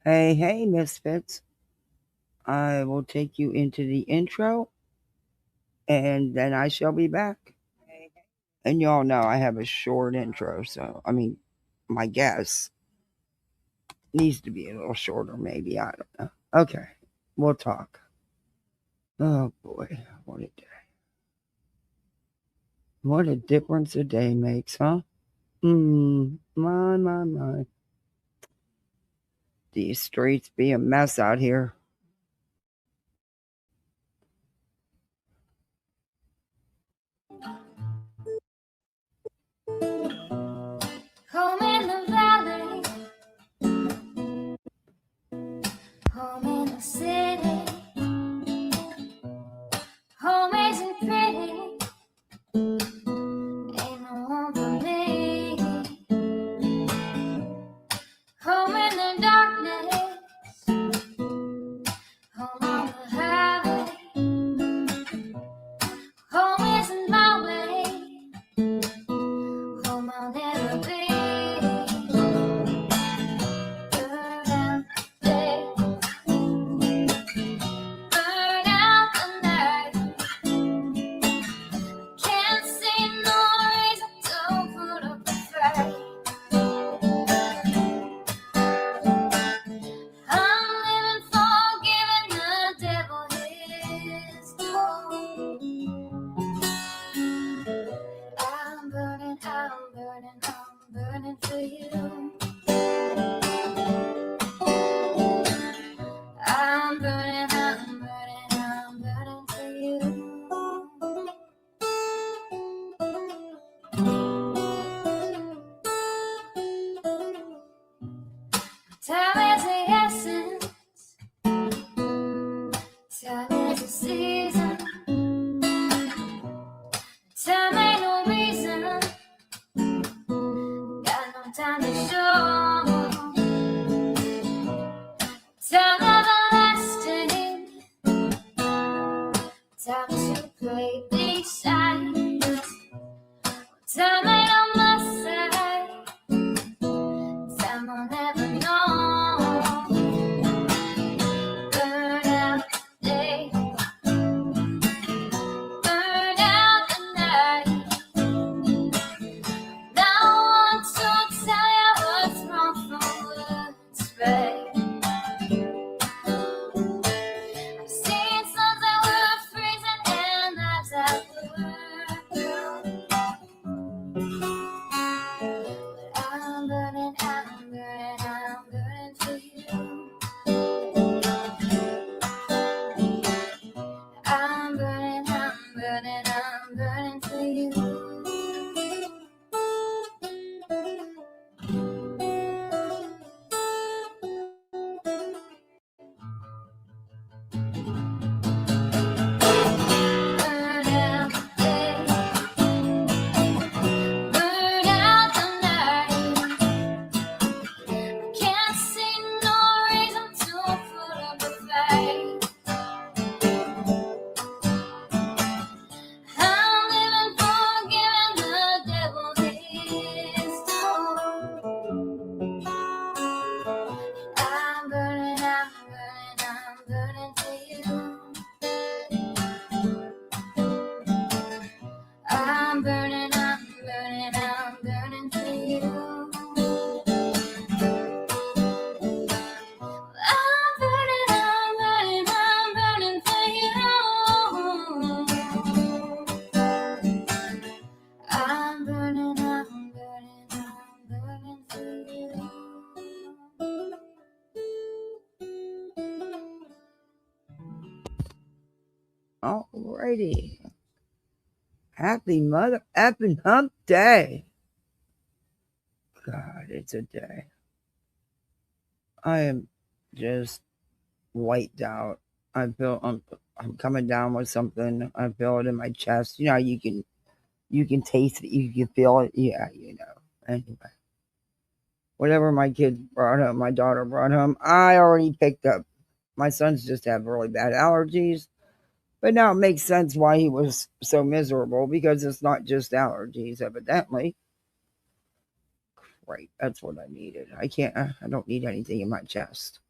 Hey, misfits. I will take you into the intro and then I shall be back. And y'all know I have a short intro, so my guess needs to be a little shorter, maybe. I don't know. Okay, we'll talk. Oh boy, what a day. What a difference a day makes, huh? My. These streets be a mess out here. Home in the valley, home in the city, home isn't pretty, ain't no home for me. Home in the darkness, home on the highway, home isn't my way, home I'll never be. Burn out the day, burn out the night. Can't see no reason to put up a fight. I'm living for giving the devil his toll. I'm burning for you. I'm burning for you. Time is the essence, time is the season. Time ain't no reason, got no time to show. Time everlasting, time to play these sides. Time ain't on my side, time I'll never know. Burn out the day, burn out the night. Now I want to tell you what's wrong from what's right. I've seen suns that were freezing and nights that were blue. But I'm burning for you. I'm burning for you. Burn out the day, burn out the night. Can't see no reason to put up a fight. I'm living for giving the devil his toll. I'm burning for you. I'm burning for you. I'm burning for you. I'm burning for you. Alrighty. Happy mother effing hump day. God, it's a day. I am just wiped out. I feel I'm coming down with something. I feel it in my chest. You know, you can taste it, you can feel it. Yeah, Anyway. Whatever my kid brought home, my daughter brought home, I already picked up. My sons just have really bad allergies. But now it makes sense why he was so miserable, because it's not just allergies, evidently. Right, that's what I needed. I don't need anything in my chest.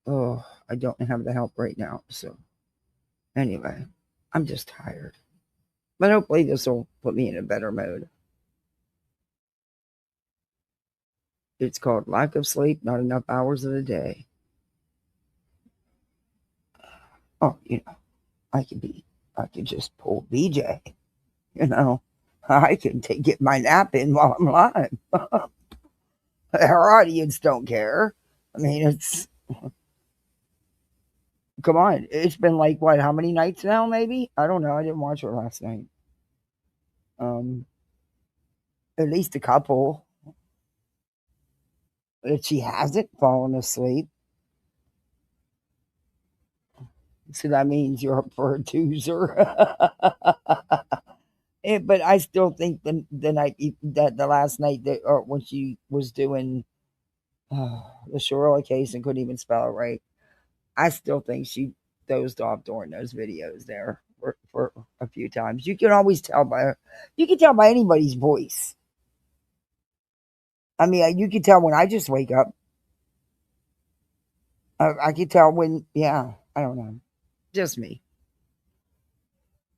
Oh, I don't have the help right now. So, anyway, I'm just tired. But hopefully, this will put me in a better mode. It's called lack of sleep, not enough hours in a day. Oh, I could just pull BJ. You know, I can get my nap in while I'm live. Our audience don't care. I mean, it's come on. It's been like what? How many nights now? Maybe I don't know. I didn't watch it last night. Um, at least a couple. If she hasn't fallen asleep, so that means you're up for a toozer. But I still think the night that the last night that or when she was doing the Shirley case and couldn't even spell it right, I still think she dozed off during those videos there for a few times. You can always tell by her. You can tell by anybody's voice. I mean, you can tell when I just wake up. I can tell when, yeah, I don't know. Just me.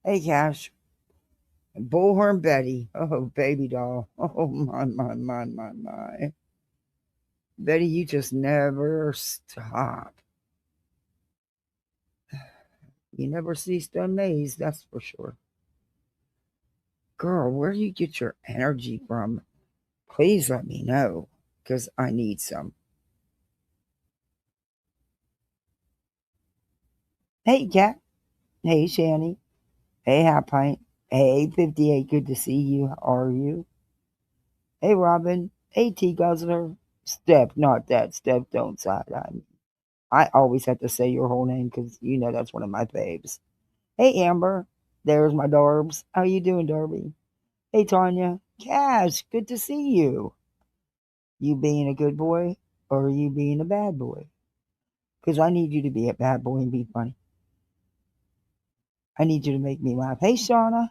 Hey, Cash. Bullhorn Betty. Oh, baby doll. Oh, my. Betty, you just never stop. You never cease to amaze, that's for sure. Girl, where do you get your energy from? Please let me know, because I need some. Hey, Cat. Hey, Shanny. Hey, Half Pint. Hey, 58. Good to see you. How are you? Hey, Robin. Hey, T Guzzler. Steph, not that. Steph, don't side eye me. I always have to say your whole name because you know that's one of my faves. Hey, Amber. There's my Darbs. How you doing, Darby? Hey, Tanya. Cash, good to see you. You being a good boy or are you being a bad boy? Because I need you to be a bad boy and be funny. I need you to make me laugh. Hey, Shauna.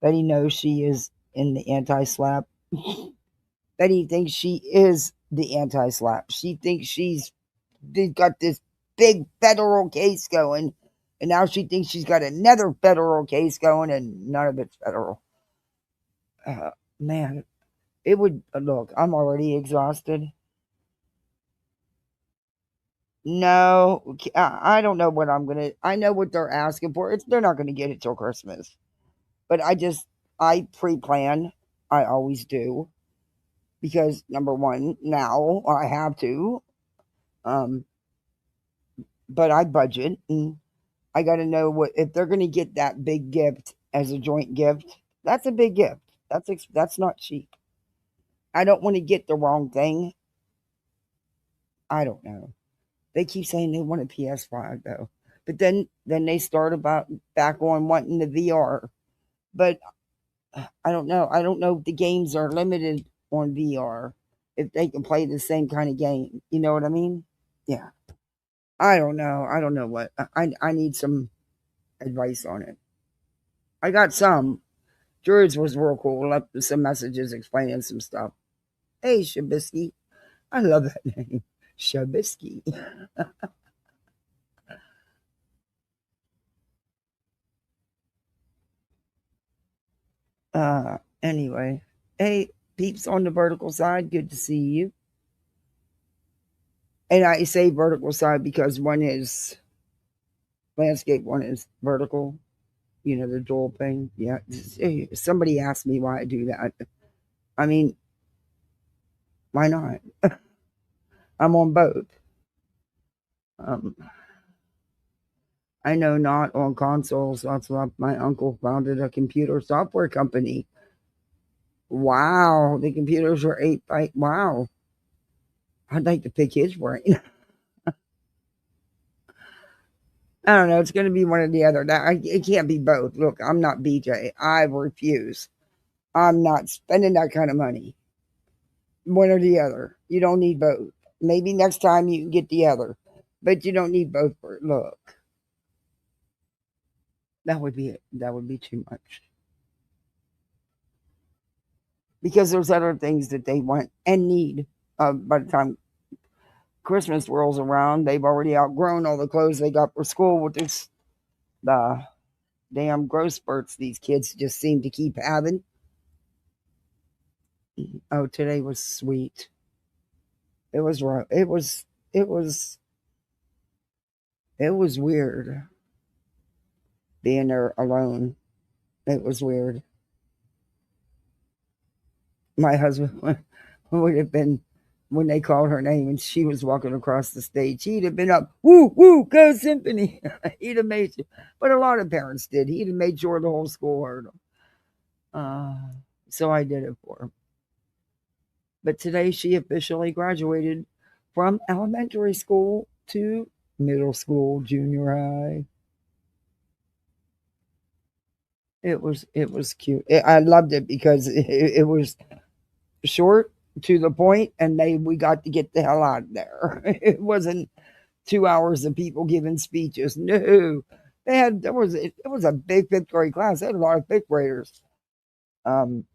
Betty knows she is in the anti slap. Betty thinks she is the anti slap. She thinks she's got this big federal case going, and now she thinks she's got another federal case going, and none of it's federal. Uh, Man, it would look. I'm already exhausted. No, I don't know what I'm gonna. I know what they're asking for. They're not gonna get it till Christmas. But I pre-plan. I always do because number one, now I have to. Um, but I budget and I got to know what if they're gonna get that big gift as a joint gift. That's a big gift. That's not cheap. I don't want to get the wrong thing. I don't know. They keep saying they want a PS5 though, but then they start about back on wanting the VR. But I don't know. I don't know if the games are limited on VR. If they can play the same kind of game, you know what I mean? Yeah. I don't know. I don't know what I need some advice on it. I got some. George was real cool. Left some messages explaining some stuff. Hey, Shabisky. I love that name. Shabisky. Anyway. Hey, peeps on the vertical side. Good to see you. And I say vertical side because one is landscape, one is vertical. You know, the dual thing. Yeah. Somebody asked me why I do that. I mean, why not? I'm on both. Um, I know not on consoles. That's why my uncle founded a computer software company. Wow. The computers were 8 byte. Wow. I'd like to pick his brain. I don't know. It's going to be one or the other. It can't be both. Look, I'm not BJ. I refuse. I'm not spending that kind of money. One or the other. You don't need both. Maybe next time you can get the other, but you don't need both. Look, that would be it. That would be too much because there's other things that they want and need by the time Christmas rolls around, they've already outgrown all the clothes they got for school with this the damn growth spurts these kids just seem to keep having. Oh, today was sweet. It was right. It was it was weird being there alone. It was weird. My husband would have been when they called her name and she was walking across the stage. He'd have been up, woo woo, go symphony. He'd have made sure, but a lot of parents did. He'd have made sure the whole school heard him. So I did it for her. But today she officially graduated from elementary school to middle school, junior high. It was cute. I loved it because it was short to the point, and we got to get the hell out of there. It wasn't 2 hours of people giving speeches. No, it was a big fifth grade class. They had a lot of fifth graders. Um,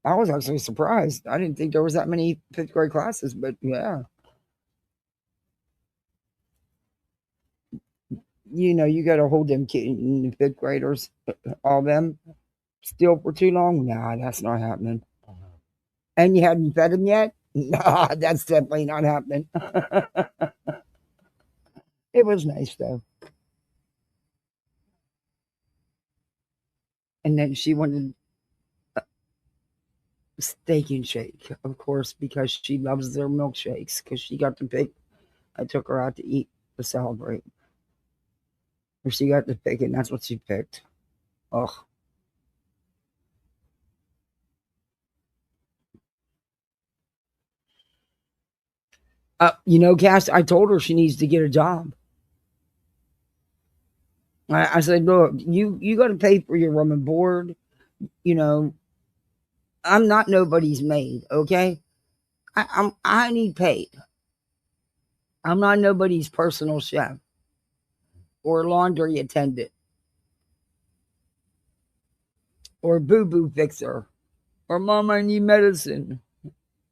I was actually surprised. I didn't think there was that many fifth grade classes, but yeah. You got to hold them kids, fifth graders, all them, still for too long. Nah, that's not happening. And you hadn't fed them yet? Nah, that's definitely not happening. It was nice though. And then she wanted steak and shake, of course, because she loves their milkshakes. Because she got to pick. I took her out to eat to celebrate. Or she got to pick it, and that's what she picked. Ugh. Cass, I told her she needs to get a job. I said, look, you got to pay for your room and board. You know, I'm not nobody's maid, okay? I need paid. I'm not nobody's personal chef or laundry attendant or boo boo fixer or mom, I need medicine.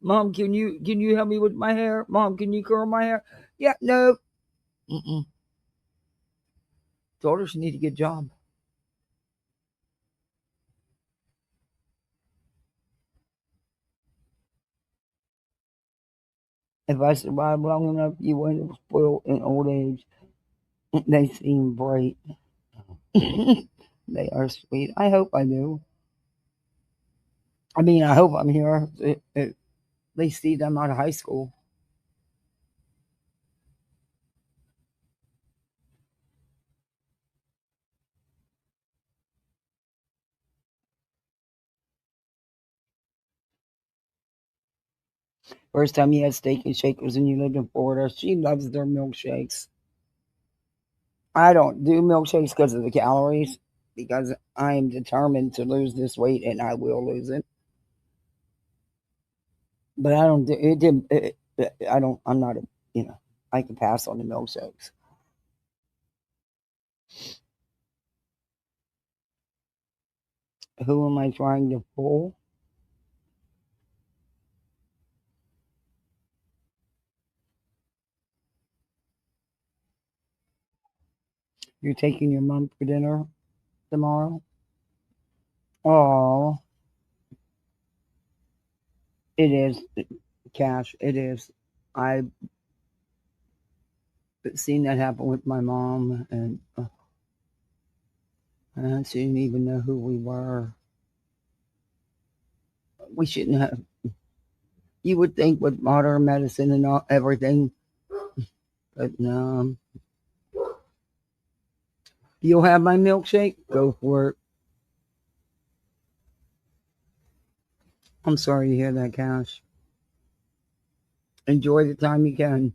Mom, can you help me with my hair? Mom, can you curl my hair? Yeah, no. Mm-mm. Told her she need to get a job. If I survive long enough, you won't have spoiled in old age. They seem bright. They are sweet. I hope I do. I mean, I hope I'm here. At least see them out of high school. First time you had steak and shake was when you lived in Florida. She loves their milkshakes. I don't do milkshakes because of the calories, because I am determined to lose this weight and I will lose it. But I don't do it. I don't. I'm not a. I can pass on the milkshakes. Who am I trying to fool? You're taking your mom for dinner tomorrow? Oh, it is, Cash. It is. I've seen that happen with my mom, and she didn't even know who we were. We shouldn't have. You would think with modern medicine and everything, but no. You'll have my milkshake? Go for it. I'm sorry to hear that, Cash. Enjoy the time you can.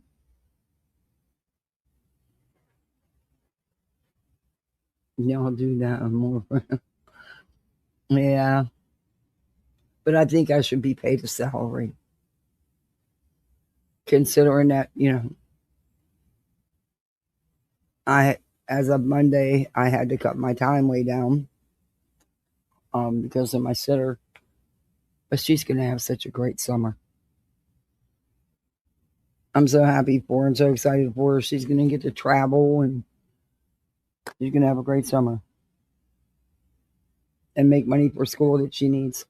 Yeah, I'll do that more. Yeah, but I think I should be paid a salary, considering that I as of Monday I had to cut my time way down because of my sitter. But she's gonna have such a great summer. I'm so happy for her and so excited for her. She's going to get to travel and she's going to have a great summer and make money for school that she needs.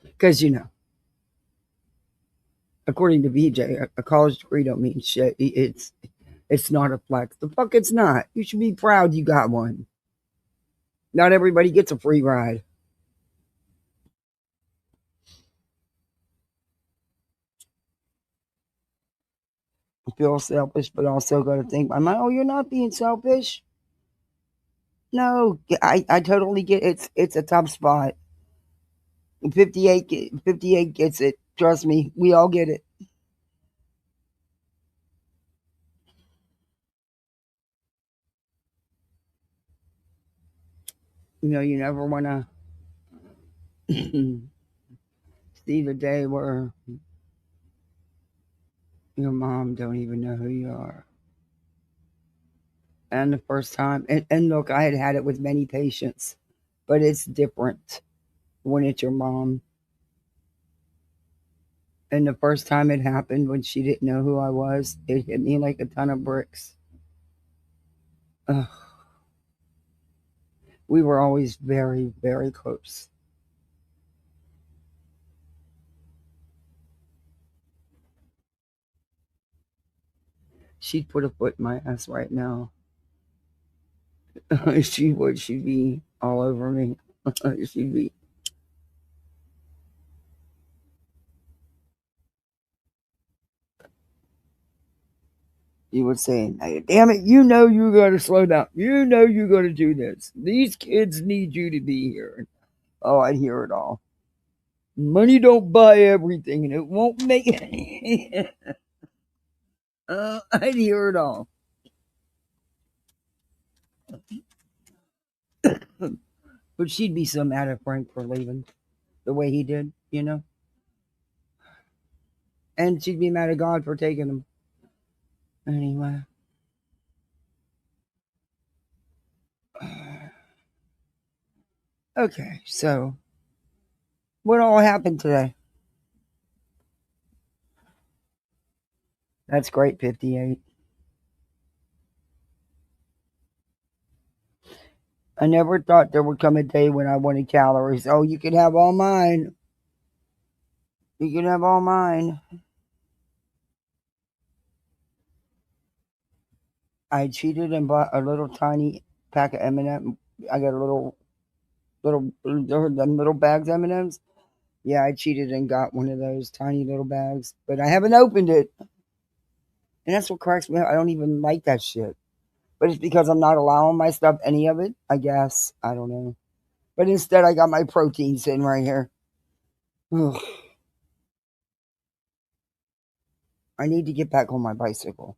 Because, according to BJ, a college degree don't mean shit. It's not a flex. The fuck it's not. You should be proud you got one. Not everybody gets a free ride. I feel selfish, but also got to think, I'm like, oh, you're not being selfish. No, I totally get it. It's a tough spot. 58 gets it. Trust me, we all get it. You never want to see the day where your mom don't even know who you are. And the first time, and look, I had it with many patients, but it's different when it's your mom. And the first time it happened when she didn't know who I was, it hit me like a ton of bricks. Ugh. We were always very, very close. She'd put a foot in my ass right now. She would. She'd be all over me. She'd be. You would say, damn it, you got to slow down. You got to do this. These kids need you to be here. Oh, I'd hear it all. Money don't buy everything, and it won't make it. I'd hear it all. But she'd be so mad at Frank for leaving the way he did. And she'd be mad at God for taking him. Anyway. Okay, so what all happened today? That's great, 58. I never thought there would come a day when I wanted calories. Oh, you can have all mine. You can have all mine. I cheated and bought a little tiny pack of M&M. I got a little bags of M&Ms. Yeah, I cheated and got one of those tiny little bags, but I haven't opened it. And that's what cracks me up. I don't even like that shit. But it's because I'm not allowing myself any of it, I guess. I don't know. But instead, I got my protein sitting right here. Ugh. I need to get back on my bicycle.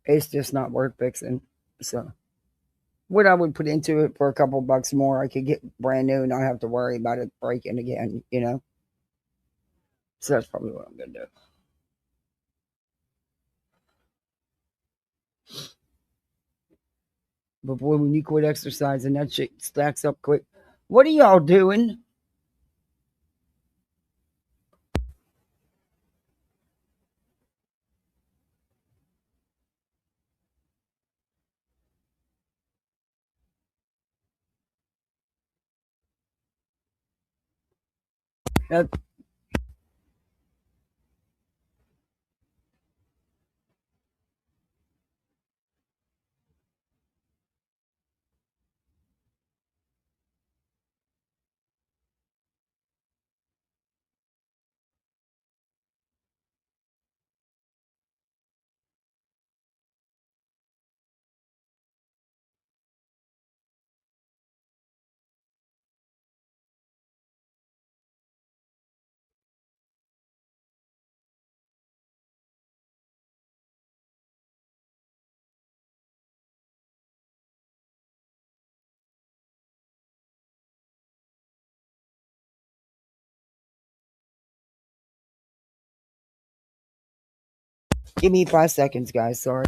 It's just not worth fixing. So, what I would put into it for a couple bucks more, I could get brand new and not have to worry about it breaking again. So, that's probably what I'm going to do. But boy, when you quit exercising, that shit stacks up quick. What are y'all doing? That, give me 5 seconds, guys. Sorry.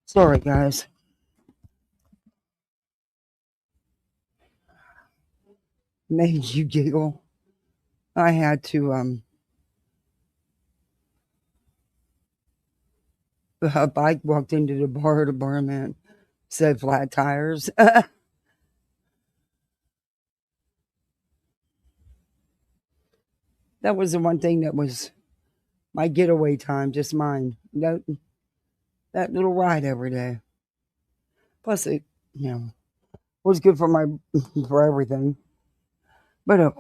Sorry, guys. Made you giggle. I had to, a bike walked into the bar, the barman said flat tires. That was the one thing that was my getaway time, just mine. That little ride every day. Plus, it, you know, was good for my for everything. But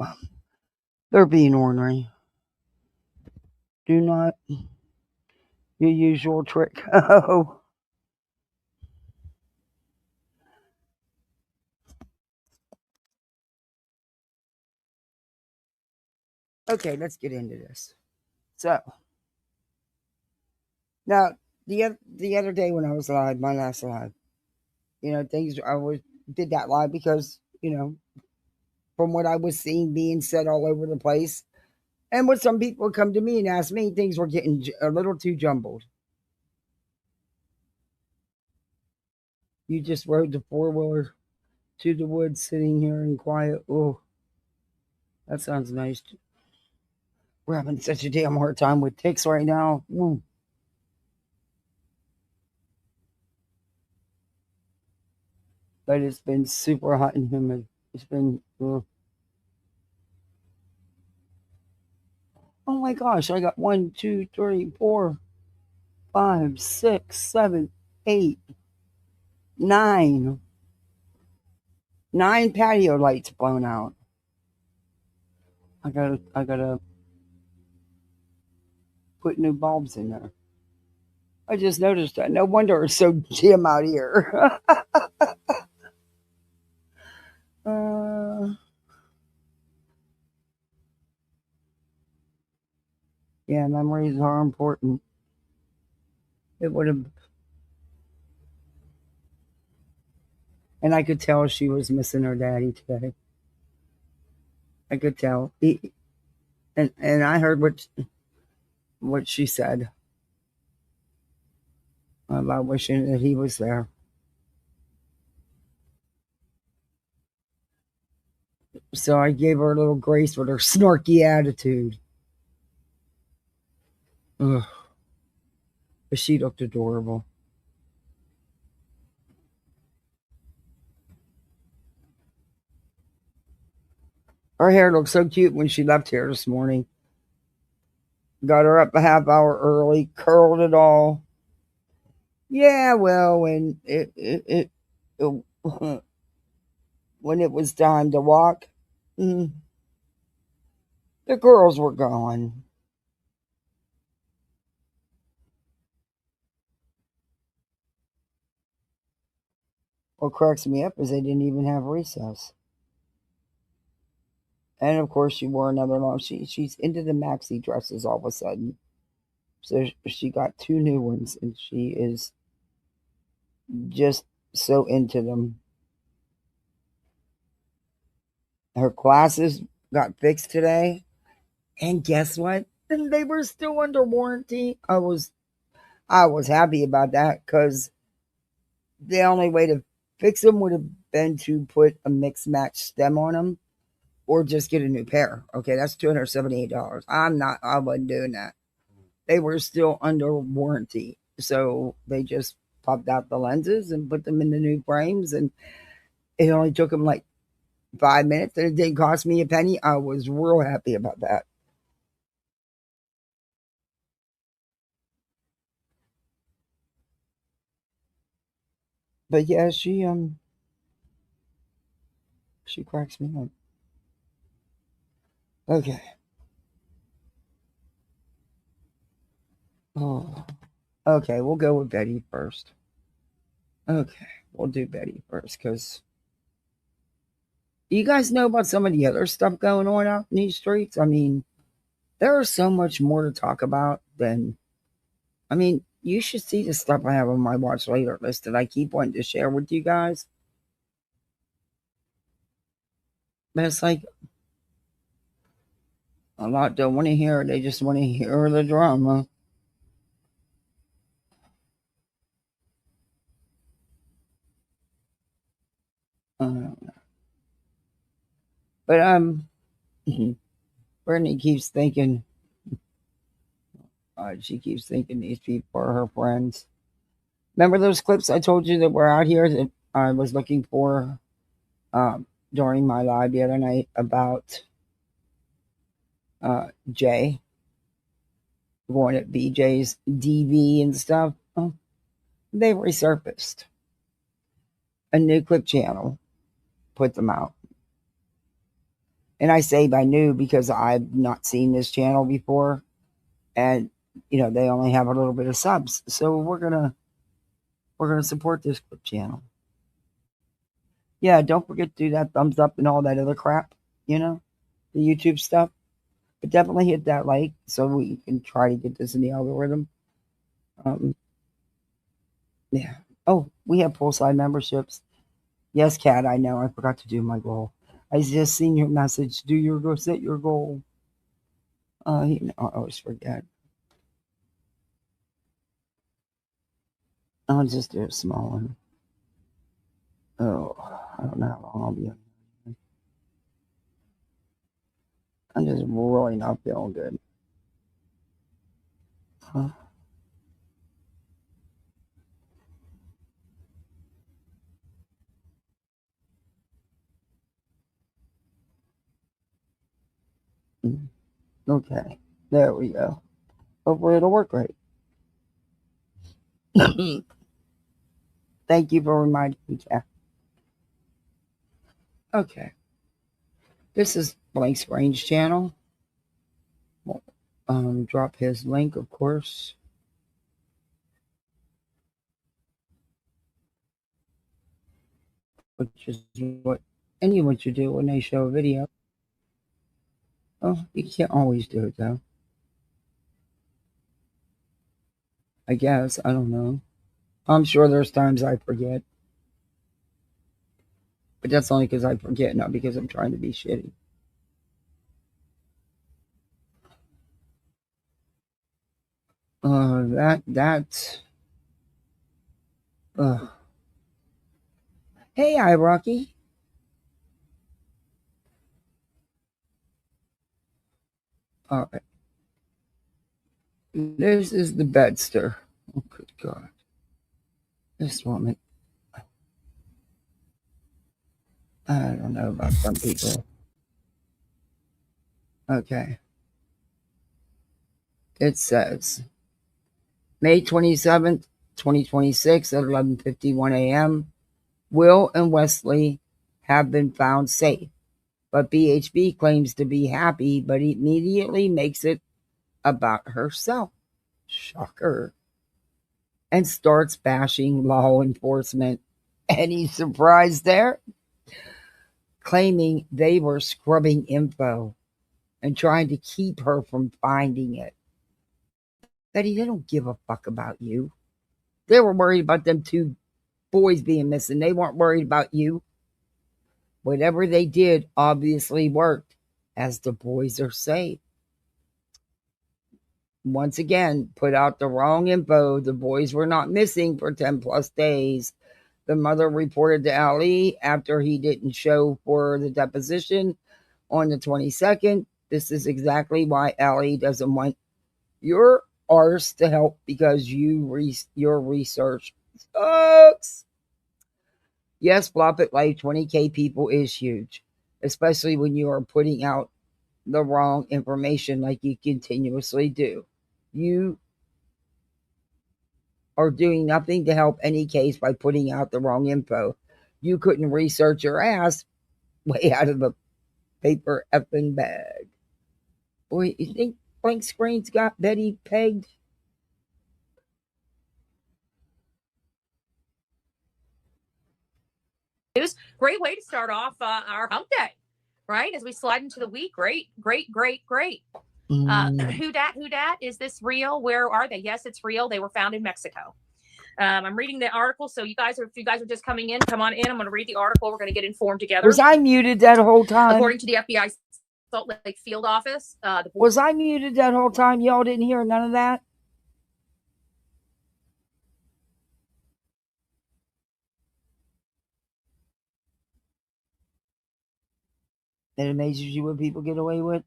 they're being ornery. Do not your usual trick. Oh, okay. Let's get into this. So now the other day when I was live, my last live, things I was did that live because from what I was seeing being said all over the place, and what some people come to me and ask me, things were getting a little too jumbled. You just rode the 4-wheeler to the woods, sitting here in quiet. Oh, that sounds nice. We're having such a damn hard time with ticks right now. But it's been super hot and humid. It's been. Oh my gosh! I got 1, 2, 3, 4, 5, 6, 7, 8, 9, 9 patio lights blown out. I gotta put new bulbs in there. I just noticed that. No wonder it's so dim out here. uh, yeah, memories are important. It would have, and I could tell she was missing her daddy today. I could tell. And I heard what she said about wishing that he was there. So I gave her a little grace with her snarky attitude. Ugh, but she looked adorable. Her hair looked so cute when she left here this morning. Got her up a half hour early, curled it all. Yeah, well, it when it was time to walk, mm, the girls were gone. What cracks me up is they didn't even have recess. And of course, she wore another long. She's into the maxi dresses all of a sudden. So she got 2 new ones, and she is just so into them. Her glasses got fixed today, and guess what? And they were still under warranty. I was happy about that because the only way to fix them would have been to put a mix match stem on them or just get a new pair. Okay, that's $278. I wasn't doing that. They were still under warranty. So they just popped out the lenses and put them in the new frames. And it only took them like 5 minutes and it didn't cost me a penny. I was real happy about that. But yeah, she cracks me up. Okay. Oh. Okay, we'll go with Betty first. Okay, we'll do Betty first because you guys know about some of the other stuff going on out in these streets. I mean, there is so much more to talk about than. I mean, you should see the stuff I have on my watch later list that I keep wanting to share with you guys. But it's like a lot don't want to hear it. They just want to hear the drama. Uh, but Brittany keeps thinking. She keeps thinking these people are her friends. Remember those clips I told you that were out here that I was looking for during my live the other night about Jay going at BJ's DV and stuff? Oh, they resurfaced. A new clip channel put them out. And I say by new because I've not seen this channel before. And, they only have a little bit of subs. So we're gonna support this clip channel. Yeah, don't forget to do that thumbs up and all that other crap, the YouTube stuff. But definitely hit that like so we can try to get this in the algorithm. Yeah. Oh, we have poolside memberships. Yes, Kat, I know. I forgot to do my goal. I just seen your message. Set your goal. I always forget. I'll just do a small one. Oh, I don't know how long I'll be on. I'm just really not feeling good. Huh? Okay, there we go. Hopefully it'll work right. Thank you for reminding me, Kat. Okay, this is Blank's Range channel. Drop his link, of course. Which is what anyone should do when they show a video. Oh, you can't always do it though. I guess. I don't know. I'm sure there's times I forget. But that's only because I forget, not because I'm trying to be shitty. That. Hey, Rocky. All right. This is the bedster. Oh, good God. This woman. I don't know about some people. Okay. It says May 27th, 2026 at 11:51 a.m. Will and Wesley have been found safe, but BHB claims to be happy, but immediately makes it about herself. Shocker. And starts bashing law enforcement. Any surprise there? Claiming they were scrubbing info and trying to keep her from finding it. Betty, they don't give a fuck about you. They were worried about them two boys being missing. They weren't worried about you. Whatever they did obviously worked, as the boys are safe. Once again, put out the wrong info. The boys were not missing for 10 plus days. The mother reported to Ali after he didn't show for the deposition on the 22nd. This is exactly why Ali doesn't want your arse to help because your research sucks. Yes, Flop It Life 20K people is huge, especially when you are putting out the wrong information like you continuously do. You are doing nothing to help any case by putting out the wrong info. You couldn't research your ass way out of the paper effing bag. Boy, you think Blank Screen's got Betty pegged? Great way to start off our hump day, right? As we slide into the week. Great. Who dat? Is this real? Where are they? Yes, it's real. They were found in Mexico. I'm reading the article, so if you guys are just coming in, come on in. I'm going to read the article. We're going to get informed together. Was I muted that whole time? According to the FBI Salt Lake field office. Was I muted that whole time? Y'all didn't hear none of that? It amazes you what people get away with.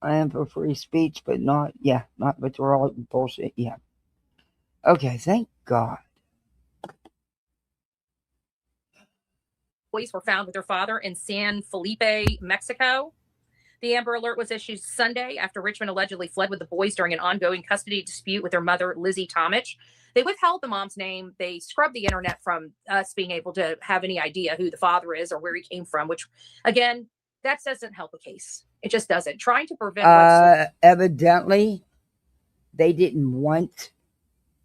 I am for free speech, but not but we're all bullshit. Yeah. Okay, thank God. Boys were found with their father in San Felipe, Mexico. The Amber Alert was issued Sunday after Richmond allegedly fled with the boys during an ongoing custody dispute with their mother, Lizzie Tomich. They withheld the mom's name. They scrubbed the internet from us being able to have any idea who the father is or where he came from, which, again, that doesn't help a case. It just doesn't. Trying to prevent evidently, they didn't want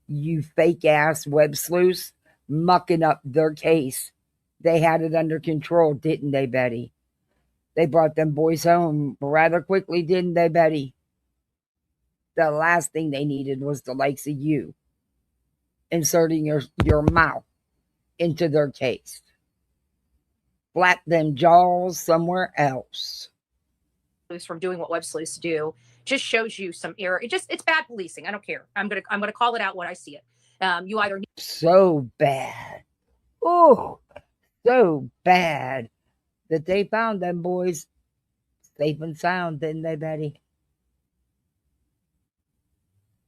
you fake-ass web sleuths mucking up their case. They had it under control, didn't they, Betty? They brought them boys home rather quickly, didn't they, Betty? The last thing they needed was the likes of you inserting your mouth into their case. Flap them jaws somewhere else. From doing what web sleuths do just shows you some error. It's bad policing. I don't care. I'm gonna call it out when I see it. You either so bad. Oh, so bad that they found them boys safe and sound, didn't they, Betty?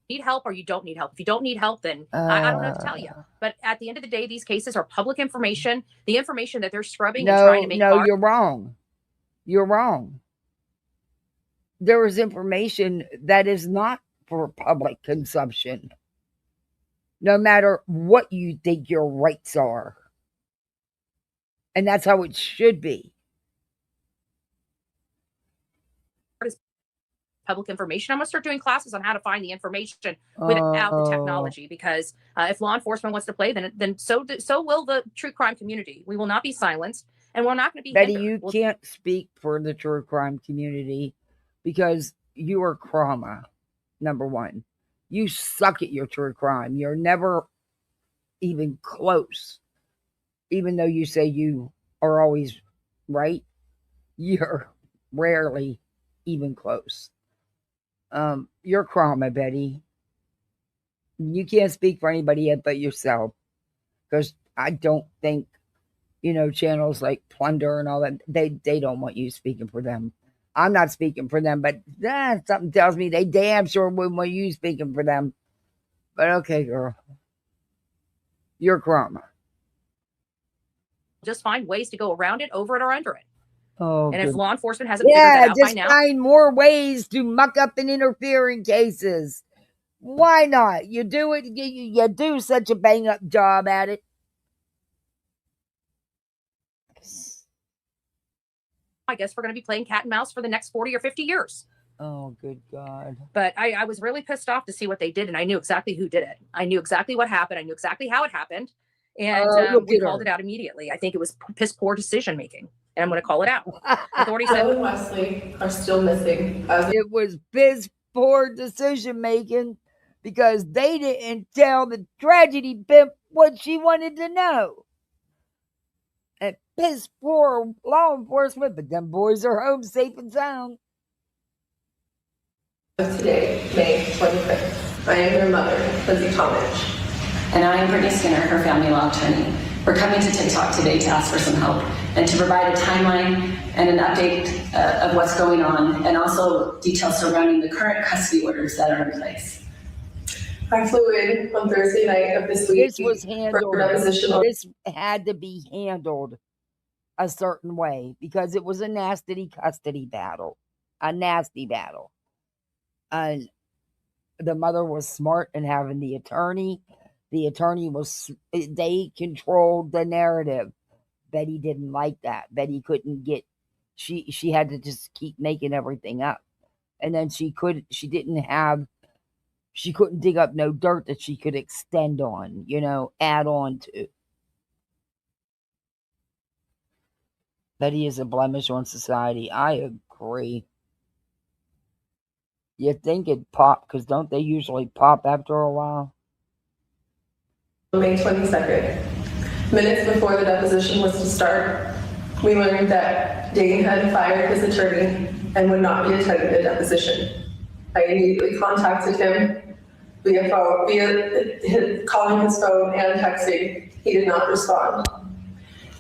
Need help or you don't need help. If you don't need help, then I don't know what to tell you. But at the end of the day, these cases are public information. The information that they're scrubbing and trying to make you're wrong. You're wrong. There is information that is not for public consumption, no matter what you think your rights are. And that's how it should be. Public information. I'm going to start doing classes on how to find the information without the technology, because if law enforcement wants to play, then so will the true crime community. We will not be silenced, and we're not going to be Betty, you can't speak for the true crime community because you are trauma, number one. You suck at your true crime. You're never even close. Even though you say you are always right, you're rarely even close. You're trauma, Betty. You can't speak for anybody but yourself, because I don't think, channels like Plunder and all that, they don't want you speaking for them. I'm not speaking for them, but something tells me they damn sure wouldn't want you speaking for them. But okay, girl. You're trauma. Just find ways to go around it, over it, or under it. Oh, and if law enforcement hasn't figured that out by now, just find more ways to muck up and interfere in cases. Why not? You do it. You do such a bang up job at it. I guess we're going to be playing cat and mouse for the next 40 or 50 years. Oh, good God. But I was really pissed off to see what they did, and I knew exactly who did it. I knew exactly what happened. I knew exactly how it happened. And we called it out immediately. I think it was piss poor decision making. And I'm going to call it out. Authorities said and Wesley are still missing. It was piss poor decision making because they didn't tell the tragedy pimp what she wanted to know. And piss poor law enforcement, but them boys are home safe and sound. Today, May 25th, I am your mother, Lizzie Tomich. And I am Brittany Skinner, her family law attorney. We're coming to TikTok today to ask for some help and to provide a timeline and an update of what's going on, and also details surrounding the current custody orders that are in place. I flew in on Thursday night of this week. This was handled. This had to be handled a certain way because it was a nasty custody battle. A nasty battle. And the mother was smart in having the attorney. The attorney they controlled the narrative. Betty didn't like that. Betty couldn't she had to just keep making everything up. And then she couldn't dig up no dirt that she could extend on, add on to. Betty is a blemish on society. I agree. You think it'd pop, because don't they usually pop after a while? May 22nd, minutes before the deposition was to start, we learned that Dane had fired his attorney and would not be attending the deposition. I immediately contacted him via calling his phone and texting. He did not respond.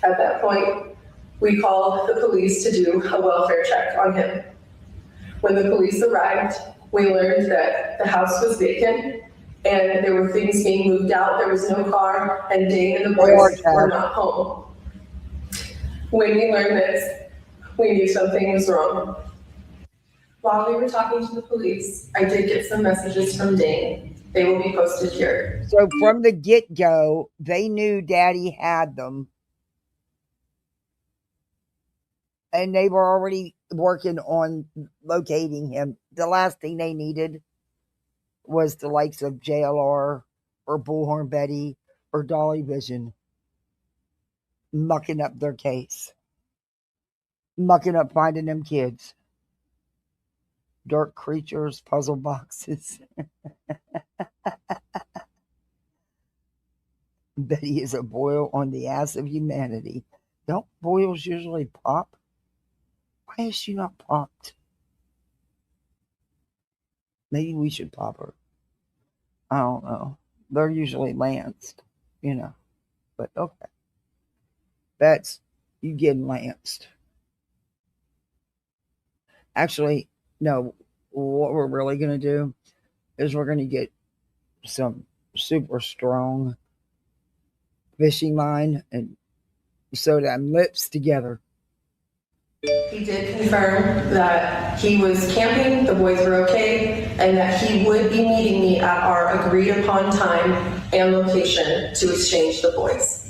At that point, We called the police to do a welfare check on him. When the police arrived, we learned that the house was vacant and there were things being moved out. There was no car, and Dane and the boys were not home. When we learned this, we knew something was wrong. While we were talking to the police, I did get some messages from Dane. They will be posted here. So from the get-go, they knew Daddy had them. And they were already working on locating him. The last thing they needed was the likes of JLR or Bullhorn Betty or Dolly Vision mucking up their case. Mucking up finding them kids. Dark creatures, puzzle boxes. Betty is a boil on the ass of humanity. Don't boils usually pop? Why is she not popped? Maybe we should pop her. I don't know. They're usually lanced, you know. But okay. That's you getting lanced. Actually, no. What we're really going to do is we're going to get some super strong fishing line and sew them lips together. He did confirm that he was camping, the boys were okay, and that he would be meeting me at our agreed upon time and location to exchange the boys.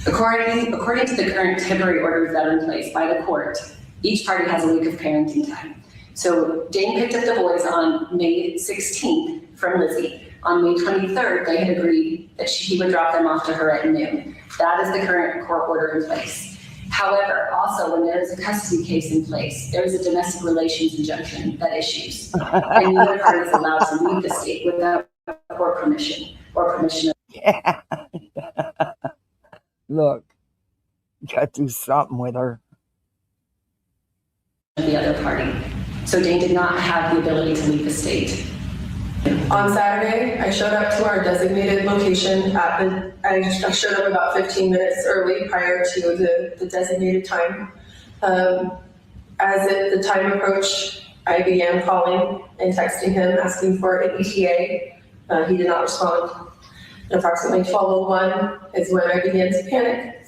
According to the current temporary orders that are in place by the court, each party has a week of parenting time. So Dane picked up the boys on May 16th from Lizzie. On May 23rd, they had agreed that he would drop them off to her at noon. That is the current court order in place. However, also when there is a custody case in place, there is a domestic relations injunction that issues. And neither party is allowed to leave the state without court permission or permission of Yeah. Look, got to do something with her. the other party. So Dane did not have the ability to leave the state. On Saturday, I showed up to our designated location I showed up about 15 minutes early prior to the designated time. As the time approached, I began calling and texting him, asking for an ETA. He did not respond. At approximately 12:01 is when I began to panic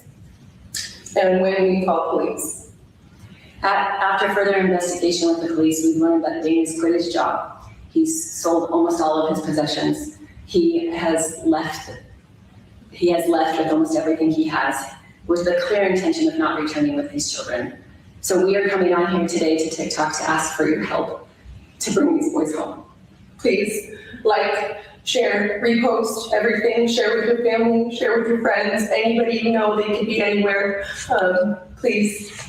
and when we called police. After further investigation with the police, we learned that Dane has quit his job. He's sold almost all of his possessions. He has left with almost everything he has, with the clear intention of not returning with his children. So we are coming on here today to TikTok to ask for your help to bring these boys home. Please like, share, repost everything, share with your family, share with your friends, anybody you know, they can be anywhere. Please.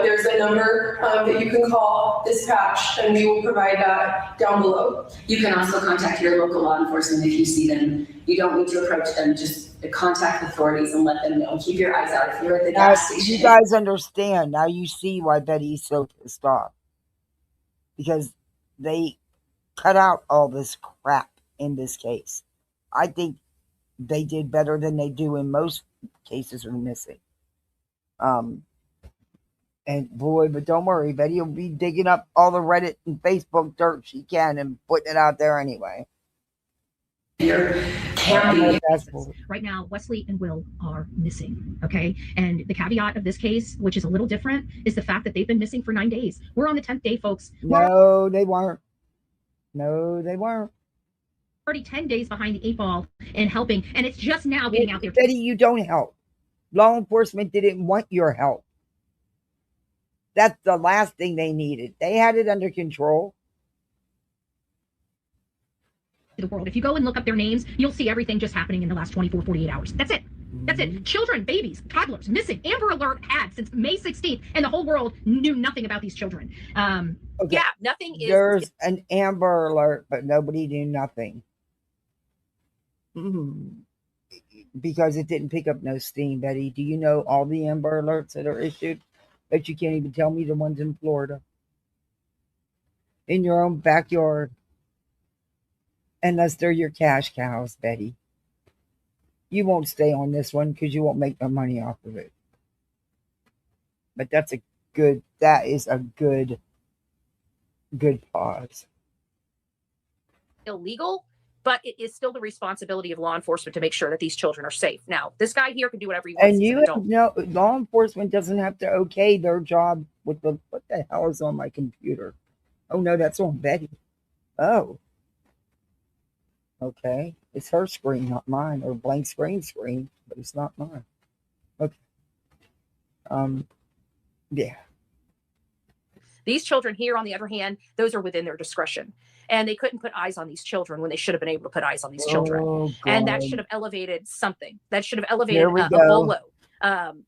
There's a number that you can call, dispatch, and we will provide that down below. You can also contact your local law enforcement if you see them. You don't need to approach them, just contact authorities and let them know. Keep your eyes out. If you're at the gas station. You guys understand, now you see why Betty's so pissed off. Because they cut out all this crap in this case. I think they did better than they do in most cases of missing. And boy, but don't worry, Betty will be digging up all the Reddit and Facebook dirt she can and putting it out there anyway. You're camping. Right now, Wesley and Will are missing, okay? And the caveat of this case, which is a little different, is the fact that they've been missing for 9 days. We're on the 10th day, folks. No, they weren't. No, they weren't. Already 10 days behind the 8 ball and helping, and it's just now getting out there. Betty, you don't help. Law enforcement didn't want your help. That's the last thing they needed. They had it under control. The world. If you go and look up their names, you'll see everything just happening in the last 24, 48 hours. That's it. That's it. Children, babies, toddlers, missing. Amber Alert had since May 16th, and the whole world knew nothing about these children. Okay. Yeah, nothing is. There's an Amber Alert, but nobody knew nothing. Because it didn't pick up no steam, Betty. Do you know all the Amber Alerts that are issued? But you can't even tell me the ones in Florida. In your own backyard. Unless they're your cash cows, Betty. You won't stay on this one because you won't make no money off of it. But that is a good pause. Illegal, but it is still the responsibility of law enforcement to make sure that these children are safe. Now, this guy here can do whatever he wants. And you know, law enforcement doesn't have to okay their job with what the hell is on my computer? Oh no, that's on Betty. Oh. Okay. It's her screen, not mine, or blank screen, but it's not mine. Okay. Yeah. These children here, on the other hand, those are within their discretion. And they couldn't put eyes on these children when they should have been able to put eyes on these children. Oh, and that should have elevated something. That should have elevated a bolo.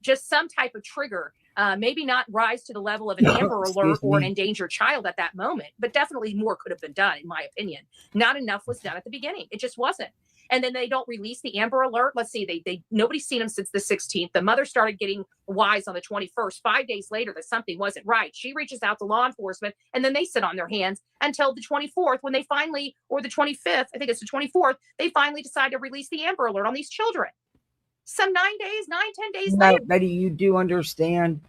Just some type of trigger. Maybe not rise to the level of an Amber Alert or an endangered child at that moment, but definitely more could have been done, in my opinion. Not enough was done at the beginning. It just wasn't. And then they don't release the Amber Alert. Let's see, they nobody's seen him since the 16th. The mother started getting wise on the 21st. 5 days later, that something wasn't right. She reaches out to law enforcement, and then they sit on their hands until the 24th, when they finally, or the 25th, I think it's the 24th, they finally decide to release the Amber Alert on these children. Some 10 days later. Betty, you do understand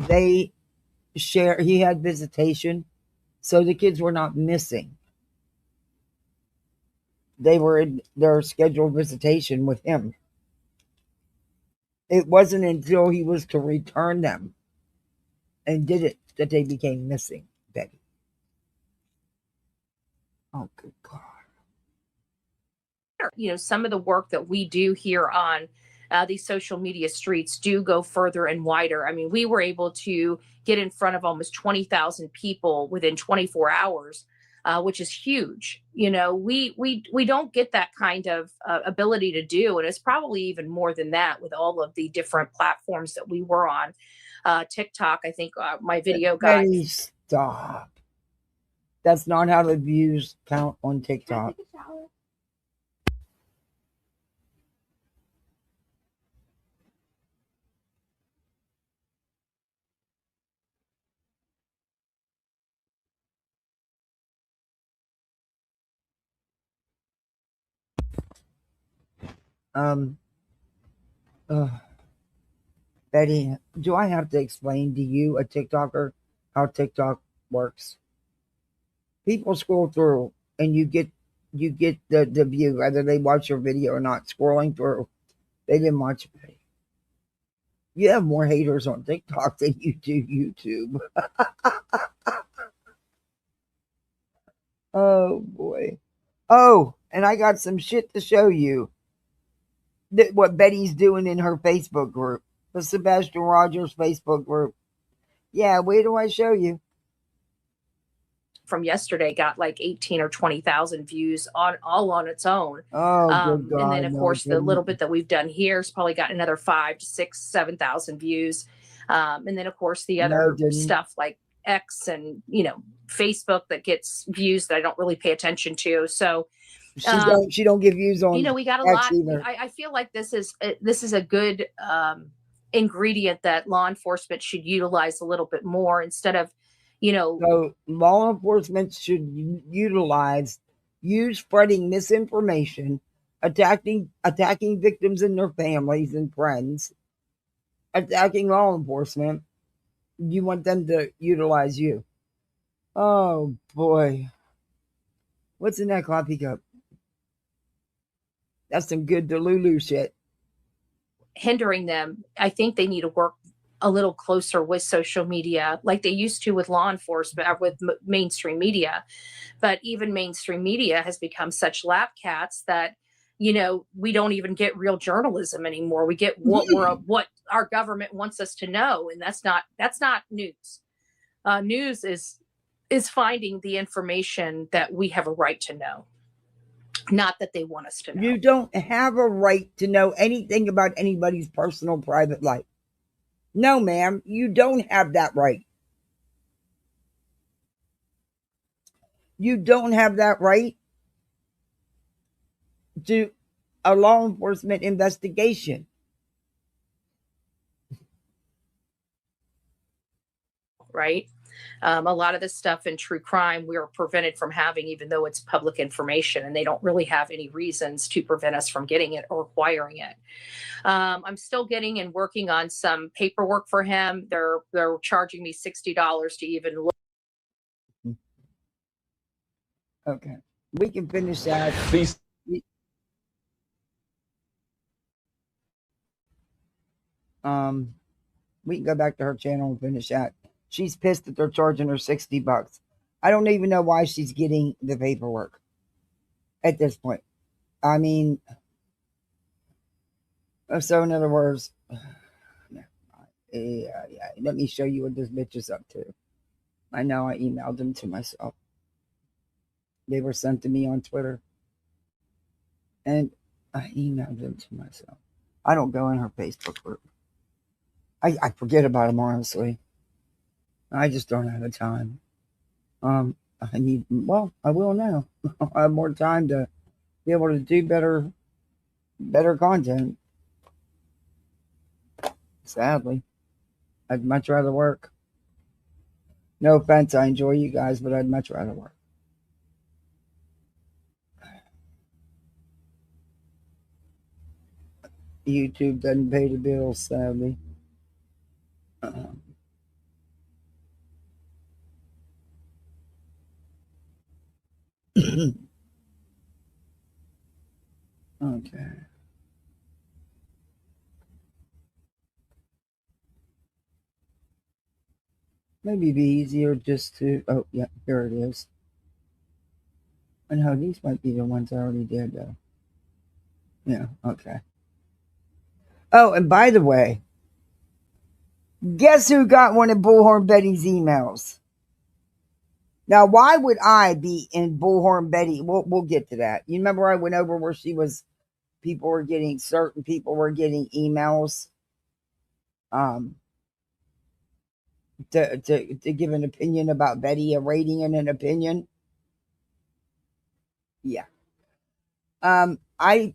he had visitation, so the kids were not missing. They were in their scheduled visitation with him. It wasn't until he was to return them and did it that they became missing, Betty. Oh, good God. You know, some of the work that we do here on these social media streets do go further and wider. I mean, we were able to get in front of almost 20,000 people within 24 hours. Which is huge. You know, we don't get that kind of ability to do. And it's probably even more than that with all of the different platforms that we were on. TikTok, I think my video got. Hey, stop. That's not how the views count on TikTok. Betty, do I have to explain to you, a TikToker, how TikTok works? People scroll through and you get the view, whether they watch your video or not. Scrolling through, they didn't watch it. You have more haters on TikTok than you do YouTube. Oh boy. Oh, and I got some shit to show you. What Betty's doing in her Facebook group, the Sebastian Rogers Facebook group. Yeah, wait till I show you. From yesterday got like 18 or 20,000 views on its own. Oh, good God, and then of course the little bit that we've done here has probably got another 5 to 6, 7,000 views. And then of course the other stuff like X and, you know, Facebook that gets views that I don't really pay attention to. So she don't give views on. You know, we got a lot. I feel like this is a good ingredient that law enforcement should utilize a little bit more instead of, you know. So law enforcement should use spreading misinformation, attacking victims and their families and friends, attacking law enforcement. You want them to utilize you. Oh boy. What's in that coffee cup? That's some good Delulu shit. Hindering them. I think they need to work a little closer with social media like they used to with law enforcement or with mainstream media. But even mainstream media has become such lap cats that, you know, we don't even get real journalism anymore. We get what our government wants us to know. And that's not news. News is finding the information that we have a right to know. Not that they want us to know. You don't have a right to know anything about anybody's personal private life. No, ma'am, you don't have that right. You don't have that right to a law enforcement investigation. Right? A lot of this stuff in true crime, we are prevented from having, even though it's public information, and they don't really have any reasons to prevent us from getting it or acquiring it. I'm still getting and working on some paperwork for him. They're charging me $60 to even look. Okay, we can finish that. Please. We can go back to her channel and finish that. She's pissed that they're charging her $60. I don't even know why she's getting the paperwork at this point. I mean, so in other words, yeah. Let me show you what this bitch is up to. I know I emailed them to myself. They were sent to me on Twitter. And I emailed them to myself. I don't go in her Facebook group. I forget about them, honestly. I just don't have the time. I will now. I have more time to be able to do better content. Sadly, I'd much rather work. No offense, I enjoy you guys, but I'd much rather work. YouTube doesn't pay the bills, sadly. Okay. Maybe it'd be easier just to. Oh, yeah, here it is. I know these might be the ones I already did, though. Yeah, okay. Oh, and by the way, guess who got one of Bullhorn Betty's emails? Now, why would I be in Bullhorn Betty? We'll get to that. You remember I went over where certain people were getting emails to give an opinion about Betty, a rating and an opinion. Yeah. I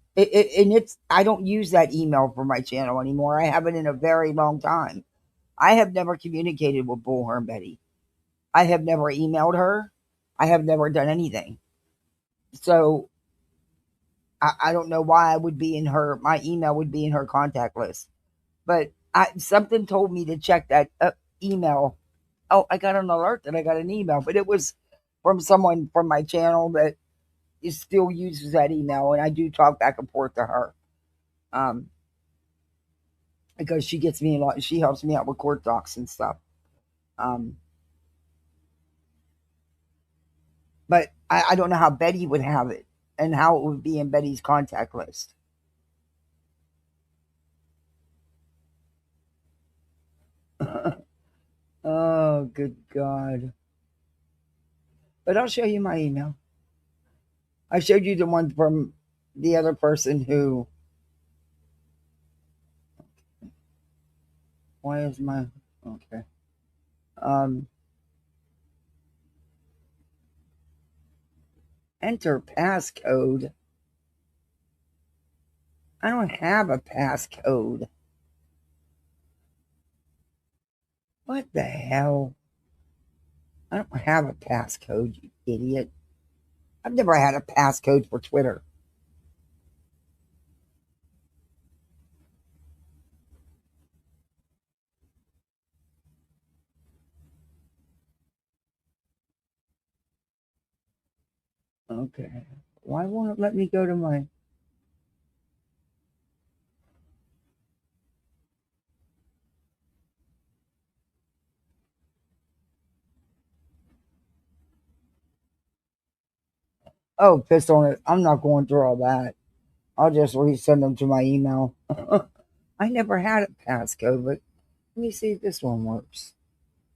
don't use that email for my channel anymore. I haven't in a very long time. I have never communicated with Bullhorn Betty. I have never emailed her. I have never done anything. So I don't know why I would be in my email would be in her contact list. But something told me to check that email. Oh, I got an alert that I got an email, but it was from someone from my channel that still uses that email, and I do talk back and forth to her. Because she gets me a lot, she helps me out with court docs and stuff. But I don't know how Betty would have it and how it would be in Betty's contact list. Oh, good God. But I'll show you my email. I showed you the one from the other person who. Why is my. Okay. Enter passcode. I don't have a passcode. What the hell? I don't have a passcode, you idiot. I've never had a passcode for Twitter. Okay. Why won't it let me go to my. Oh, piss on it. I'm not going through all that. I'll just resend them to my email. I never had a passcode, but let me see if this one works.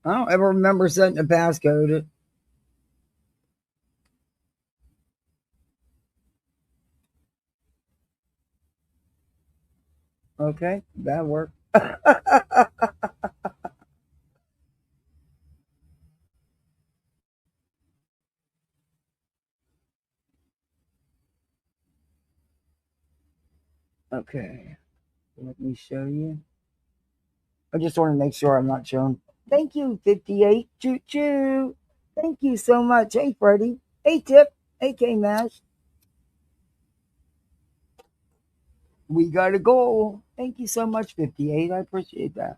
I don't ever remember setting a passcode. Okay, that worked. Okay, let me show you. I just want to make sure I'm not showing. Thank you, 58. Choo choo. Thank you so much. Hey, Freddie. Hey, Tip. Hey, K-Mash. We got a goal. Thank you so much, 58. I appreciate that.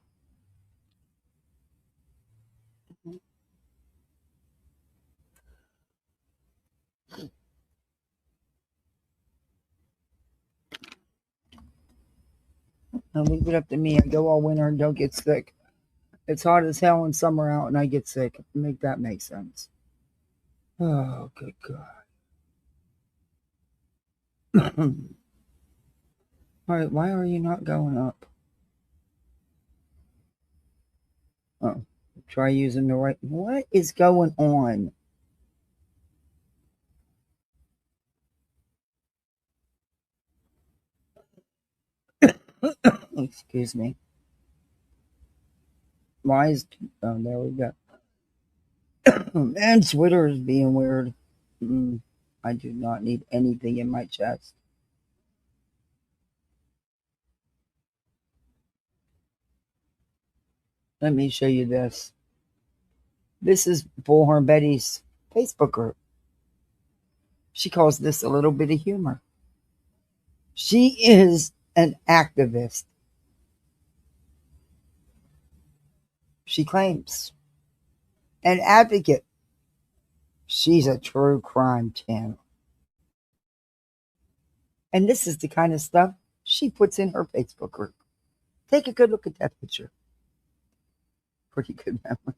Now leave it up to me. I go all winter and don't get sick. It's hot as hell in summer out and I get sick. Make that make sense. Oh, good God. All right, why are you not going up? Oh, try using the right. What is going on? Excuse me. Why is. Oh, there we go. Man, Twitter is being weird. I do not need anything in my chest. Let me show you this. This is Bullhorn Betty's Facebook group. She calls this a little bit of humor. She is an activist. She claims an advocate. She's a true crime channel. And this is the kind of stuff she puts in her Facebook group. Take a good look at that picture. Pretty good memory.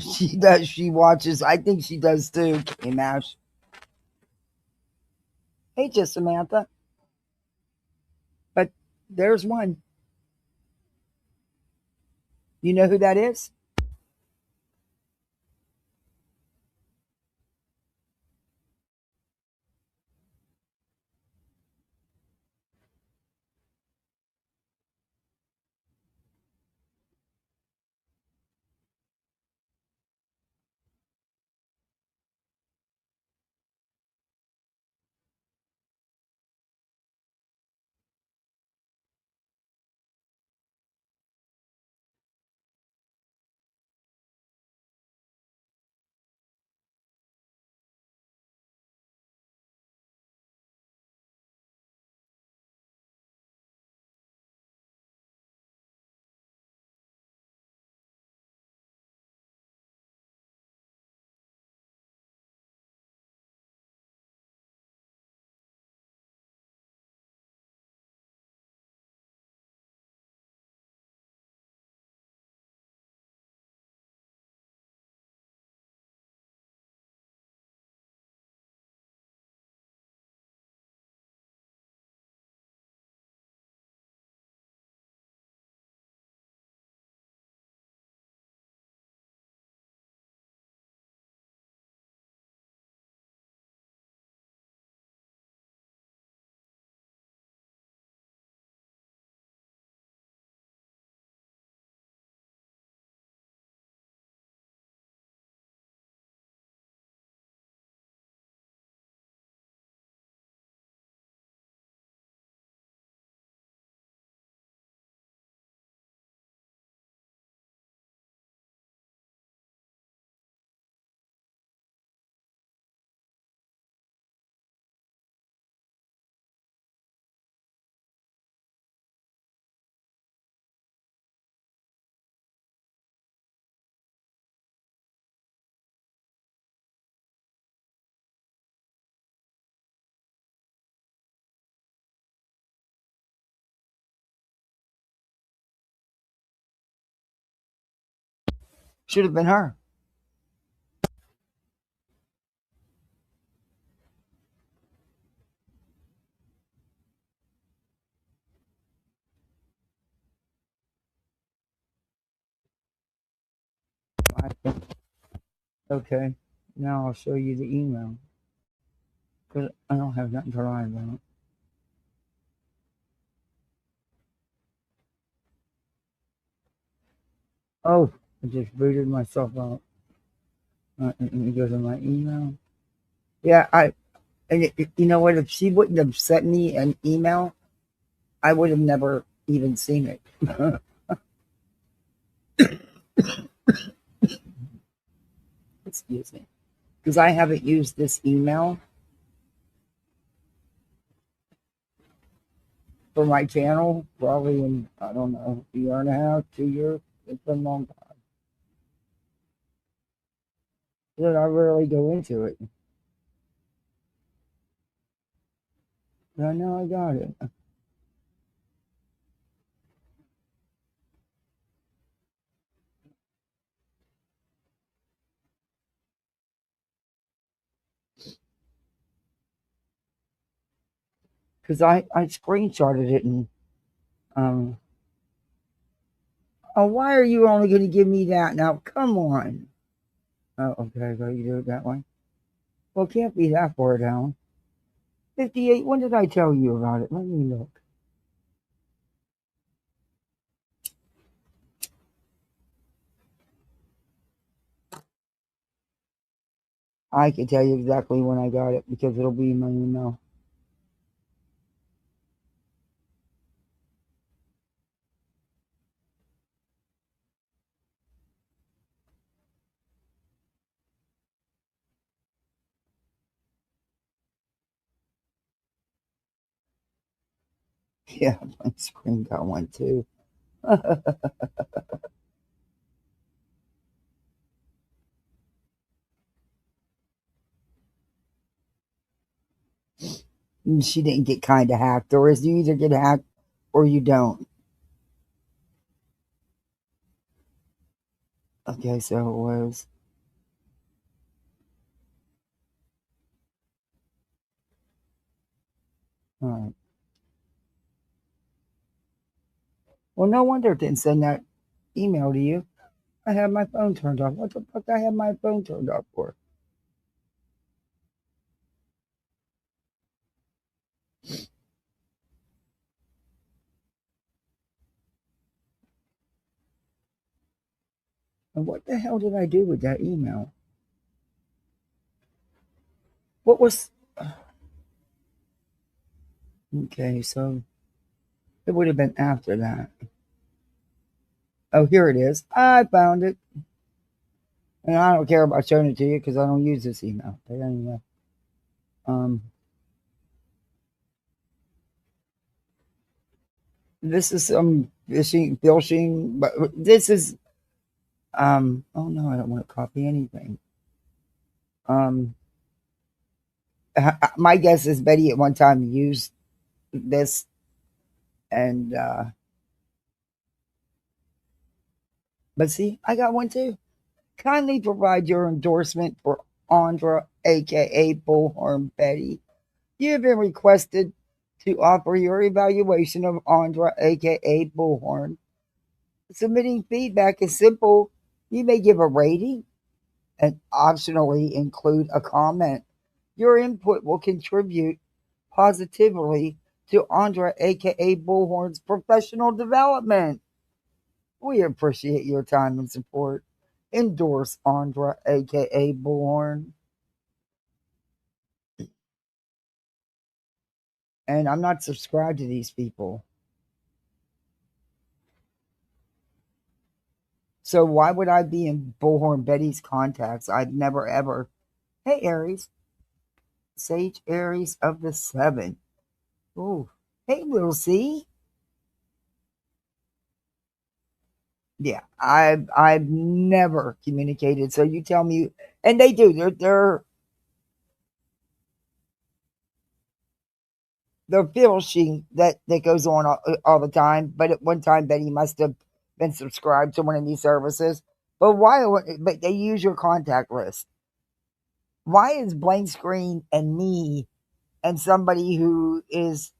She does. She watches. I think she does too. Hey, Mash. Hey, just Samantha. But there's one. You know who that is? Should have been her. I think. Okay. Now I'll show you the email. Because I don't have nothing to lie about. Oh, I just booted myself out. Let me go to my email. Yeah, And you know what? If she wouldn't have sent me an email, I would have never even seen it. Excuse me. Because I haven't used this email for my channel probably in, I don't know, a year and a half, 2 years. It's been a long time. But I rarely go into it. But I know I got it. Because I screenshotted it and, um, oh, why are you only going to give me that now? Come on. Oh, okay, so you do it that way. Well, it can't be that far down. 58, when did I tell you about it? Let me look. I can tell you exactly when I got it because it'll be in my email. Yeah, my screen got one too. She didn't get kind of hacked, or is you either get hacked or you don't. Okay, so it was. All right. Well, no wonder it didn't send that email to you. I had my phone turned off. What the fuck I had my phone turned off for? And what the hell did I do with that email? What was. Okay, so it would have been after that. Oh, here it is. I found it. And I don't care about showing it to you because I don't use this email. But anyway. Um, this is some phishing, but this is oh no, I don't want to copy anything. Um my guess is Betty at one time used this and but see, I got one too. Kindly provide your endorsement for Andra, aka Bullhorn Betty. You have been requested to offer your evaluation of Andra, aka Bullhorn. Submitting feedback is simple. You may give a rating and optionally include a comment. Your input will contribute positively to Andra, aka Bullhorn's professional development. We appreciate your time and support. Endorse Andra, aka Bullhorn. And I'm not subscribed to these people. So why would I be in Bullhorn Betty's contacts? I've never ever. Hey, Aries. Sage Aries of the Seven. Ooh. Hey, Little C. Yeah, I've never communicated. So you tell me, and they do. They're filching that goes on all the time. But at one time, Betty must have been subscribed to one of these services. But why? But they use your contact list. Why is blank screen and me and somebody who is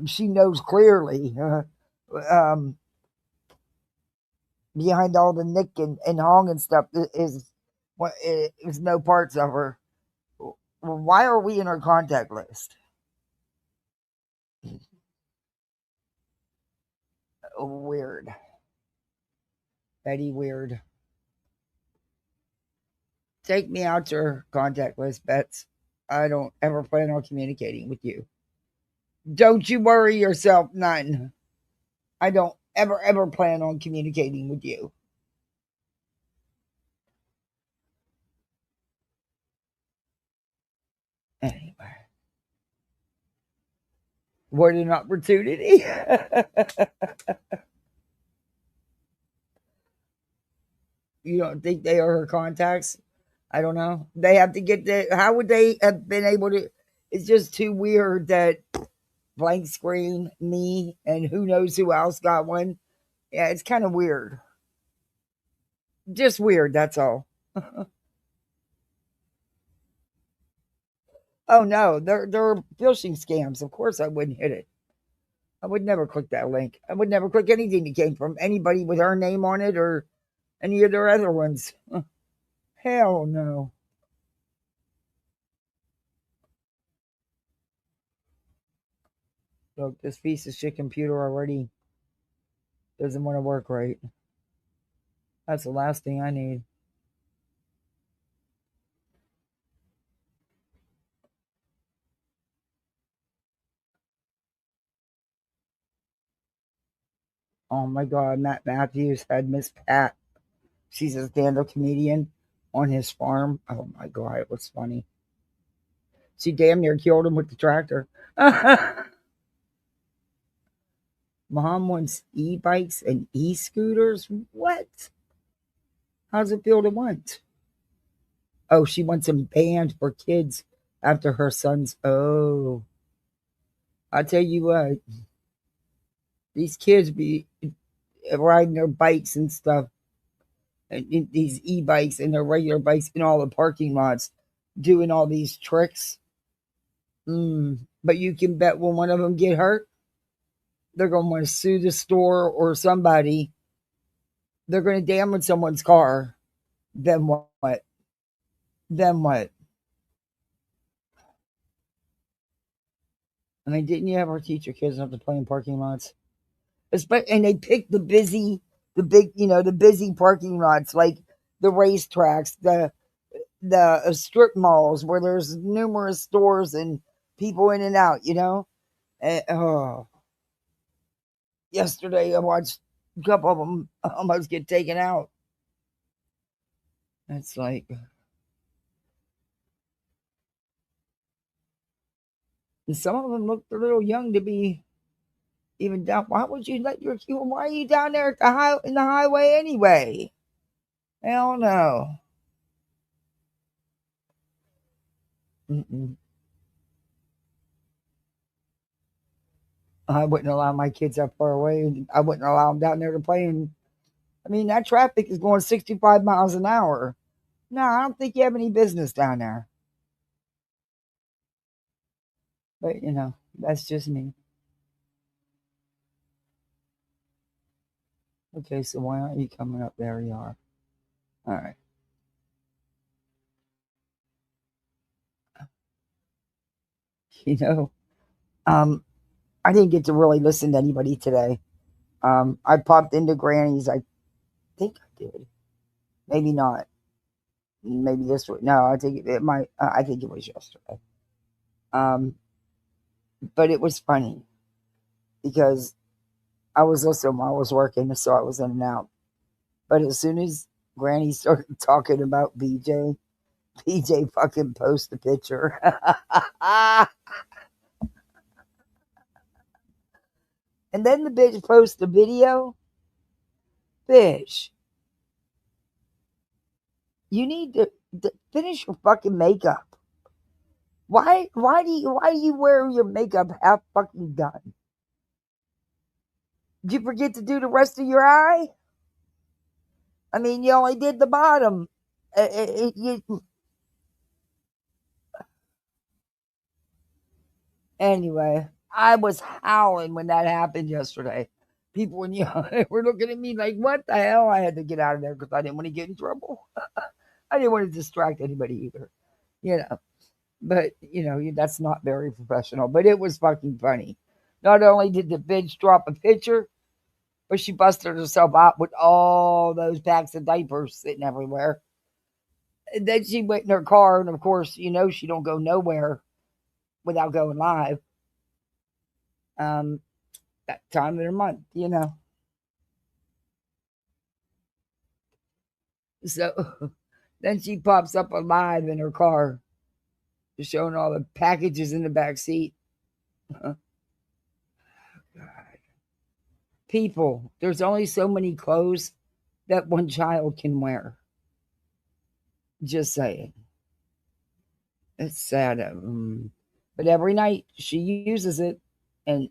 she knows clearly um, behind all the Nick and Hong and stuff is no parts of her. Why are we in her contact list? Weird. Betty weird. Take me out your contact list, Bets. I don't ever plan on communicating with you. Don't you worry yourself none. I don't ever plan on communicating with you. Anyway, what an opportunity. You don't think they are her contacts? I don't know. They have to get the. How would they have been able to? It's just too weird that blank screen, me, and who knows who else got one. Yeah, it's kind of weird. Just weird, that's all. Oh no, they're phishing scams. Of course I wouldn't hit it. I would never click that link. I would never click anything that came from anybody with her name on it or any of their other ones. Hell no. Look, this piece of shit computer already doesn't want to work right. That's the last thing I need. Oh my god, Matt Matthews had Miss Pat. She's a stand-up comedian on his farm. Oh my god, it was funny. She damn near killed him with the tractor. Mom wants e-bikes and e-scooters. What? How's it feel to want? Oh, she wants them banned for kids after her son's. Oh, I tell you what, these kids be riding their bikes and stuff, and these e-bikes and their regular bikes in all the parking lots, doing all these tricks. But you can bet when one of them get hurt, they're going to want to sue the store or somebody. They're going to damage someone's car. Then what? Then what? I mean, didn't you ever teach your kids not to play in parking lots? And they pick the busy, the big, the busy parking lots, like the racetracks, the strip malls where there's numerous stores and people in and out. Oh, yesterday I watched a couple of them almost get taken out. It's like, and some of them looked a little young to be even down. Why would you let your kid? Why are you down there at in the highway anyway? Hell no. Mm-mm. I wouldn't allow my kids that far away. I wouldn't allow them down there to play. And I mean, that traffic is going 65 miles an hour. No, I don't think you have any business down there. But that's just me. Okay, so why aren't you coming up? There you are. All right. I didn't get to really listen to anybody today. I popped into Granny's. I think I did. Maybe not. Maybe this week. No, I think it might. I think it was yesterday. But it was funny because I was listening while I was working, so I was in and out. But as soon as Granny started talking about BJ fucking posted a picture. And then the bitch posts a video. Bitch, you need to finish your fucking makeup. Why do you wear your makeup half fucking done? Did you forget to do the rest of your eye? I mean, you only did the bottom. Anyway, I was howling when that happened yesterday. People were looking at me like, what the hell? I had to get out of there because I didn't want to get in trouble. I didn't want to distract anybody either. But, that's not very professional. But it was fucking funny. Not only did the bitch drop a picture, but she busted herself out with all those packs of diapers sitting everywhere. And then she went in her car, and of course, you know she don't go nowhere without going live. That time of the month, you know. So then she pops up alive in her car, showing all the packages in the back seat. God. People, there's only so many clothes that one child can wear. Just saying. It's sad. But every night she uses it and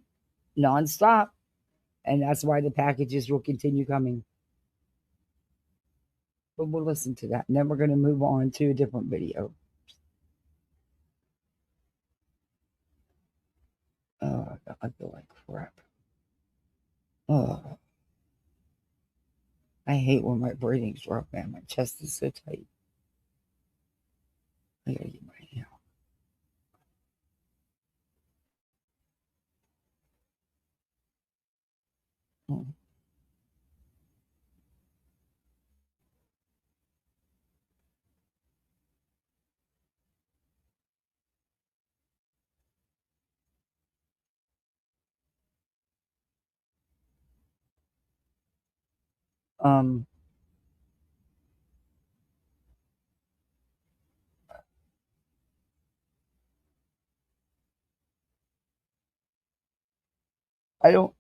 nonstop. And that's why the packages will continue coming. But we'll listen to that. And then we're going to move on to a different video. Oh, I feel like crap. Oh, I hate when my breathing's rough, man. My chest is so tight. I gotta get my hand. Oh. Um, I don't.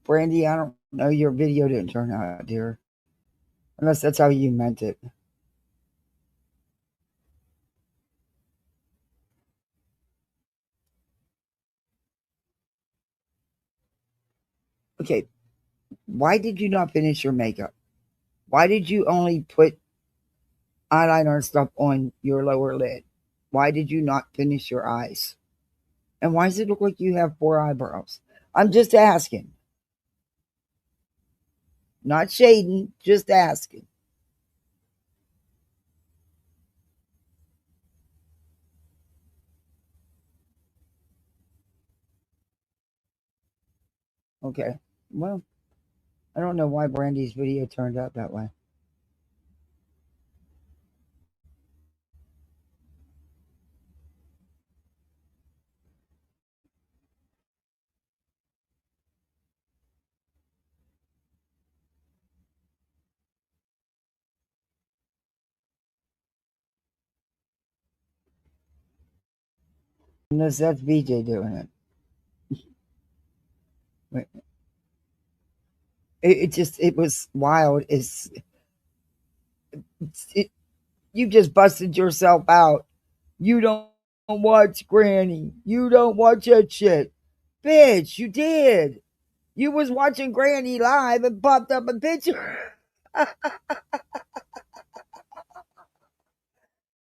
Brandy, I don't know. Your video didn't turn out, dear. Unless that's how you meant it. Okay, why did you not finish your makeup? Why did you only put eyeliner and stuff on your lower lid? Why did you not finish your eyes? And why does it look like you have 4 eyebrows? I'm just asking. Not shading, just asking. Okay. Well, I don't know why Brandy's video turned out that way. Unless that's BJ doing it. It was wild. You just busted yourself out. You don't watch Granny. You don't watch that shit. Bitch, you did. You was watching Granny live and popped up a picture.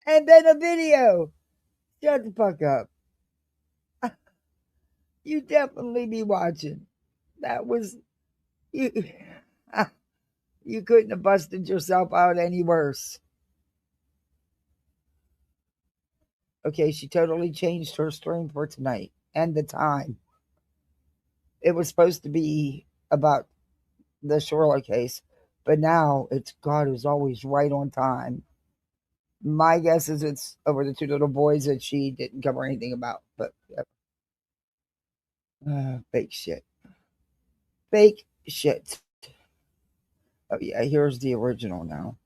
And then a video. Shut the fuck up. You definitely be watching. That was you. You couldn't have busted yourself out any worse. Okay, she totally changed her stream for tonight and the time. It was supposed to be about the Shirley case, but now it's God is always right on time. My guess is it's over the 2 little boys that she didn't cover anything about, but fake shit. Fake shit. Oh, yeah, here's the original now.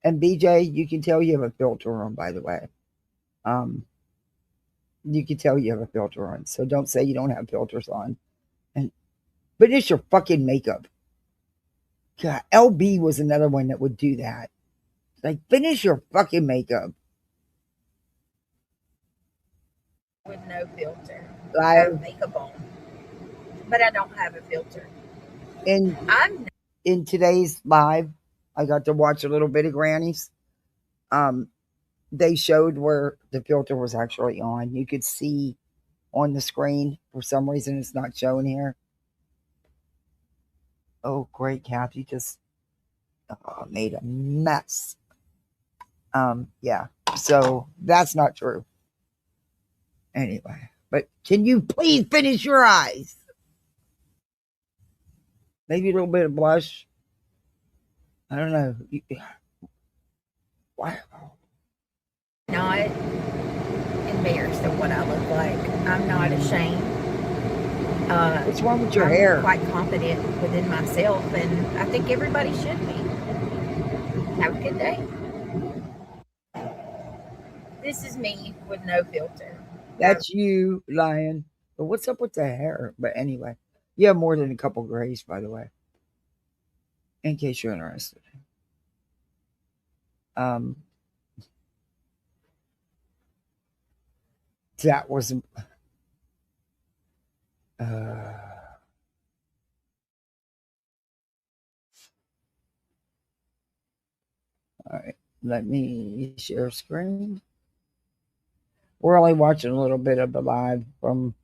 And BJ, you can tell you have a filter on, by the way. You can tell you have a filter on, so don't say you don't have filters on. And finish your fucking makeup. God, LB was another one that would do that. Like, finish your fucking makeup. With no filter. I have makeup on, but I don't have a filter. In today's live, I got to watch a little bit of Granny's. They showed where the filter was actually on. You could see on the screen. For some reason, it's not showing here. Oh, great, Kathy just made a mess. Yeah. So that's not true. Anyway, but can you please finish your eyes? Maybe a little bit of blush. I don't know. Why? Not embarrassed of what I look like. I'm not ashamed. What's wrong with your I'm hair? quite confident within myself, and I think everybody should be. Have a good day. This is me with no filter. That's you, Lion. But what's up with the hair? But anyway, you have more than a couple grays, by the way, in case you're interested. Um, that was. All right, let me share screen. We're only watching a little bit of the live from.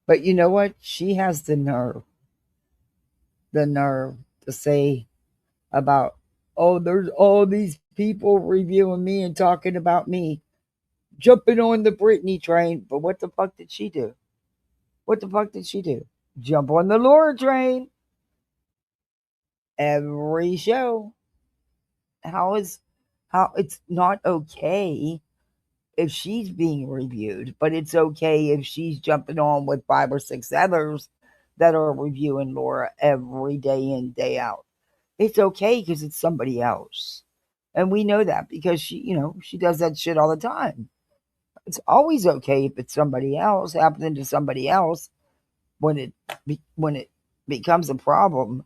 But you know what? She has the nerve to say about, oh, there's all these people reviewing me and talking about me, jumping on the Britney train. But what the fuck did she do? What the fuck did she do? Jump on the Laura train every show. How it's not okay if she's being reviewed, but it's okay if she's jumping on with 5 or 6 others that are reviewing Laura every day in, day out. It's okay because it's somebody else. And we know that because she does that shit all the time. It's always okay if it's somebody else, happening to somebody else. When it becomes a problem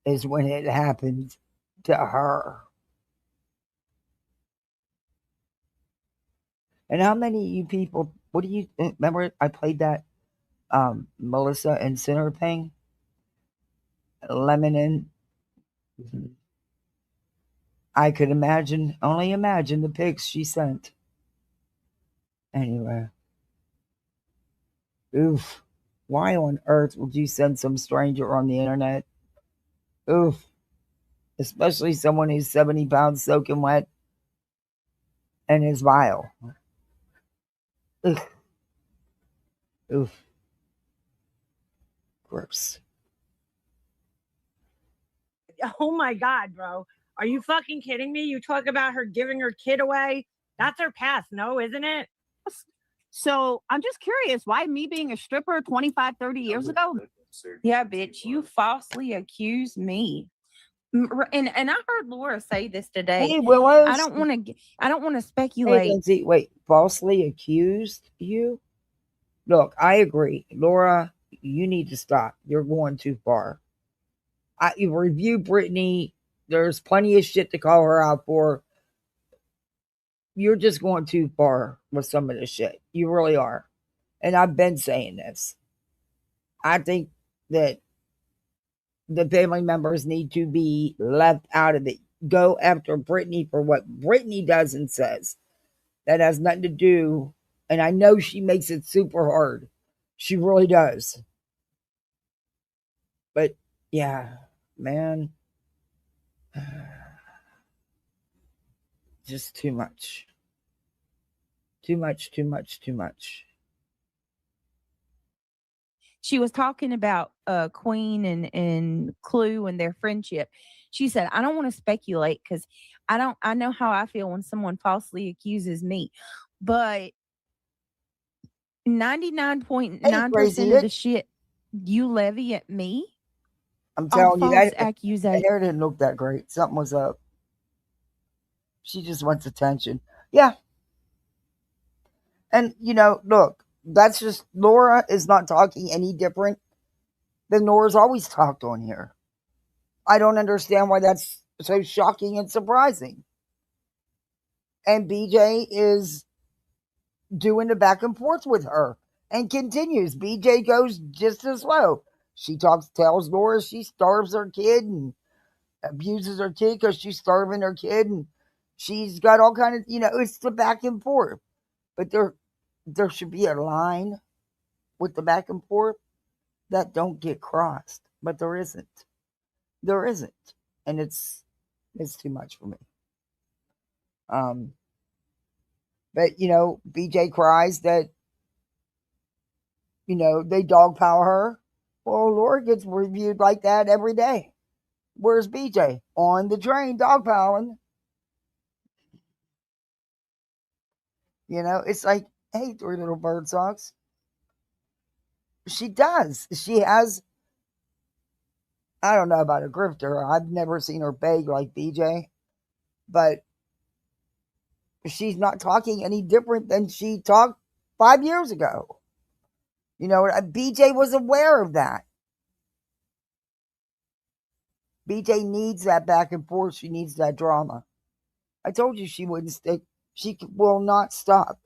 is when it happens to her. And how many of you people, what do you remember? I played that Melissa and Sinner thing, Lemon and I could only imagine the pics she sent. Anyway, oof. Why on earth would you send some stranger on the internet? Oof. Especially someone who's 70 pounds soaking wet and is vile. Oof. Oof. Gross. Oh my God, bro. Are you fucking kidding me? You talk about her giving her kid away. That's her past, no, isn't it? So I'm just curious, why me being a stripper 25, 30 years ago? Yeah, bitch, you falsely accused me. And I heard Laura say this today. Hey, Willow. I don't want to Hey, speculate. Lindsay, wait. Falsely accused you? Look, I agree. Laura, you need to stop. You're going too far. You review Brittany. There's plenty of shit to call her out for. You're just going too far with some of this shit. You really are. And I've been saying this. I think that the family members need to be left out of it. Go after Brittany for what Brittany does and says. That has nothing to do. And I know she makes it super hard. She really does. But yeah, man. Just too much. Too much, too much, too much. She was talking about Queen and Clue and their friendship. She said, I don't want to speculate because I know how I feel when someone falsely accuses me. But 99.9% of the shit you levy at me I'm are telling you, false that accusations. hair didn't look that great. Something was up. She just wants attention. Yeah. And, look, that's just, Laura is not talking any different than Laura's always talked on here. I don't understand why that's so shocking and surprising. And BJ is doing the back and forth with her and continues. BJ goes just as low. She tells Laura she starves her kid and abuses her kid because she's starving her kid, and she's got all kind of, it's the back and forth. But there should be a line with the back and forth that don't get crossed, but there isn't. There isn't, and it's too much for me. But BJ cries that they dog power her. Well, Laura gets reviewed like that every day. Where's BJ? On the train, dog piling. It's like, hey, three little bird socks. She does. She has, I don't know about a grifter. I've never seen her beg like BJ. But she's not talking any different than she talked 5 years ago. BJ was aware of that. BJ needs that back and forth. She needs that drama. I told you she wouldn't stick. She will not stop.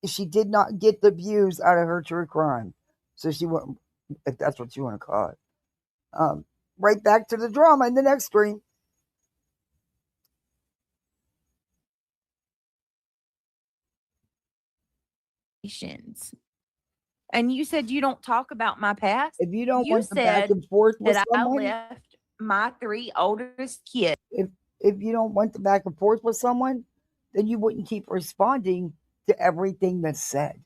She did not get the views out of her true crime. So she wouldn't, if that's what you want to call it. Right back to the drama in the next stream. And you said you don't talk about my past. If you don't You want the back said and forth with that someone, I left my 3 oldest kids. if you don't want the back and forth with someone, then you wouldn't keep responding to everything that's said.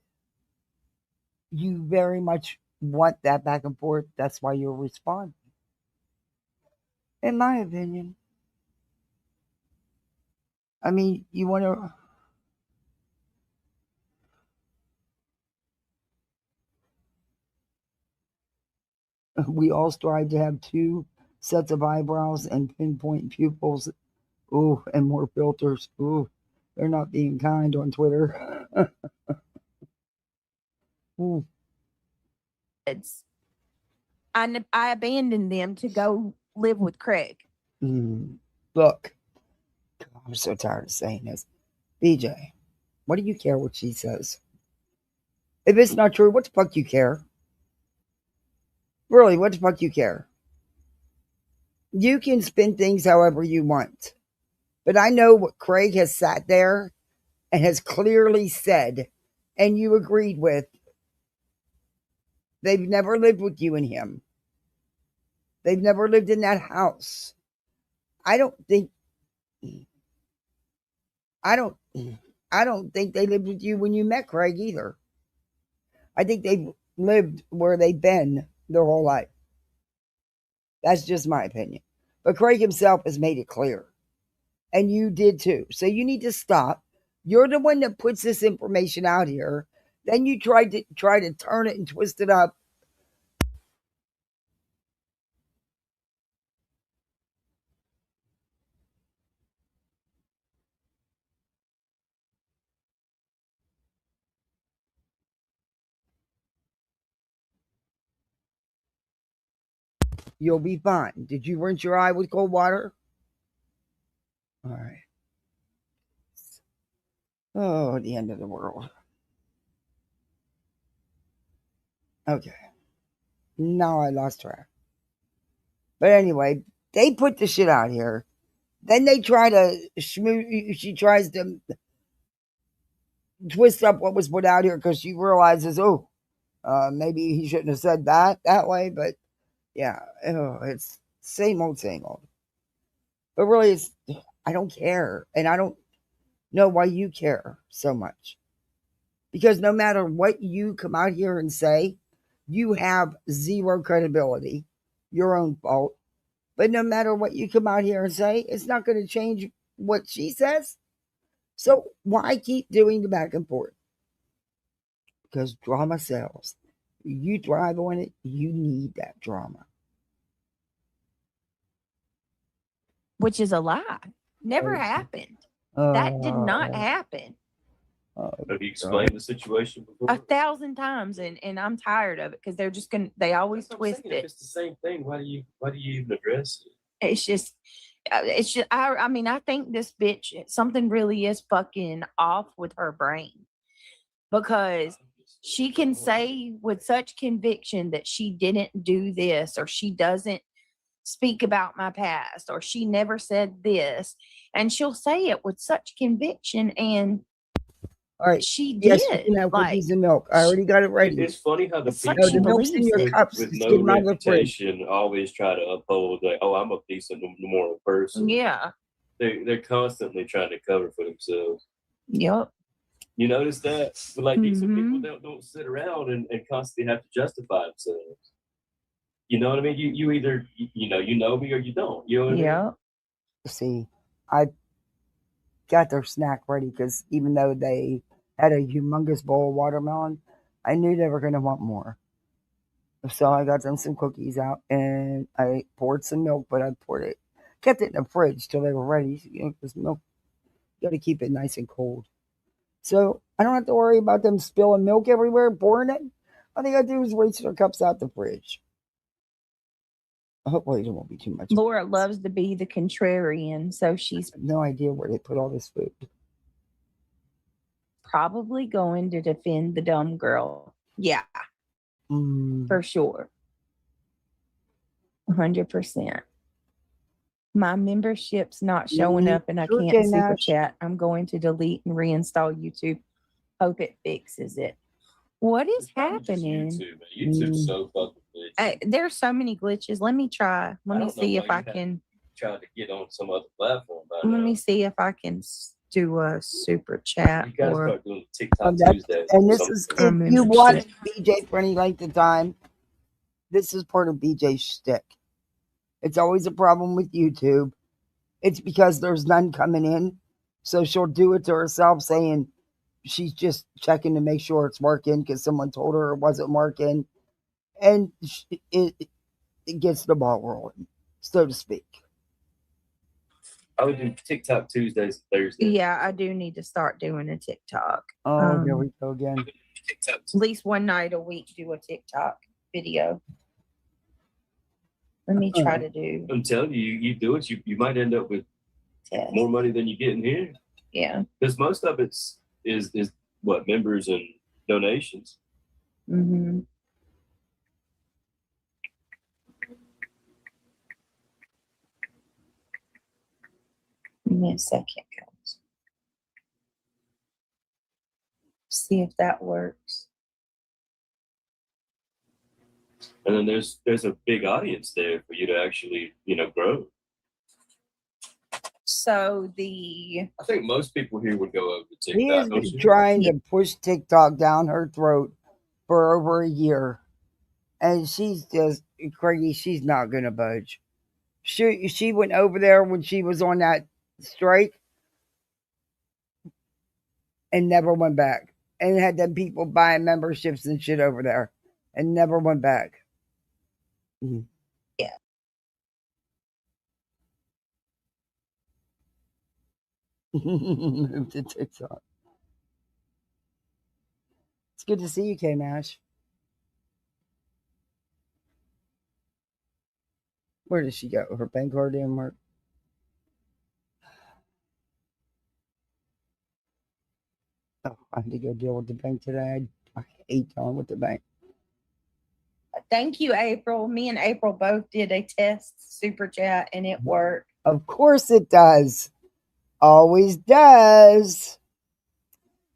You very much want that back and forth. That's why you're responding. In my opinion. I mean, you want to. We all strive to have 2 sets of eyebrows and pinpoint pupils. Ooh, and more filters. Ooh, they're not being kind on Twitter. Ooh. I abandoned them to go live with Craig. Look, I'm so tired of saying this. BJ, what do you care what she says? If it's not true, what the fuck you care? Really, what the fuck you care? You can spin things however you want. But I know what Craig has sat there and has clearly said, and you agreed with. They've never lived with you and him. They've never lived in that house. I don't think they lived with you when you met Craig either. I think they've lived where they've been their whole life. That's just my opinion. But Craig himself has made it clear. And you did too. So you need to stop. You're the one that puts this information out here. Then you try to turn it and twist it up. You'll be fine. Did you rinse your eye with cold water? All right. Oh, the end of the world. Okay. Now I lost track. But anyway, they put the shit out here. Then they try to she tries to twist up what was put out here because she realizes, maybe he shouldn't have said that way. But yeah, it's same old. But really, I don't care. And I don't know why you care so much. Because no matter what you come out here and say, you have zero credibility. Your own fault. But no matter what you come out here and say, it's not going to change what she says. So why keep doing the back and forth? Because drama sells. You thrive on it. You need that drama. Which is a lie. Never happened. That did not happen. Have you explained the situation before? 1,000 times, and I'm tired of it because they're just gonna. They always twist it. If it's the same thing, why do you even address it? It's just. I mean, I think this bitch, something really is fucking off with her brain, because she can say with such conviction that she didn't do this, or she doesn't speak about my past, or she never said this, and she'll say it with such conviction, and All right. She Yes, you did. can have Like, cookies and milk. I already got it ready. It's funny how the It's like No, she the people milk's in believes your it. cups. with Just no get them out of the fridge. reputation always try to uphold like, oh, I'm a decent moral person. yeah. They're constantly trying to cover for themselves. Yep. You notice that? But like decent people Mhm. don't sit around and constantly have to justify themselves. You know what I mean? You either you know me or you don't. You know what I mean? Yep. See, I got their snack ready because even though they had a humongous bowl of watermelon, I knew they were going to want more. So I got them some cookies out and I poured some milk, but I kept it in the fridge till they were ready. Because milk, you got to keep it nice and cold. So I don't have to worry about them spilling milk everywhere and pouring it. All they got to do is reach their cups out the fridge. Hopefully, there won't be too much. Laura loves to be the contrarian, so she's No idea where they put all this food. probably going to defend the dumb girl. Yeah, for sure. 100%. My membership's not showing up and I Sure can't can, super Nash. chat. I'm going to delete and reinstall YouTube. Hope it fixes it. What is happening? YouTube, man. YouTube's so fucking glitchy. There's so many glitches. Let me try. Let me see if I can. Try to get on some other platform. Let me see if I can do a super chat. You gotta or start doing TikTok Tuesdays. And this is, if you membership. watch BJ for any length of time, this is part of BJ's shtick. It's always a problem with YouTube. It's because there's none coming in. So she'll do it to herself saying she's just checking to make sure it's working because someone told her it wasn't working. And it gets the ball rolling, so to speak. I would do TikTok Tuesdays and Thursdays. Yeah, I do need to start doing a TikTok. Oh, here we go again. At least one night a week, do a TikTok video. Let me try to do. I'm telling you, you do it, you might end up with more money than you get in here. Yeah. Because most of it's is what, members and donations. Mm-hmm. Give me a second, guys. See if that works. And then there's a big audience there for you to actually, grow. So I think most people here would go over to He has TikTok. been trying to push TikTok down her throat for over a year. And she's just crazy. She's not going to budge. She went over there when she was on that strike and never went back. And had them people buying memberships and shit over there and never went back. Yeah. Move to TikTok. It's good to see you, K-Mash. Where did she go? Her bank card didn't work. Oh, I have to go deal with the bank today. I hate dealing with the bank. Thank you, April. Me and April both did a test super chat and it worked. Of course it does. Always does.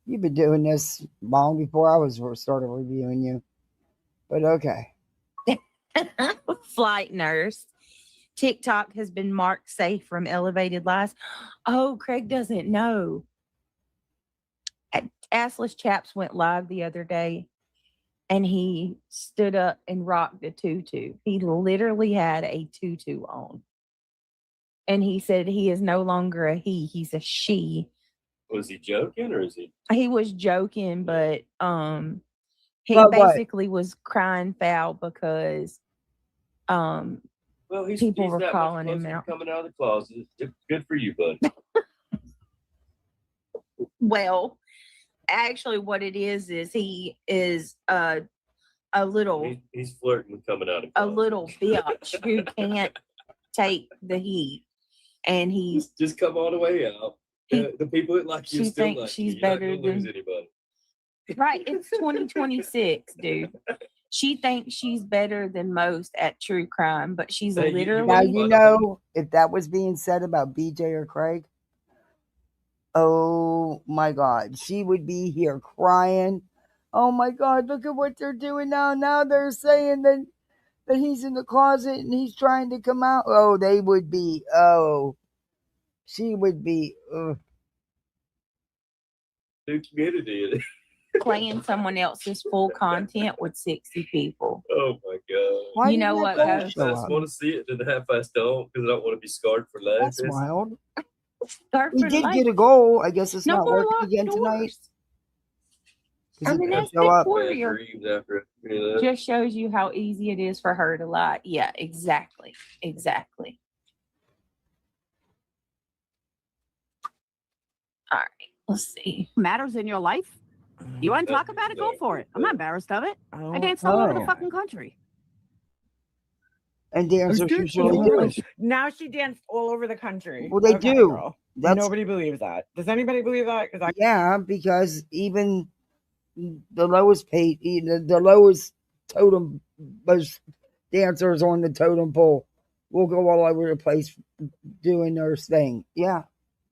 You've been doing this long before I was started reviewing you. But okay. Flight nurse. TikTok has been marked safe from elevated lies. Oh, Craig doesn't know. Assless Chaps went live the other day and he stood up and rocked a tutu. He literally had a tutu on. And he said he is no longer a he, he's a she. Was he joking or is he? He was joking, but he But what? basically was crying foul because Well, people were not much calling him closer to out. coming out of the closet. Good for you, bud. Well, actually, what it is he is a little He's flirting with coming out of a closet. little bitch who can't take the heat, and he's just come all the way out. The people that like you she still thinks like she's you. You're not better gonna lose than anybody. right. It's 2026, dude. She thinks she's better than most at true crime, but she's Hey, you literally Now, you know, if that was being said about BJ or Craig, Oh my God. She would be here crying. Oh my God, look at what they're doing now. Now they're saying that he's in the closet and he's trying to come out. Oh, they would be. Oh, she would be. New community. Playing someone else's full content with 60 people. Oh my God. Why You didn't know that what, girl guys? I show just up? want to see it, and half I don't because I don't want to be scarred for life. That's wild. Start We for did life. get a goal. I guess it's No not more working locked again tonight. doors. 'Cause I it mean, didn't that's show up. Bad Victoria. dreams after that. Just shows you how easy it is for her to lie. Yeah, exactly. Exactly. All right, let's see. Matters in your life? You want to talk about it? Go for it. I'm not embarrassed of it. I danced all over the fucking country. And dancers usually do. Now she danced all over the country. Well, they Okay, do. girl. That's Nobody believes that. Does anybody believe that? Because yeah, because even the lowest paid, the lowest totem, most dancers on the totem pole will go all over the place doing their thing. Yeah,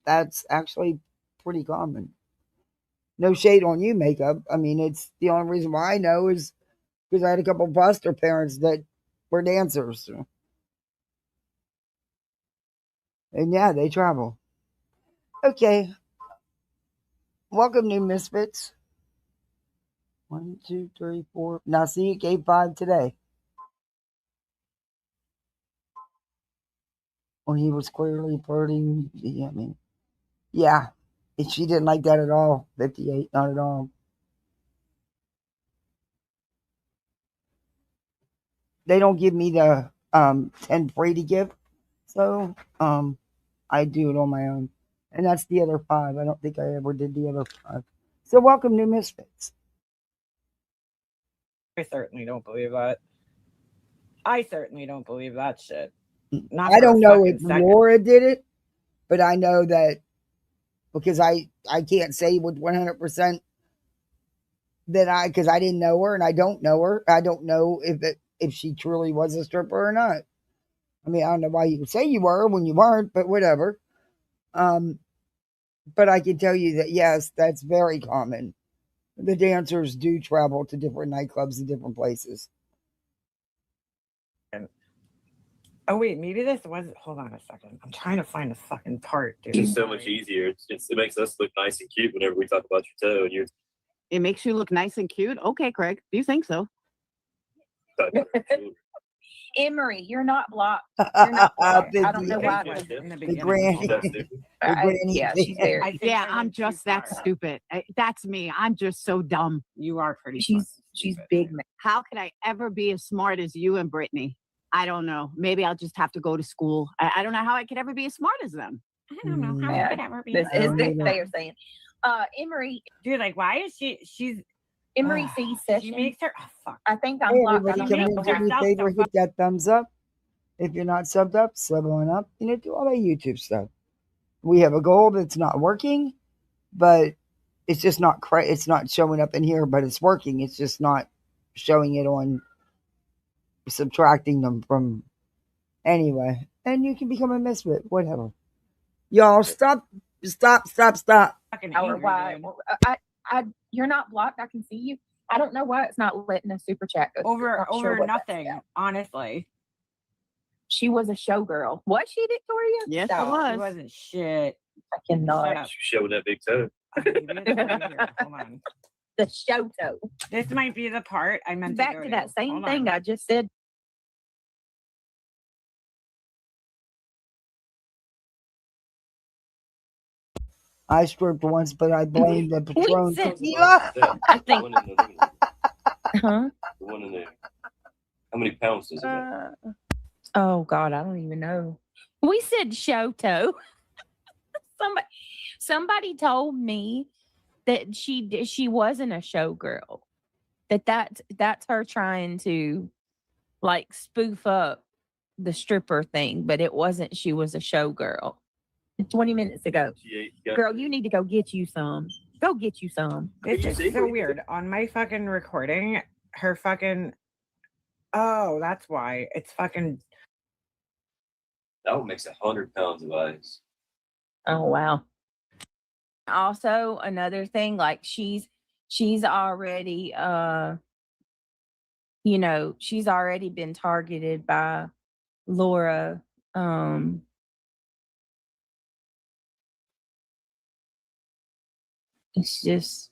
that's actually pretty common. No shade on you, makeup. I mean, it's the only reason why I know is because I had a couple foster parents that were dancers. And yeah, they travel. Okay. Welcome, new misfits. 1, 2, 3, 4. Now, see, it gave 5 today. When he was clearly flirting. I mean, yeah. She didn't like that at all. 58, not at all. They don't give me the 10 free to give. So, I do it on my own. And that's the other 5. I don't think I ever did the other 5. So, welcome, new misfits. I certainly don't believe that. I certainly don't believe that shit. Not I for a don't know fucking if second. Laura did it, but I know that because I can't say with 100% that because I didn't know her and I don't know her. I don't know if she truly was a stripper or not. I mean, I don't know why you would say you were when you weren't, but whatever. But I can tell you that yes, that's very common. The dancers do travel to different nightclubs in different places. Oh wait, maybe this was. Hold on a second. I'm trying to find the fucking part, dude. It's so much easier. It makes us look nice and cute whenever we talk about your toe and you're It makes you look nice and cute? Okay, Craig. Do you think so? Emery, you're not blocked. You're not blocked. I don't know why. In the The beginning. granny. Hold on. The granny. Yeah, she's very. I think Yeah, I I'm went just too that far. stupid. That's me. I'm just so dumb. You are pretty. She's stupid. big. Man. How could I ever be as smart as you and Brittany? I don't know. Maybe I'll just have to go to school. I don't know how I could ever be as smart as them. I don't know how Yeah, I could ever be. This I is don't the either. they are saying. Emery, Dude, like, why is she's Emery C she session. makes her. Oh fuck. I think I'm Hey, blocked. everybody, on come in Facebook. and do me a Yourself favor, the hit that thumbs up. If you're not subbed up, sub on up. Do all that YouTube stuff. We have a goal that's not working, but it's just not it's not showing up in here, but it's working. It's just not showing it on subtracting them from anyway. And you can become a misfit, whatever. Y'all stop. Fucking Hour angry, wide. dude. You're not blocked. I can see you. I don't know why it's not letting a super chat go. through. Over Not sure what that's nothing. about. Honestly, She was a showgirl. Was she, Victoria? Yes, Stop. I she was. wasn't shit. I cannot. Shut up. showing that big toe. Maybe it's right here. Hold on. The show toe. This might be the part I meant Back to go to that same Hold thing on. I just said. I stripped once, but I blamed the Patron said- tequila. I think- The one in the, Huh? the one in there. How many pounds does it weigh? Oh God, I don't even know. We said show toe. Somebody told me that she wasn't a showgirl. That's her trying to like spoof up the stripper thing, but it wasn't. She was a showgirl. 20 minutes ago. Girl, you need to go get you some. Go get you some. This you is see? so weird. On my fucking recording, her fucking. Oh, that's why it's fucking. That one makes 100 pounds of ice. Oh wow. Also, another thing, like she's already she's already been targeted by Laura. It's just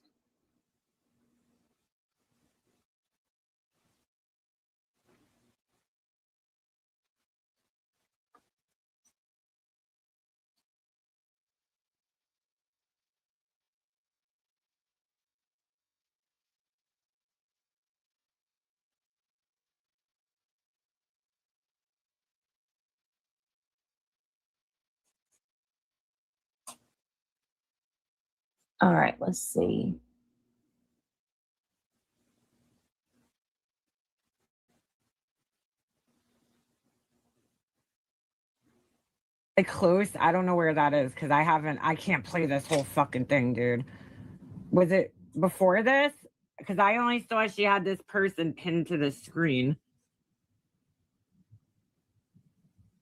all right. Let's see. Like close. I don't know where that is because I can't play this whole fucking thing, dude. Was it before this? Because I only saw she had this person pinned to the screen.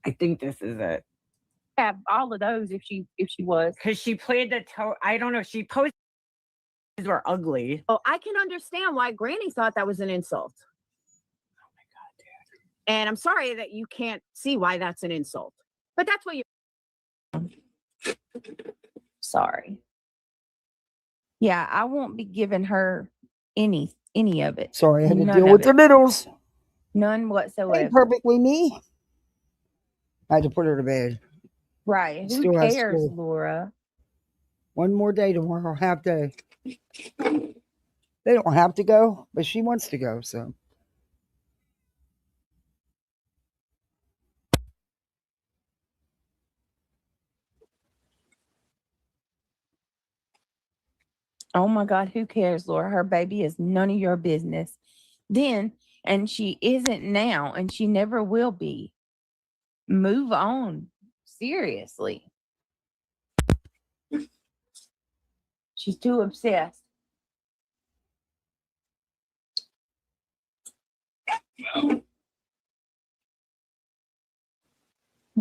I think this is it. Have all of those if she was. Because she played the I don't know. She posted were ugly. Oh, I can understand why Granny thought that was an insult. Oh my God, dude. And I'm sorry that you can't see why that's an insult. But that's what you. Sorry. Yeah, I won't be giving her any of it. Sorry, I had to None deal of with the it. littles. None Ain't whatsoever. perfectly me. I had to put her to bed. Right. Who Still has cares, school. Laura? One more day tomorrow, half day. They don't have to go, but she wants to go, so. Oh my God, who cares, Laura? Her baby is none of your business. Then, and she isn't now, and she never will be. Move on. Seriously. She's too obsessed.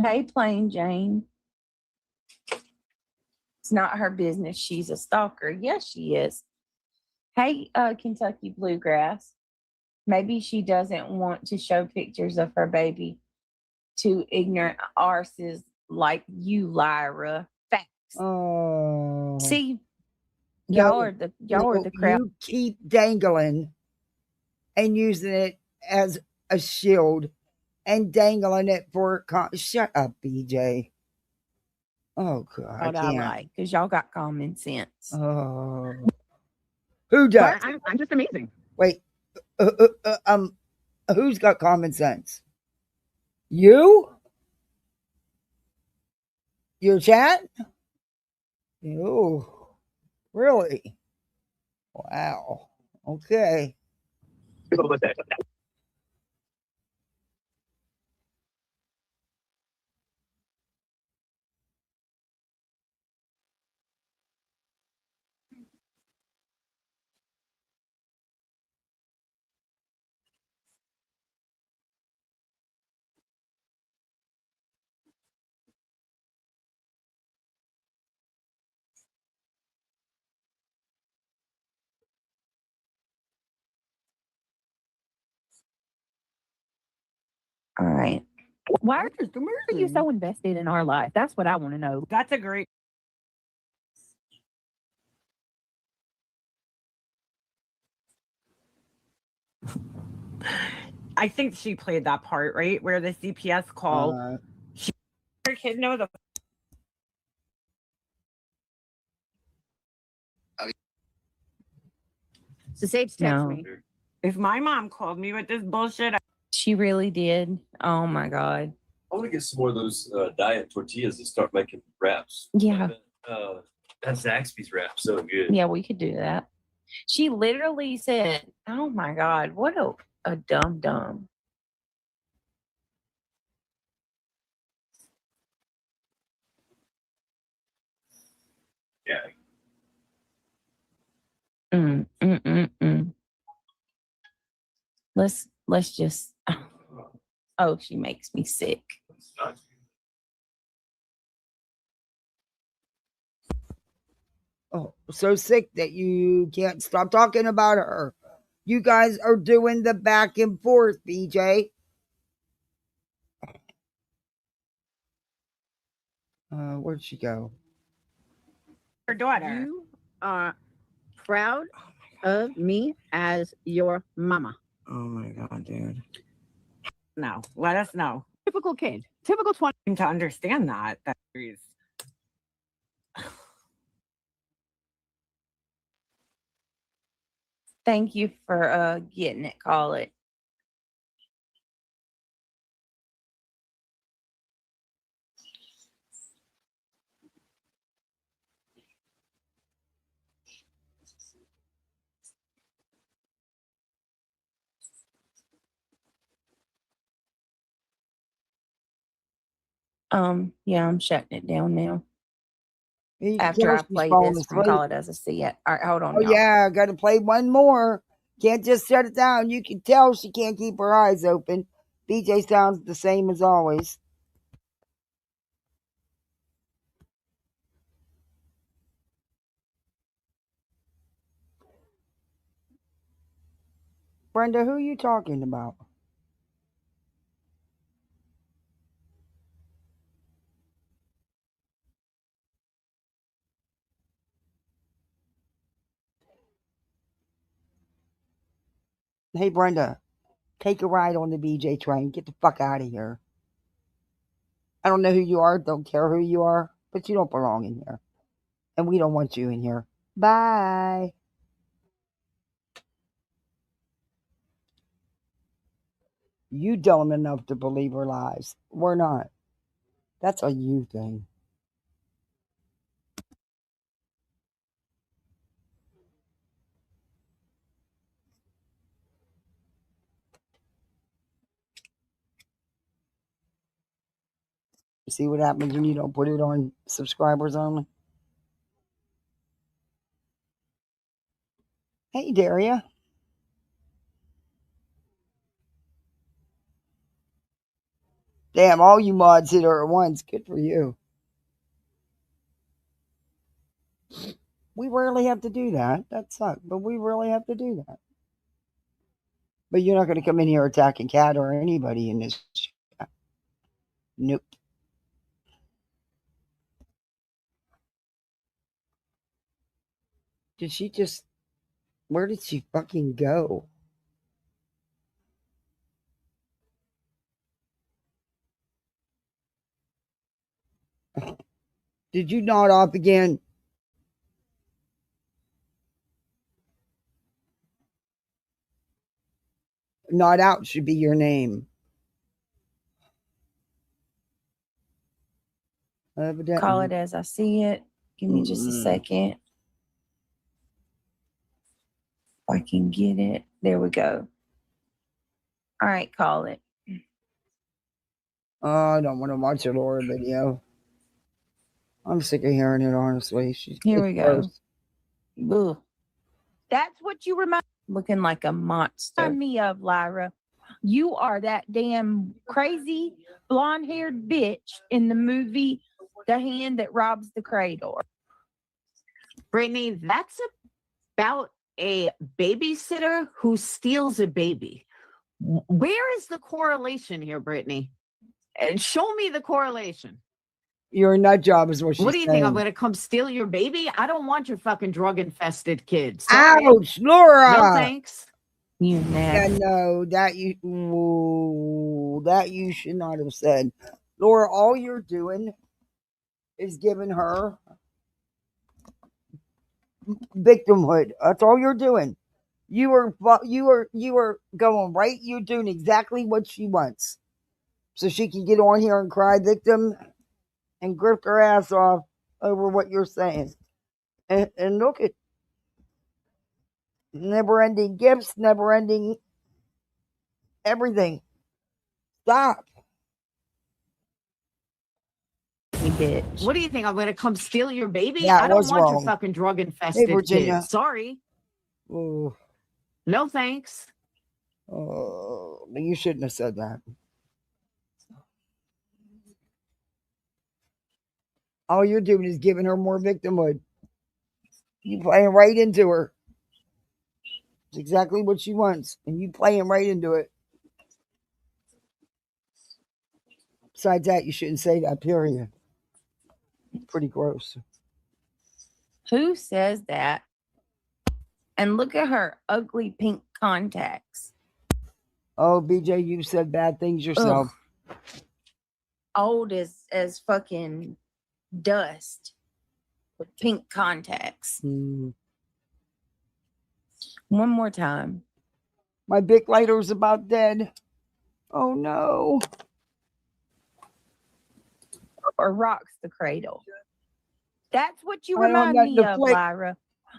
Hey, Plain Jane. It's not her business. She's a stalker. Yes, she is. Hey, Kentucky Bluegrass. Maybe she doesn't want to show pictures of her baby to ignorant arses like you, Lyra. Facts. Oh. See, No, y'all are the crowd. You keep dangling and using it as a shield and dangling it for shut up, BJ. Oh God, I I can't. like because y'all got common sense. Oh, who does? I'm just amazing. Wait, who's got common sense? You? Your chat? Oh, really? Wow. Okay. All right. Why are you so invested in our life? That's what I want to know. That's a great. I think she played that part, right? Where the CPS call. Her kid know the. So Sage text me. If my mom called me with this bullshit, She really did. Oh my God. I want to get some more of those diet tortillas and start making wraps. Yeah. That Zaxby's wrap so good. Yeah, we could do that. She literally said, "Oh my God, what a dumb." Yeah. Let's just. Oh, she makes me sick. Oh, so sick that you can't stop talking about her. You guys are doing the back and forth, BJ. Where'd she go? Her daughter. You are proud of me as your mama. Oh my god, dude. No, let us know. Typical kid. Typical 20. To understand that. Thank you for getting it. Call it. Yeah, I'm shutting it down now. You can After tell I she's play falling this from asleep. Call It As I See It. All right, hold on, Oh y'all. yeah, I gotta play one more. Can't just shut it down. You can tell she can't keep her eyes open. BJ sounds the same as always. Brenda, who are you talking about? Hey Brenda, take a ride on the BJ train. Get the fuck out of here. I don't know who you are, don't care who you are, but you don't belong in here. And we don't want you in here. Bye. You dumb enough to believe her lies. We're not. That's a you thing. See what happens when you don't put it on subscribers only? Hey, Daria. Damn, all you mods hit her at once. Good for you. We rarely have to do that. That sucks, but we really have to do that. But you're not going to come in here attacking Cat or anybody in this chat. Nope. Did she just... Where did she fucking go? Did you nod off again? Nod out should be your name. Evidently. Call It As I See It. Give me just a second. If I can get it. There we go. All right, call it. Oh, I don't want to watch a Laura video. I'm sick of hearing it, honestly. Here we go. Gross. Ugh. That's what you remind Looking like a monster. Me of Lyra. You are that damn crazy blonde haired bitch in the movie The Hand That Robs the Cradle. Brittany, that's about a babysitter who steals a baby. Where is the correlation here, Brittany? And show me the correlation. Your nut job is what she's What do you saying. think? I'm going to come steal your baby? I don't want your fucking drug infested kids. Sorry. Ouch, Laura! No thanks. You Yeah, nasty. no, that you should not have said. Laura, all you're doing is giving her victimhood. That's all you're doing. You are going right. You're doing exactly what she wants, so she can get on here and cry victim and grip her ass off over what you're saying. And look at never-ending gifts, never-ending everything. Stop. You bitch. What do you think? I'm going to come steal your baby? That I don't was want your wrong. fucking drug infested Virginia. kids. Sorry. Oh, No thanks. you shouldn't have said that. All you're doing is giving her more victimhood. You playing right into her. It's exactly what she wants, and you playing right into it. Besides that, you shouldn't say that, period. Pretty gross. Who says that? And look at her ugly pink contacts. Oh, BJ, you said bad things yourself. Ugh. Old as fucking dust with pink contacts. Mm. One more time. My Bic lighter's about dead. Oh no. Or rocks the cradle. That's what you I don't have remind nothing me to of, flick. Lyra.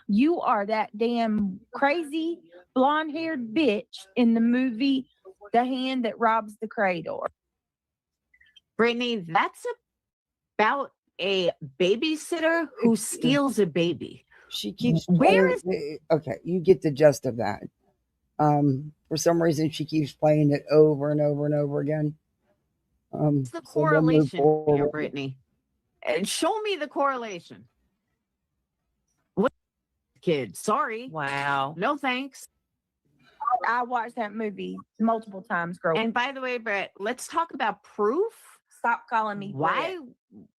You are that damn crazy blonde haired bitch in the movie The Hand That Robs the Cradle. Brittany, that's about a babysitter who steals a baby. She keeps Where playing. Okay, you get the gist of that. For some reason, she keeps playing it over and over and over again. What's the So we'll move correlation here, forward. Brittany? And show me the correlation. What kid? Sorry. Wow. No thanks. I watched that movie multiple times growing up. And by the way, Brett, let's talk about proof. Stop calling me Why?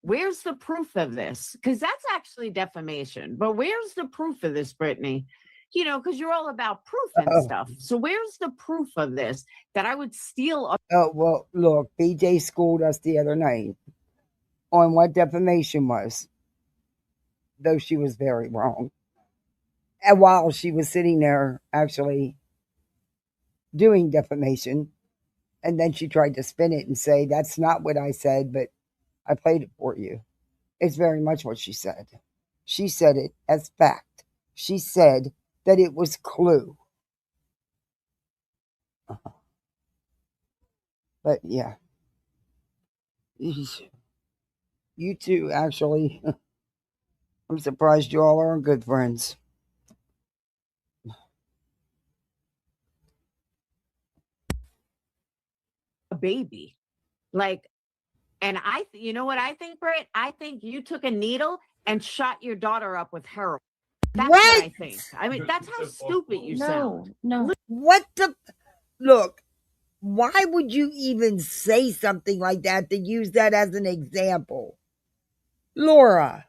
Where's the proof of this? Because that's actually defamation. But where's the proof of this, Brittany? You know, because you're all about proof and stuff. So where's the proof of this that I would steal? Oh, well, look, BJ schooled us the other night on what defamation was, though she was very wrong. And while she was sitting there actually doing defamation, and then she tried to spin it and say, that's not what I said, but I played it for you. It's very much what she said. She said it as fact. She said that it was clue. But yeah. You two, actually, I'm surprised you all are good friends. A baby. Like, and you know what I think, Britt? I think you took a needle and shot your daughter up with heroin. That's what I think. I mean, that's how stupid you sound. No. What the? Look, why would you even say something like that to use that as an example? Laura.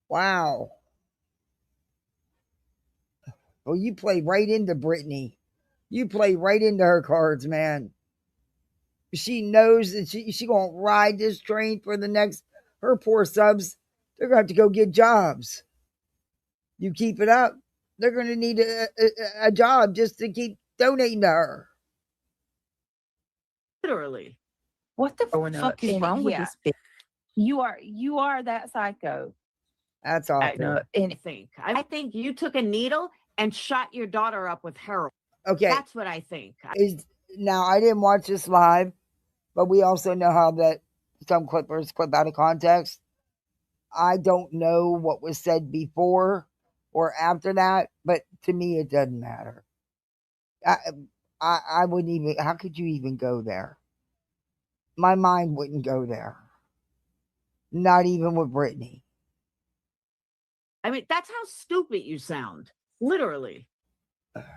Wow. Well, you play right into Brittany. You play right into her cards, man. She knows that she gonna ride this train for the next. Her poor subs, they're gonna have to go get jobs. You keep it up, they're gonna need a job just to keep donating to her. Literally. What the fuck is wrong with this bitch? You are that psycho. That's awful. I think you took a needle and shot your daughter up with heroin. Okay. That's what I think. Now, I didn't watch this live, but we also know how that some clippers clip out of context. I don't know what was said before or after that, but to me, it doesn't matter. I wouldn't even, how could you even go there? My mind wouldn't go there. Not even with Brittany. I mean, that's how stupid you sound. Literally.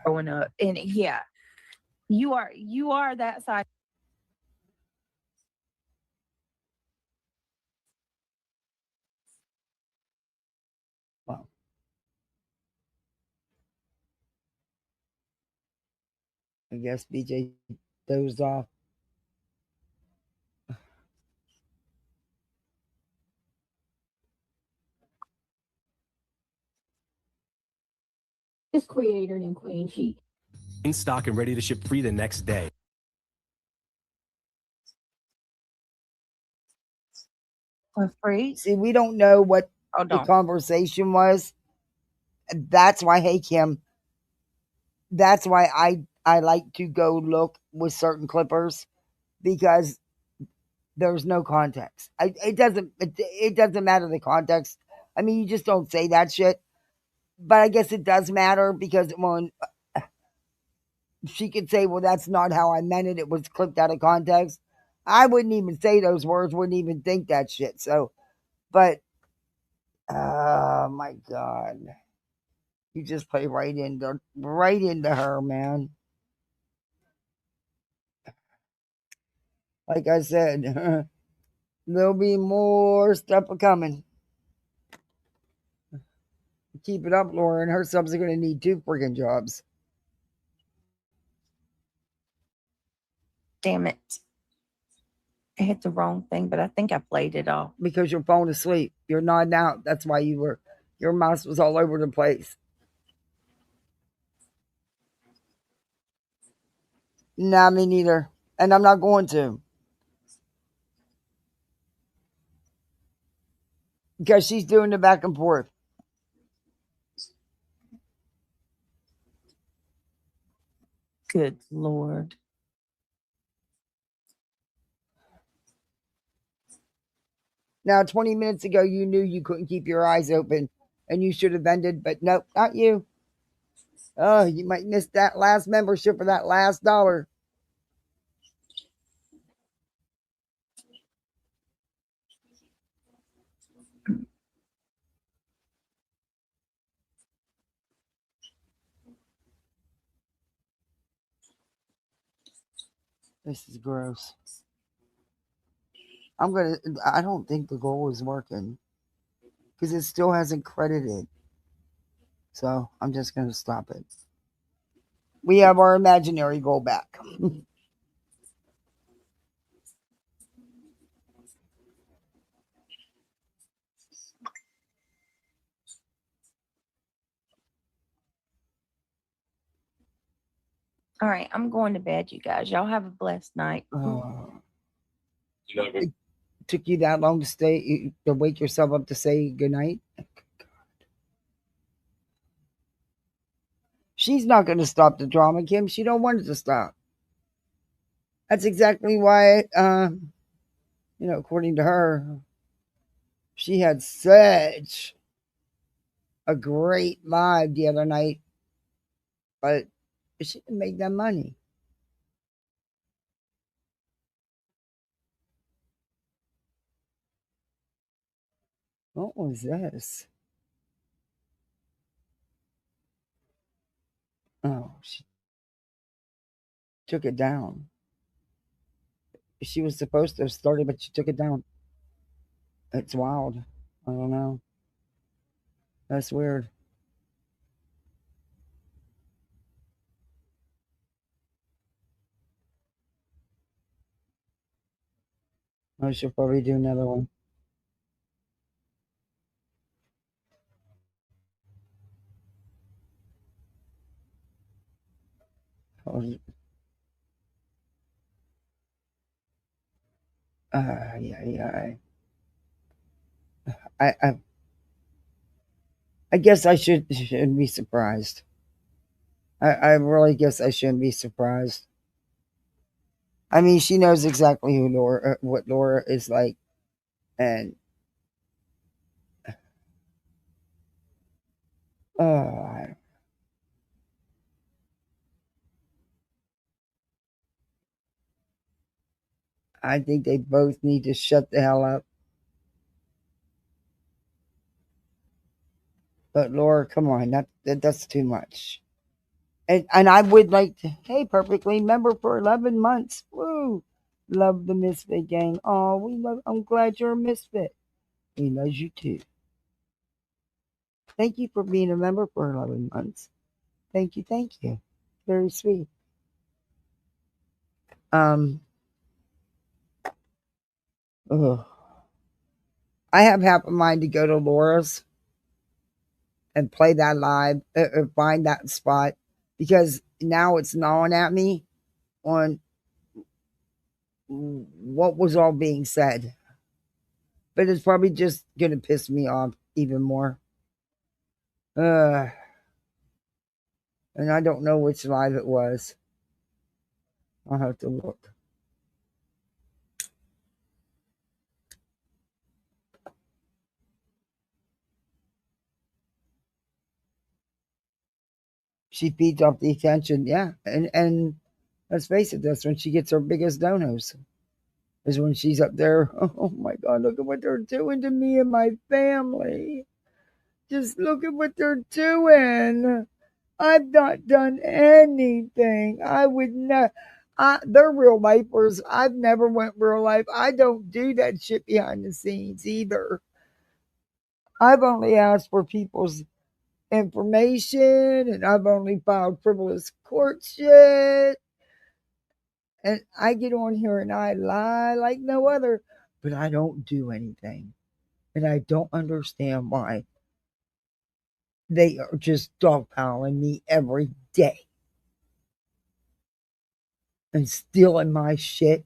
Growing up. And yeah, you are that side. Wow. I guess BJ dozed off. This creator named Queen Sheik. In stock and ready to ship free the next day. For free? See, we don't know what the conversation was. That's why, hey, Kim, that's why I like to go look with certain clippers, because there's no context. It doesn't matter the context. I mean, you just don't say that shit. But I guess it does matter, because when she could say, well, that's not how I meant it, it was clipped out of context. I wouldn't even say those words, wouldn't even think that shit. So, but Oh my God. You just play right into her, man. Like I said, there'll be more stuff coming. Keep it up, Laura, and her subs are gonna need 2 freaking jobs. Damn it. I hit the wrong thing, but I think I played it all. Because your phone is asleep. You're nodding out. That's why your mouse was all over the place. Nah, me neither. And I'm not going to. Because she's doing the back and forth. Good Lord. Now, 20 minutes ago, you knew you couldn't keep your eyes open and you should have ended, but nope, not you. Oh, you might miss that last membership for that last dollar. This is gross. I don't think the goal is working because it still hasn't credited. So I'm just going to stop it. We have our imaginary goal back. All right, I'm going to bed, you guys. Y'all have a blessed night. It took you that long to wake yourself up to say goodnight? She's not going to stop the drama, Kim. She don't want it to stop. That's exactly why, according to her, she had such a great live the other night, but she didn't make that money. What was this? Oh, she took it down. She was supposed to have started, but she took it down. It's wild. I don't know. That's weird. I should probably do another one. Yeah. I guess I shouldn't be surprised. I really guess I shouldn't be surprised. I mean, she knows exactly what Laura is like, and I think they both need to shut the hell up. But Laura, come on, that's too much. And I would like to, hey, perfectly member for 11 months. Woo! Love the Misfit gang. Oh, I'm glad you're a Misfit. He loves you too. Thank you for being a member for 11 months. Thank you. Very sweet. Ugh. I have half a mind to go to Laura's and play that live, or find that spot, because now it's gnawing at me on what was all being said. But it's probably just going to piss me off even more. And I don't know which live it was. I'll have to look. She feeds off the attention, yeah. And let's face it, that's when she gets her biggest donos. Is when she's up there. Oh my God, look at what they're doing to me and my family. Just look at what they're doing. I've not done anything. I would not. They're real lifers. I've never went real life. I don't do that shit behind the scenes either. I've only asked for people's information and I've only filed frivolous court shit. And I get on here and I lie like no other, but I don't do anything. And I don't understand why they are just dogpiling me every day and stealing my shit.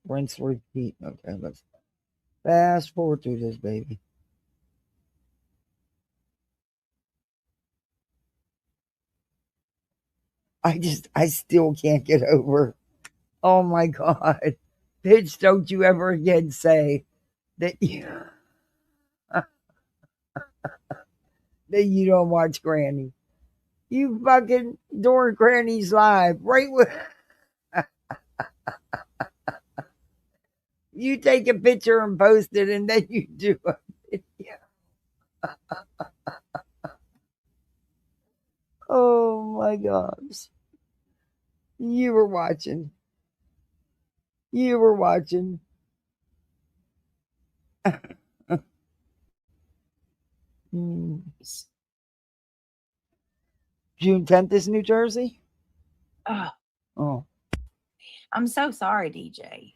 Rinse, repeat. Okay, let's fast forward through this, baby. I still can't get over. Oh my God. Bitch, don't you ever again say that you that you don't watch Granny. You fucking during Granny's live, right with you take a picture and post it and then you do a video. Oh my gosh. You were watching. You were watching. June 10th is New Jersey? Oh, Oh. I'm so sorry, DJ.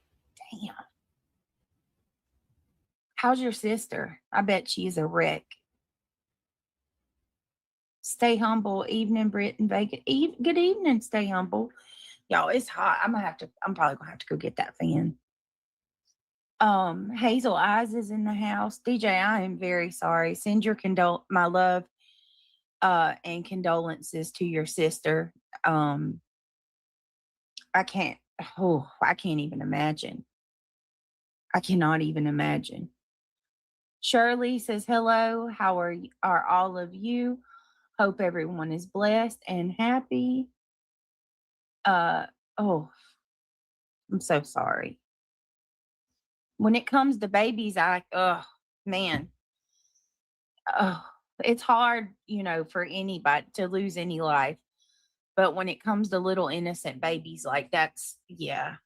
Damn. How's your sister? I bet she's a wreck. Stay humble. Evening, Brit and Vegas. Good evening, stay humble. Y'all, it's hot. I'm probably gonna have to go get that fan. Hazel Eyes is in the house. DJ, I am very sorry. Send your my love and condolences to your sister. I can't even imagine. I cannot even imagine. Shirley says hello. How are all of you? Hope everyone is blessed and happy. Oh, I'm so sorry. When it comes to babies, man. Oh, it's hard, for anybody to lose any life. But when it comes to little innocent babies, like yeah.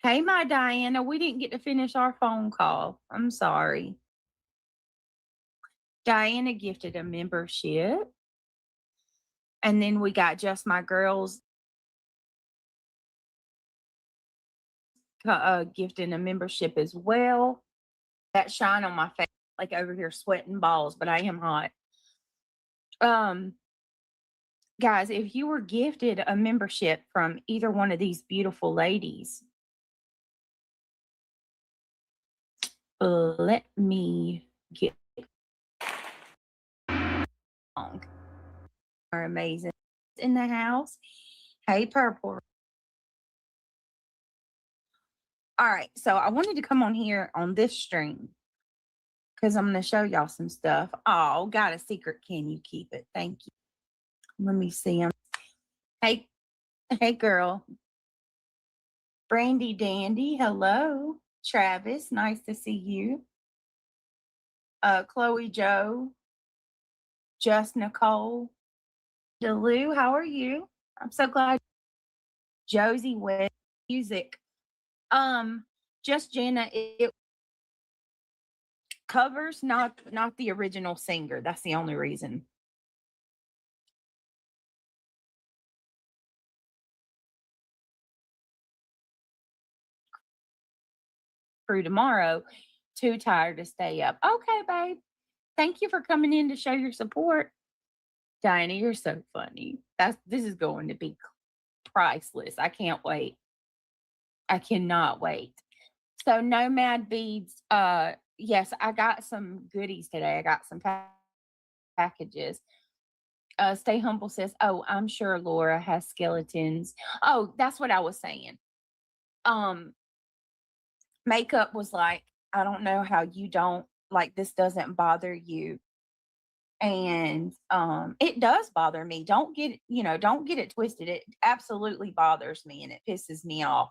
Hey, my Diana, we didn't get to finish our phone call. I'm sorry. Diana gifted a membership. And then we got Just My Girls gifting a membership as well. That shine on my face, like over here sweating balls, but I am hot. Guys, if you were gifted a membership from either one of these beautiful ladies, let me get on. Are amazing in the house. Hey, Purple. All right, so I wanted to come on here on this stream because I'm going to show y'all some stuff. Oh, got a secret. Can you keep it? Thank you. Let me see them. Hey, girl. Brandy Dandy, hello. Travis, nice to see you. Chloe Joe, Just Nicole, Delou, how are you? I'm so glad. Josie with music. Just Jenna, it covers, not the original singer. That's the only reason. Through tomorrow, too tired to stay up. Okay, babe. Thank you for coming in to show your support. Diana, you're so funny. This is going to be priceless. I can't wait. I cannot wait. So Nomad Beads, yes, I got some goodies today. I got some packages. Stay Humble says, oh, I'm sure Laura has skeletons. Oh, that's what I was saying. Makeup was like, I don't know how you don't, like, this doesn't bother you. And it does bother me. Don't get it twisted. It absolutely bothers me and it pisses me off.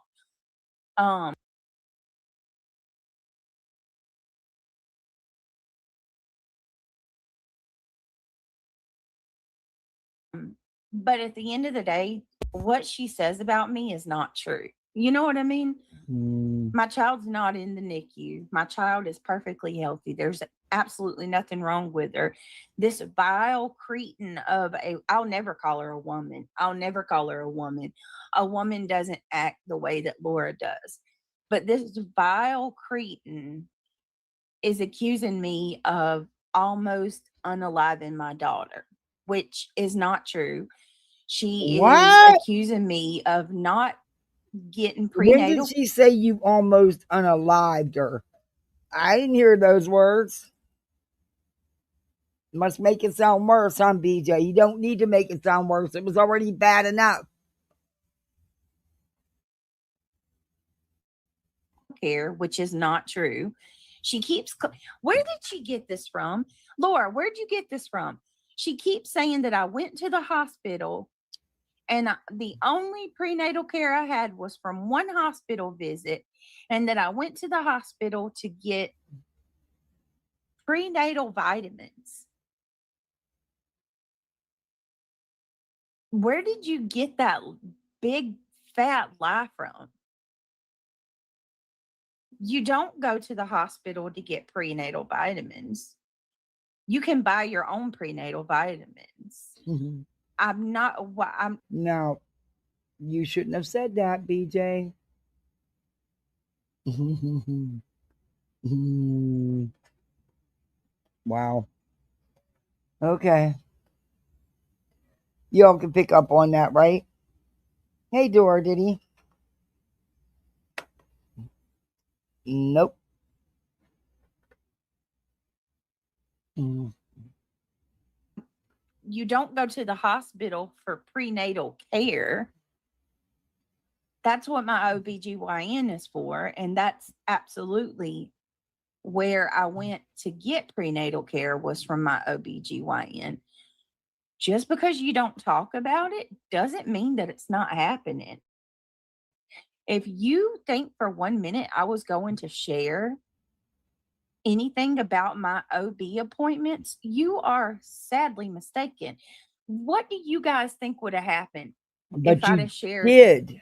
But at the end of the day, what she says about me is not true. You know what I mean? My child's not in the NICU. My child is perfectly healthy. There's absolutely nothing wrong with her. This vile cretin of I'll never call her a woman. I'll never call her a woman. A woman doesn't act the way that Laura does. But this vile cretin is accusing me of almost unaliving my daughter, which is not true. She What? is accusing me of not getting When did prenatal. she say you almost unalived her? I didn't hear those words. Must make it sound worse, huh, BJ? You don't need to make it sound worse. It was already bad enough. Care, which is not true. She keeps, where did she get this from? Laura, where'd you get this from? She keeps saying that I went to the hospital and the only prenatal care I had was from one hospital visit, and that I went to the hospital to get prenatal vitamins. Where did you get that big fat lie from? You don't go to the hospital to get prenatal vitamins. You can buy your own prenatal vitamins. Mm-hmm. Now, you shouldn't have said that, BJ. Wow. Okay. Y'all can pick up on that, right? Hey, Dora, did he? Nope. You don't go to the hospital for prenatal care. That's what my OBGYN is for. And that's absolutely where I went to get prenatal care, was from my OBGYN. Just because you don't talk about it doesn't mean that it's not happening. If you think for 1 minute I was going to share anything about my OB appointments, you are sadly mistaken. What do you guys think would have happened But if I'd you have shared did.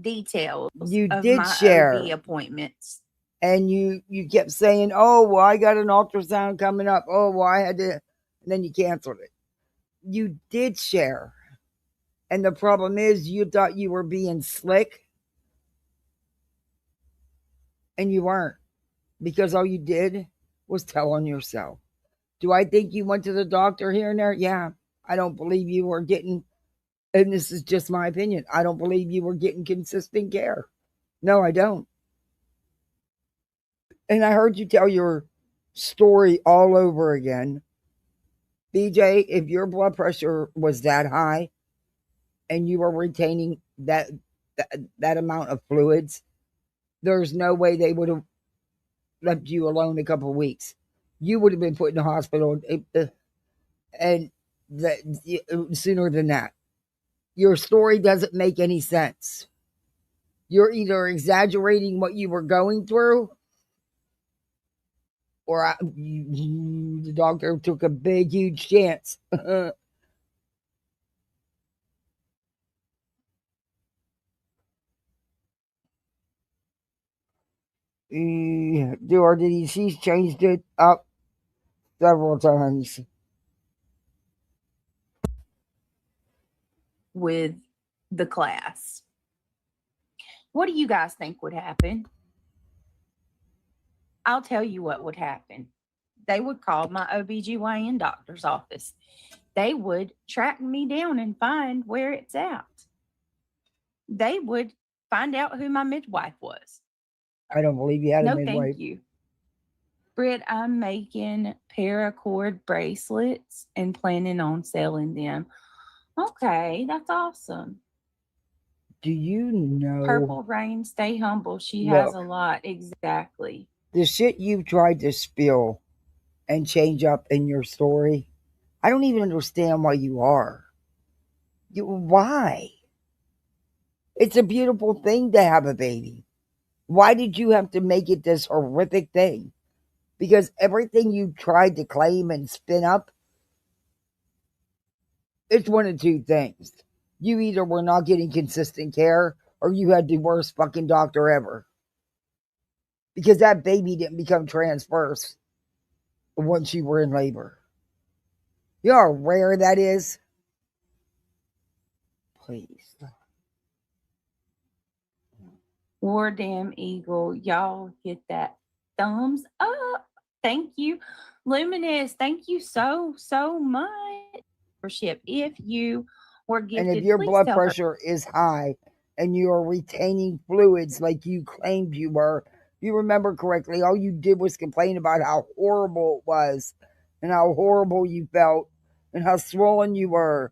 details You of did my share. OB appointments? And you kept saying, oh, well, I got an ultrasound coming up. Oh, well, I had to. And then you canceled it. You did share. And the problem is you thought you were being slick. And you weren't. Because all you did was tell on yourself. Do I think you went to the doctor here and there? Yeah. I don't believe you were getting, and this is just my opinion, I don't believe you were getting consistent care. No, I don't. And I heard you tell your story all over again. BJ, if your blood pressure was that high and you were retaining that amount of fluids, there's no way they would have left you alone a couple of weeks. You would have been put in the hospital and sooner than that. Your story doesn't make any sense. You're either exaggerating what you were going through, or the doctor took a big, huge chance. Or did he? She's changed it up several times. With the class. What do you guys think would happen? I'll tell you what would happen. They would call my OBGYN doctor's office. They would track me down and find where it's at. They would find out who my midwife was. I don't believe you had a midwife. No, thank you. Britt, I'm making paracord bracelets and planning on selling them. Okay, that's awesome. Do you know? Purple Rain, stay humble. She has a lot. Exactly. The shit you tried to spill and change up in your story I don't even understand why you are. Why? It's a beautiful thing to have a baby. Why did you have to make it this horrific thing? Because everything you tried to claim and spin up, it's one of two things. You either were not getting consistent care or you had the worst fucking doctor ever. Because that baby didn't become transverse once you were in labor. You know how rare that is? Please. War Damn Eagle, y'all get that thumbs up. Thank you. Luminous, thank you so much for ship. If you were gifted, And if your please blood tell her. pressure is high and you are retaining fluids like you claimed you were, if you remember correctly, all you did was complain about how horrible it was and how horrible you felt and how swollen you were.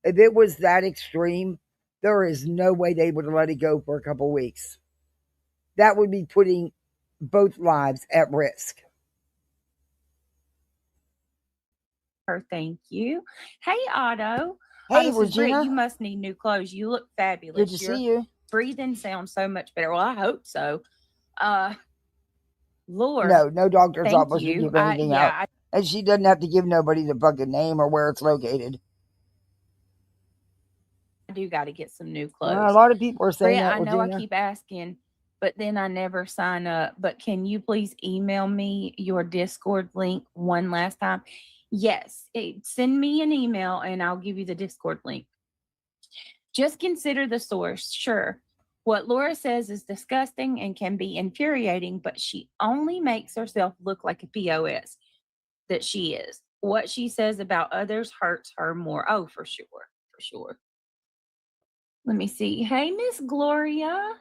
If it was that extreme, there is no way they would let it go for a couple weeks. That would be putting both lives at risk. Thank you. Hey, Otto. Hey, Otto says, Britt, Regina. you must need new clothes. You look fabulous. Good to see you. Breathing sounds so much better. Well, I hope so. Lord. No doctor's thank office you. should give anything out. And she doesn't have to give nobody the fucking name or where it's located. I do got to get some new clothes. A lot of people are saying Britt, that, I know Regina. I keep asking, but then I never sign up. But can you please email me your Discord link one last time? Yes. Send me an email and I'll give you the Discord link. Just consider the source. Sure. What Laura says is disgusting and can be infuriating, but she only makes herself look like a POS that she is. What she says about others hurts her more. Oh, for sure. For sure. Let me see. Hey, Miss Gloria.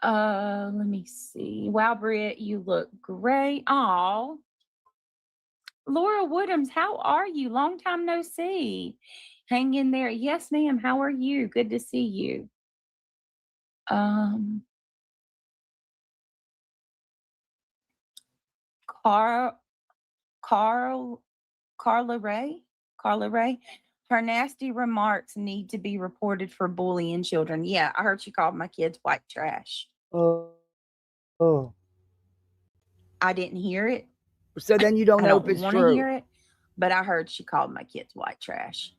Let me see. Wow, Britt, you look great. Aw. Laura Woodhams, how are you? Long time no see. Hang in there. Yes, ma'am. How are you? Good to see you. Carla Ray. Her nasty remarks need to be reported for bullying children. Yeah, I heard she called my kids white trash. Oh. I didn't hear it. So then you don't I know don't if it's want to true. hear it, but I heard she called my kids white trash.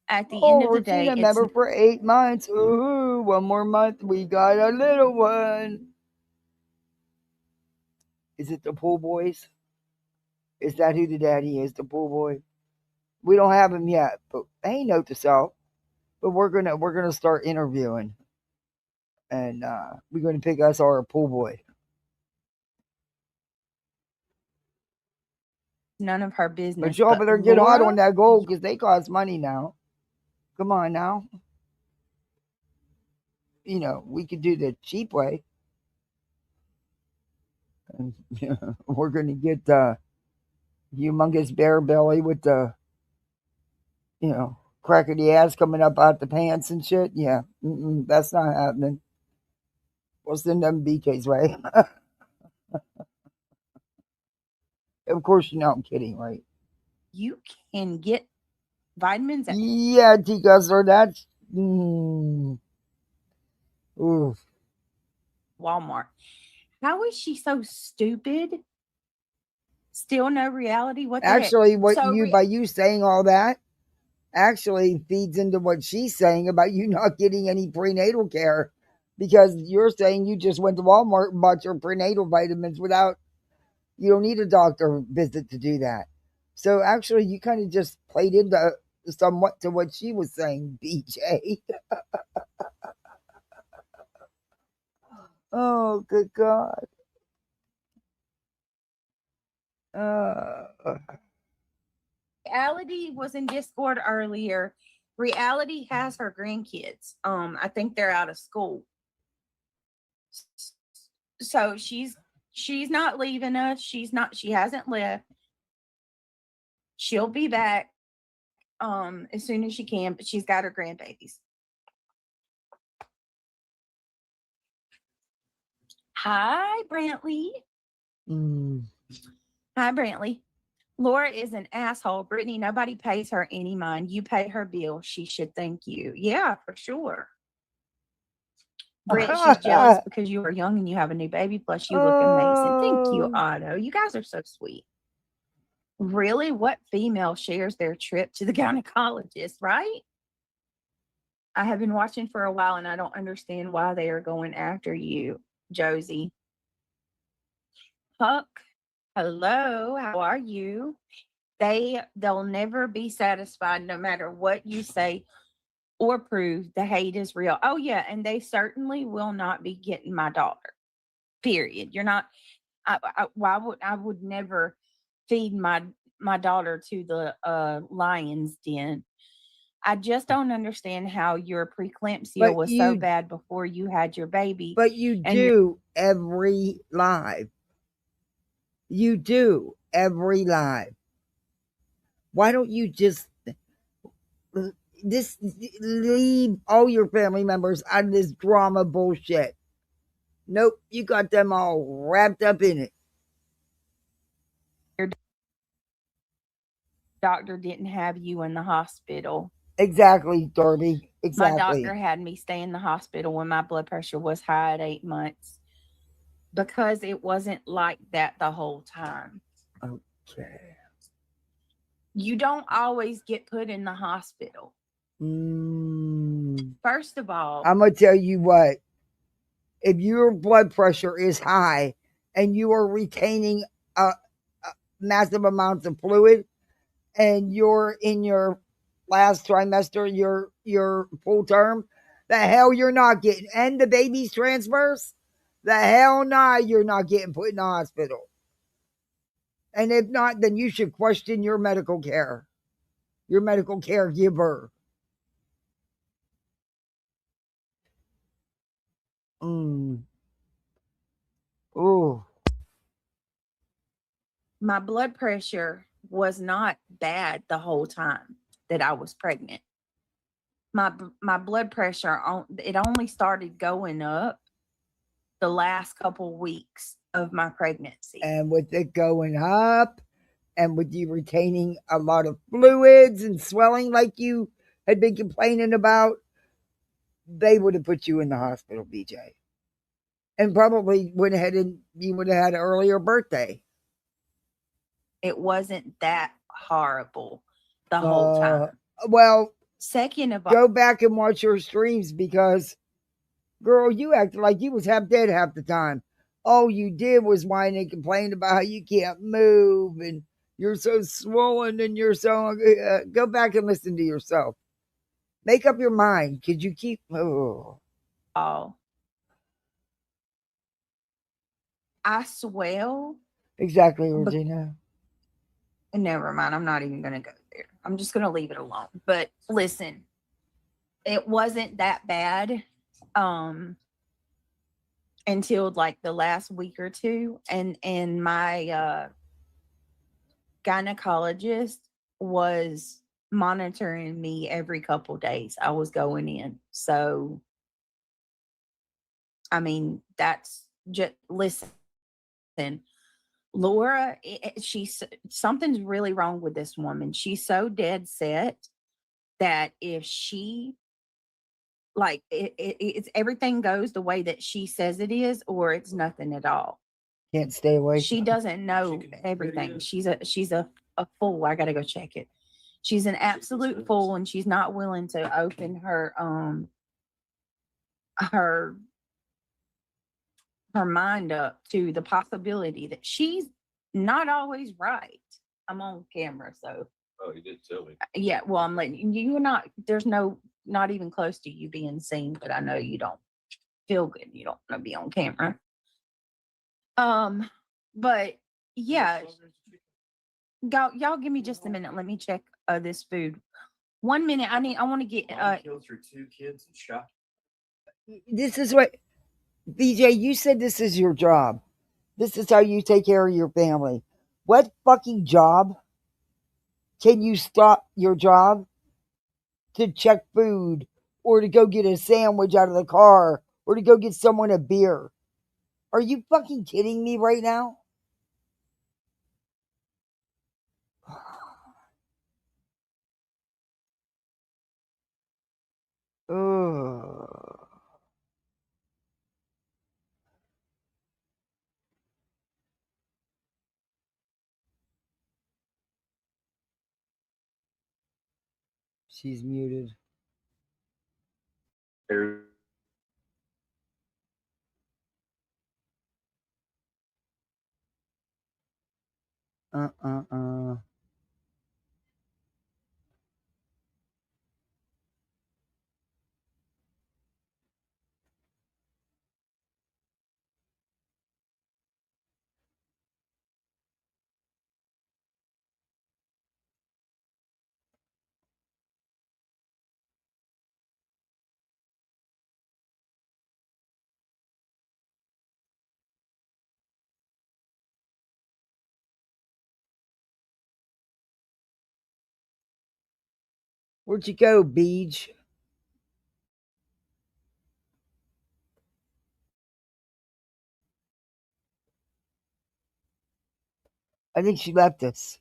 At the end of the day, Regina, member for 8 months. Ooh, 1 more month. We got a little one. Is it the pool boys? Is that who the daddy is? The pool boy? We don't have him yet, but hey, note to self. But we're gonna start interviewing, and we're gonna pick us our pool boy. None of her business. But y'all better get hot on that gold because they cost money now. Come on now. You know, we could do the cheap way. And we're going to get the humongous bear belly with the, crackety ass coming up out the pants and shit. Yeah, that's not happening. We'll send them BK's way. Of course, you know I'm kidding, right? You can get vitamins at T-Guzzler, that's... Oof. Walmart. How is she so stupid? Still no reality? What the Actually, heck? by you saying all that, actually feeds into what she's saying about you not getting any prenatal care, because you're saying you just went to Walmart and bought your prenatal vitamins you don't need a doctor visit to do that. So actually you kind of just played into somewhat to what she was saying, BJ. Oh, good God. Reality was in Discord earlier. Reality has her grandkids. I think they're out of school. So she's not leaving us. She hasn't left. She'll be back as soon as she can, but she's got her grandbabies. Hi, Brantley. Hi, Brantley. Laura is an asshole. Brittany, nobody pays her any mind. You pay her bill. She should thank you. Yeah, for sure. Britt, she's jealous because you are young and you have a new baby. Plus, you look amazing. Thank you, Otto. You guys are so sweet. Really? What female shares their trip to the gynecologist, right? I have been watching for a while and I don't understand why they are going after you, Josie. Huck, hello, how are you? They'll never be satisfied no matter what you say or prove. The hate is real. Oh yeah, and they certainly will not be getting my daughter. Period. You're not I would never feed my daughter to the lion's den. I just don't understand how your preeclampsia was so bad before you had your baby. But you do every live. You do every live. Why don't you just leave all your family members out of this drama bullshit? Nope, you got them all wrapped up in it. Your doctor didn't have you in the hospital. Exactly, Darby. Exactly. My doctor had me stay in the hospital when my blood pressure was high at 8 months because it wasn't like that the whole time. Okay. You don't always get put in the hospital. First of all, I'm going to tell you what. If your blood pressure is high and you are retaining massive amounts of fluid and you're in your last trimester, your full term, the hell you're not getting. And the baby's transfers, the hell you're not getting put in the hospital. And if not, then you should question your medical care, your medical caregiver. Oh. My blood pressure was not bad the whole time that I was pregnant. My blood pressure it only started going up the last couple weeks of my pregnancy. And with it going up and with you retaining a lot of fluids and swelling like you had been complaining about, they would have put you in the hospital, BJ. And probably went ahead and you would have had an earlier birthday. It wasn't that horrible the whole time. Well, second of all, go back and watch your streams because, girl, you acted like you was half dead half the time. All you did was whine and complain about how you can't move and you're so swollen and you're so... go back and listen to yourself. Make up your mind. Could you keep... I swell. Exactly, Regina. Never mind. I'm not even going to go there. I'm just going to leave it alone. But listen, it wasn't that bad until like the last week or two. And my gynecologist was monitoring me every couple days. I was going in. So, I mean, that's just... Listen. Laura, something's really wrong with this woman. She's so dead set that if she it's everything goes the way that she says it is, or it's nothing at all. Can't stay away. She doesn't know everything. She's a fool. I gotta go check it. She's an absolute fool, and she's not willing to open her mind up to the possibility that she's not always right. I'm on camera, so. Oh, you did tell me. Yeah, well, I'm letting you there's not even close to you being seen, but I know you don't feel good. You don't want to be on camera. But yeah, y'all give me just a minute. Let me check this food. 1 minute. I want to get killed your 2 kids and shot. This is what... BJ, you said this is your job. This is how you take care of your family. What fucking job can you stop your job to check food or to go get a sandwich out of the car or to go get someone a beer? Are you fucking kidding me right now? Oh. She's muted. Uh. Where'd you go, Beej? I think she left us.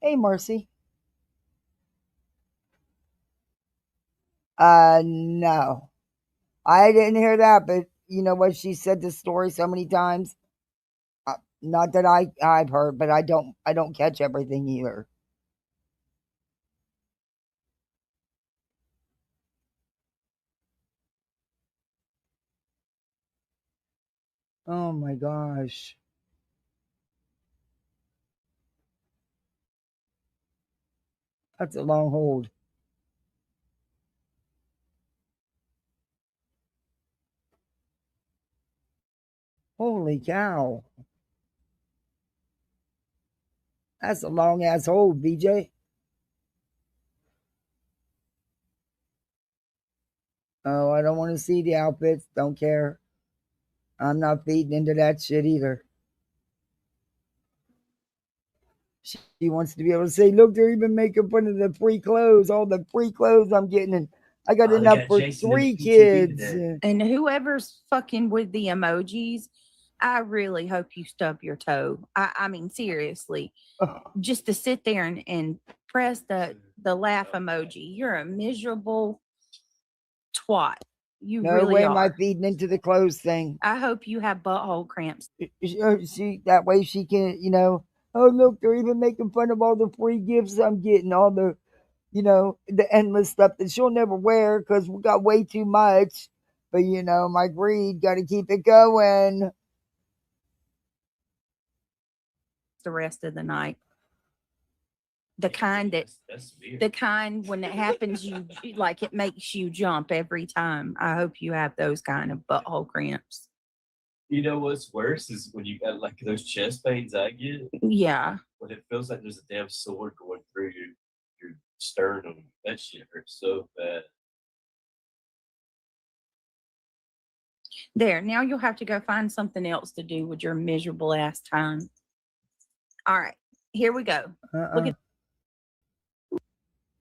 Hey, Marcy. No. I didn't hear that, but you know what? She said the story so many times. Not that I've heard, but I don't catch everything either. Oh my gosh. That's a long hold. Holy cow. That's a long ass hold, BJ. Oh, I don't want to see the outfits. Don't care. I'm not feeding into that shit either. She wants to be able to say, look, they're even making fun of the free clothes, all the free clothes I'm getting. And I got enough for Jason 3 in the PTV kids. today. And whoever's fucking with the emojis, I really hope you stub your toe. I mean, seriously, just to sit there and press the laugh emoji. You're a miserable twat. You No really way am I are. feeding into the clothes thing. I hope you have butthole cramps. She that way she can, oh look, they're even making fun of all the free gifts I'm getting, all the, the endless stuff that she'll never wear because we got way too much. But my greed, got to keep it going. The rest of the night. The kind That's weird. the kind when it happens, you like it makes you jump every time. I hope you have those kind of butthole cramps. You know what's worse is when you got like those chest pains I get. Yeah. When it feels like there's a damn sword going through your sternum. That shit hurts so bad. There. Now you'll have to go find something else to do with your miserable ass time. All right. Here we go. Look at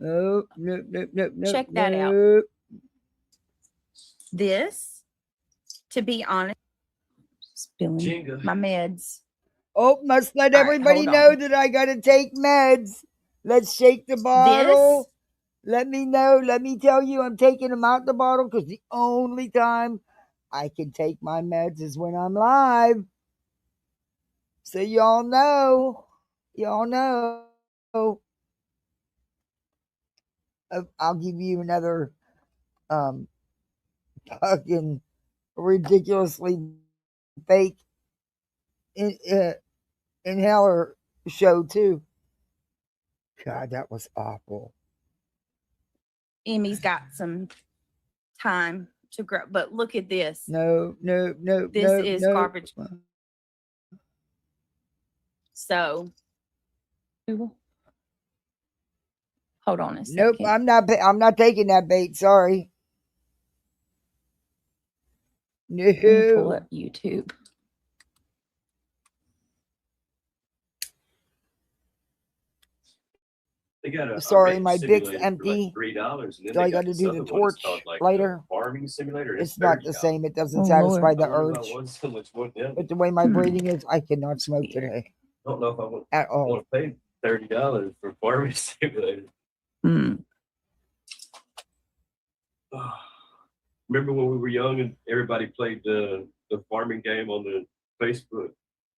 Nope. check that out. This, to be honest, spilling Jenga. my meds. Oh, must let All right, everybody hold know on. that I gotta take meds. Let's shake the bottle. Let me know. Let me tell you, I'm taking them out the bottle because the only time I can take my meds is when I'm live. So y'all know. Y'all know. I'll give you another fucking ridiculously fake inhaler show too. God, that was awful. Emmy's got some time to grow, but look at this. No. This is garbage. So, hold on a second. Nope, I'm not taking that bait. Sorry. No. Let me pull up YouTube. They got a Sorry, my simulator Bic's for empty. like $3, and then So they I got got to this do other the one that's torch called like later. farming simulator. It's not the same. It doesn't Oh, satisfy Lord. the I wonder urge. about one so much more than the other. But the way my breathing is, I cannot smoke today I don't know if I want at all. to pay $30 for farming simulator. Hmm. Remember when we were young and everybody played the farming game on the Facebook?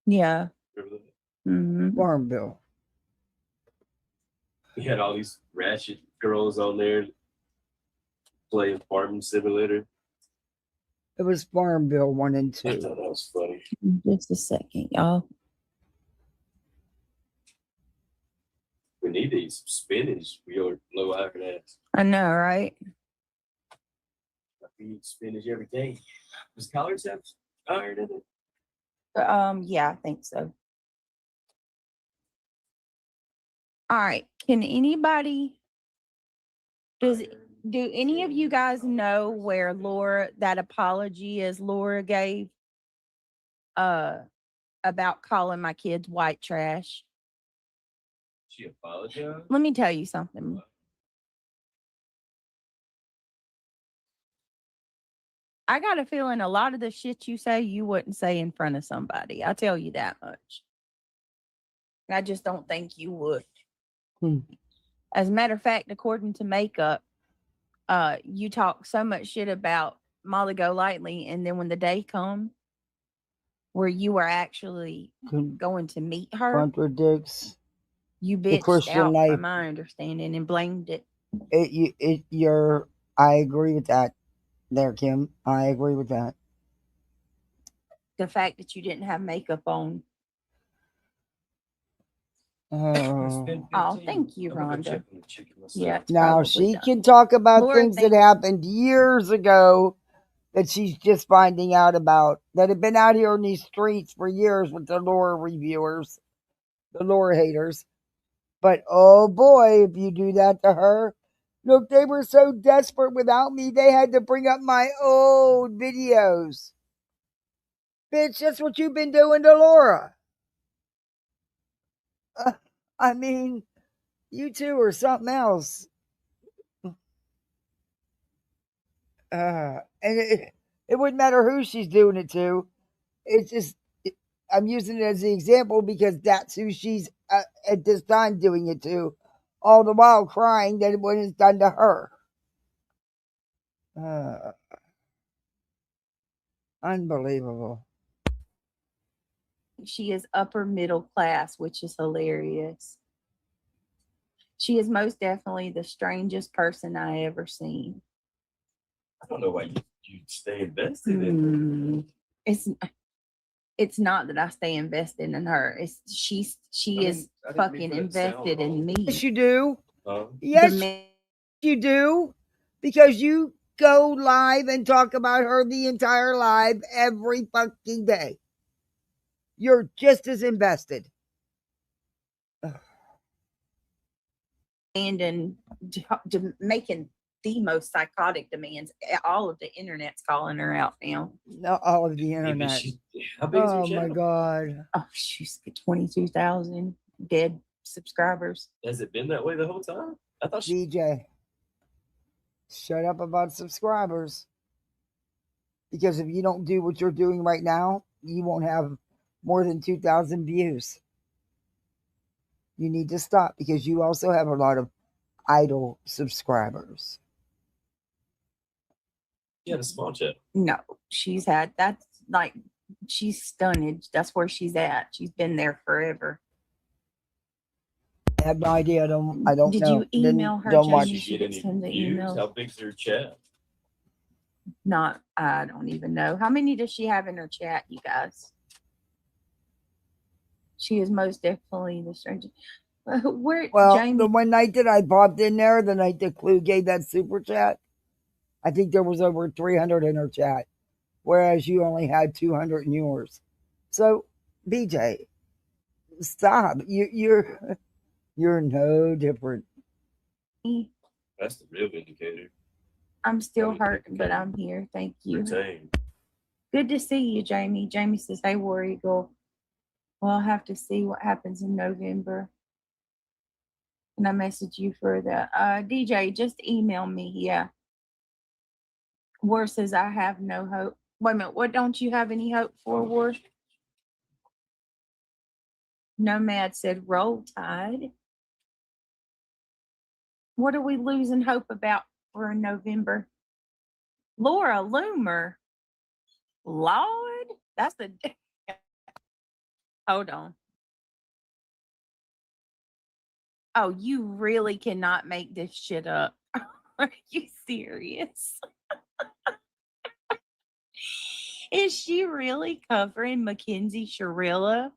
Yeah. Remember that? Hmm. Farm Bill. We had all these ratchet girls on there playing Farming Simulator. It was Farm Bill 1 and I 2. thought that was funny. Just a second, y'all. We need to eat some spinach for your low iron ass. I know, right? We eat spinach every day. Does collards have iron in it? Yeah, I think so. All right. Can anybody do any of you guys know where that apology is Laura gave about calling my kids white trash? She apologized? Let me tell you something. I got a feeling a lot of the shit you say you wouldn't say in front of somebody. I'll tell you that much. I just don't think you would. As a matter of fact, according to Makeup, you talk so much shit about Molly Golightly, and then when the day come where you were actually going to meet her, Contradicts you the bitched Christian out, life. from my understanding, and blamed it. I agree with that there, Kim. I agree with that. The fact that you didn't have makeup on. Oh, thank you, Rhonda. Yeah. now she can talk about Laura, things that happened years ago that she's just finding out about, that have been out here in these streets for years with the Laura reviewers, the Laura haters. But oh boy, if you do that to her, look, they were so desperate without me, they had to bring up my old videos. Bitch, that's what you've been doing to Laura. I mean, you two are something else. And it wouldn't matter who she's doing it to. It's just, I'm using it as the example because that's who she's at this time doing it to, all the while crying that when it's done to her. Unbelievable. She is upper middle class, which is hilarious. She is most definitely the strangest person I ever seen. I don't know why you stay invested in her. It's not that I stay invested in her. She is fucking invested in me. Yes, you do. Yes, you do. Because you go live and talk about her the entire live every fucking day. You're just as invested. And making the most psychotic demands. All of the internet's calling her out now. No, all of the internet. How big is her Oh my channel? God. Oh, she's got 22,000 dead subscribers. Has it been that way the whole time? I thought she... DJ, shut up about subscribers. Because if you don't do what you're doing right now, you won't have more than 2,000 views. You need to stop because you also have a lot of idle subscribers. She had a small channel. No, she's stunned. That's where she's at. She's been there forever. I have no idea. I don't know. Did you email her? Don't watch. Did she get any views? How big's her chat? I don't even know. How many does she have in her chat, you guys? She is most definitely the strangest. Jamie? The one night that I popped in there, the night that Clue gave that super chat, I think there was over 300 in her chat, whereas you only had 200 in yours. So, BJ, stop. You're no different. That's the real indicator. I'm still hurt, but I'm here. Thank you. Good to see you, Jamie. Jamie says, "Hey, War Eagle. Well, I'll have to see what happens in November." And I message you for the DJ. Just email me. Yeah. War says, "I have no hope." Wait a minute. What don't you have any hope for, War? Nomad said, "Roll Tide." What are we losing hope about for November? Laura Loomer. Lord, that's the. Hold on. Oh, you really cannot make this shit up. Are you serious? Is she really covering Mackenzie Sharilla?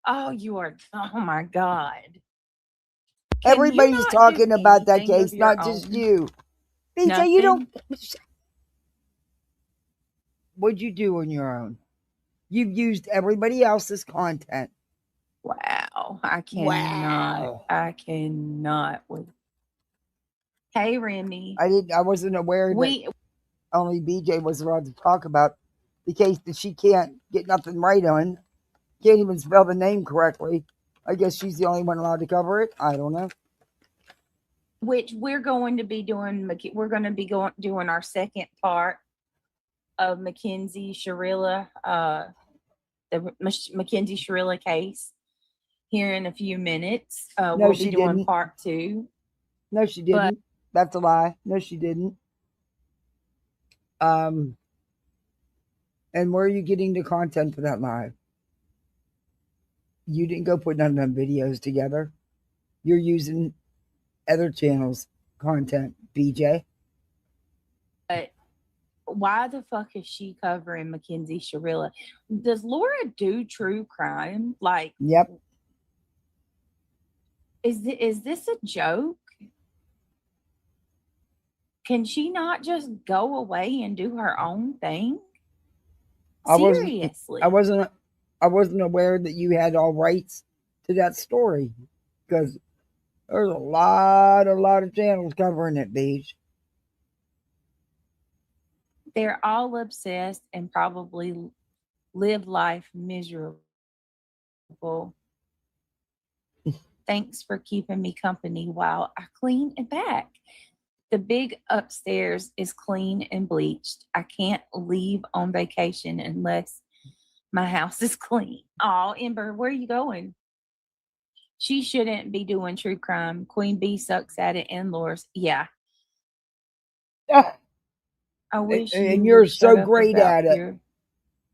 Oh, you are. Oh my God. Can you Everybody's not do talking about that anything of case, your not just own? you. BJ, you don't. Nothing? What'd you do on your own? You've used everybody else's content. Wow. I cannot. Wow. I cannot. Hey, Remy. I wasn't aware that We only BJ was allowed to talk about the case that she can't get nothing right on. Can't even spell the name correctly. I guess she's the only one allowed to cover it. I don't know. which we're going to be doing. We're going to be doing our second part of Mackenzie Sharilla, the Mackenzie Sharilla case here in a few minutes. No, we'll she be doing didn't. part 2. No, she didn't. That's a lie. No, she didn't. And where are you getting the content for that lie? You didn't go put none of them videos together. You're using other channels' content, BJ. But why the fuck is she covering Mackenzie Sharilla? Does Laura do true crime? Like, Yep. is this a joke? Can she not just go away and do her own thing? Seriously. I wasn't aware that you had all rights to that story because there's a lot of channels covering it, Beach. They're all obsessed and probably live life miserable. Thanks for keeping me company while I clean and back. The big upstairs is clean and bleached. I can't leave on vacation unless my house is clean. Oh, Ember, where are you going? She shouldn't be doing true crime. Queen Bee sucks at it, and Laura's. Yeah. I wish and you you're would so shut up great about at it. your-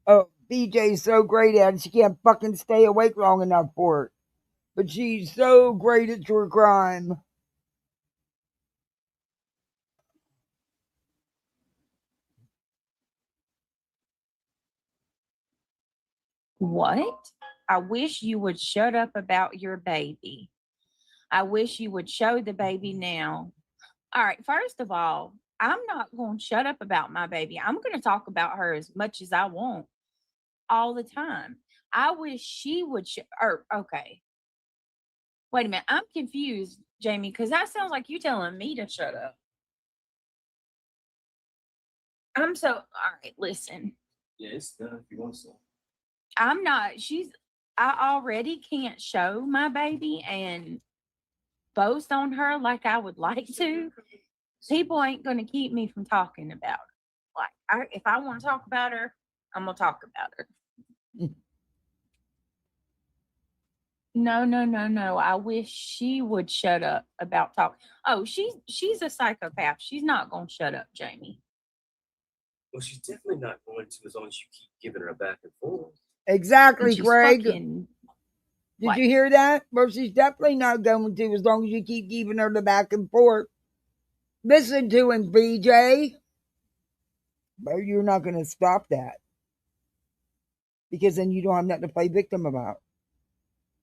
Oh, BJ's so great at it. She can't fucking stay awake long enough for it. But she's so great at true crime. What? I wish you would shut up about your baby. I wish you would show the baby now. All right, first of all, I'm not going to shut up about my baby. I'm going to talk about her as much as I want all the time. I wish she would okay. Wait a minute. I'm confused, Jamie, because that sounds like you telling me to shut up. All right, listen. Yeah, it's done if you want to. I'm not, I already can't show my baby and boast on her like I would like to. People ain't going to keep me from talking about her. Like, if I want to talk about her, I'm going to talk about her. No. I wish she would shut up about talk. Oh, she's a psychopath. She's not going to shut up, Jamie. Well, she's definitely not going to as long as you keep giving her a back and forth. Exactly, Craig. Fucking, did you hear that? Well, she's definitely not going to as long as you keep giving her the back and forth. Listen to him, BJ. But you're not going to stop that. Because then you don't have nothing to play victim about.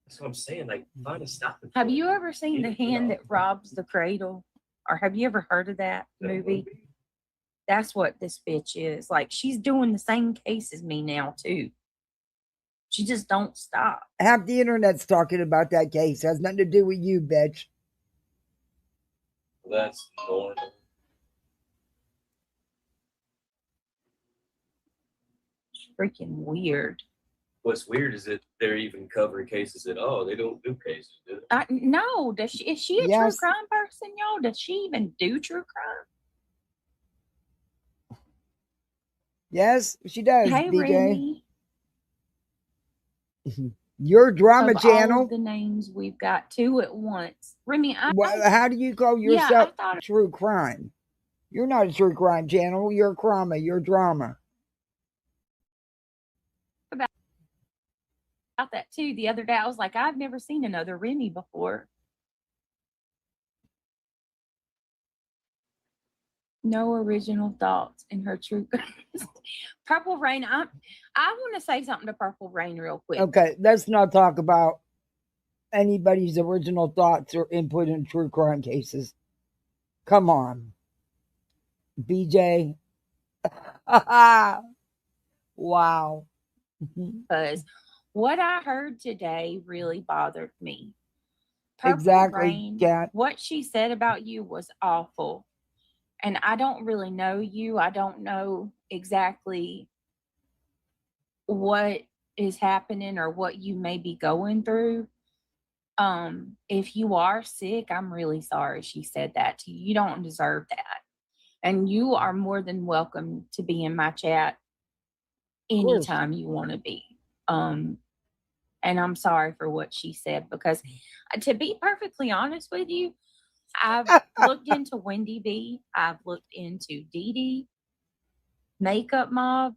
That's what I'm saying. Like, find a stopping. Have you ever seen The Hand That Robs the Cradle? Or have you ever heard of that movie? That's what this bitch is. Like, she's doing the same case as me now, too. She just don't stop. Half the internet's talking about that case. It has nothing to do with you, bitch. That's normal. It's freaking weird. What's weird is that they're even covering cases at all. They don't do cases, do they? No. Is she a true crime person, y'all? Does she even do true crime? Yes, she does, Hey, BJ. Remy. Your drama channel. All of the names we've got 2 at once. Remy, How do you call yourself true crime? You're not a true crime channel. You're a crime. You're drama. About that too the other day. I was like, I've never seen another Remy before. No original thoughts in her true. Purple Rain. I want to say something to Purple Rain real quick. Okay, let's not talk about anybody's original thoughts or input in true crime cases. Come on. BJ. Wow. Because what I heard today really bothered me. Purple Exactly, Rain, Kat. what she said about you was awful. And I don't really know you. I don't know exactly what is happening or what you may be going through. If you are sick, I'm really sorry she said that to you. You don't deserve that. And you are more than welcome to be in my chat anytime you want to be. And I'm sorry for what she said, because to be perfectly honest with you, I've looked into Wendy B. I've looked into Dee Dee, Makeup Mob,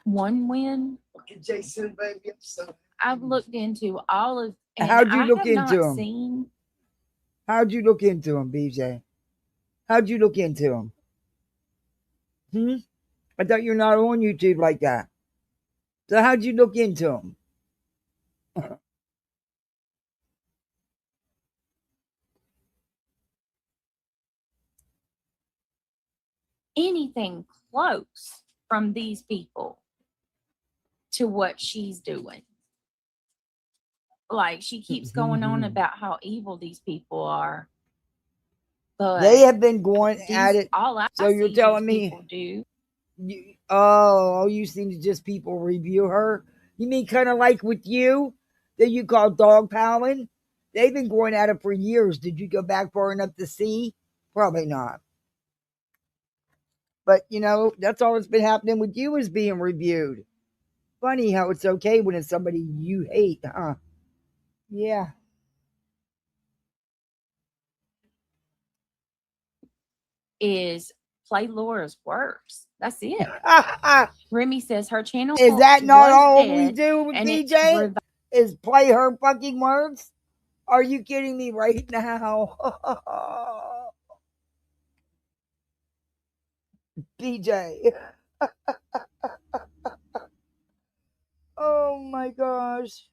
One Win. Jason, baby, I'm sorry. I've looked into all of. And How'd you I look have into not him? seen. How'd you look into him, BJ? How'd you look into him? I thought you're not on YouTube like that. So how'd you look into him? Anything close from these people to what she's doing. Like, she keeps going on about how evil these people are. But They have been going at it. All I So you're see telling these me people do. all you see is just people review her? You mean kind of like with you that you call dog piling? They've been going at it for years. Did you go back far enough to see? Probably not. But, that's all that's been happening with you is being reviewed. Funny how it's okay when it's somebody you hate, huh? Yeah. Is play Laura's works. That's it. Remy says her channel Is that not all we dead, do with and it's BJ? Is play her fucking words? Are you kidding me right now? BJ. Oh my gosh.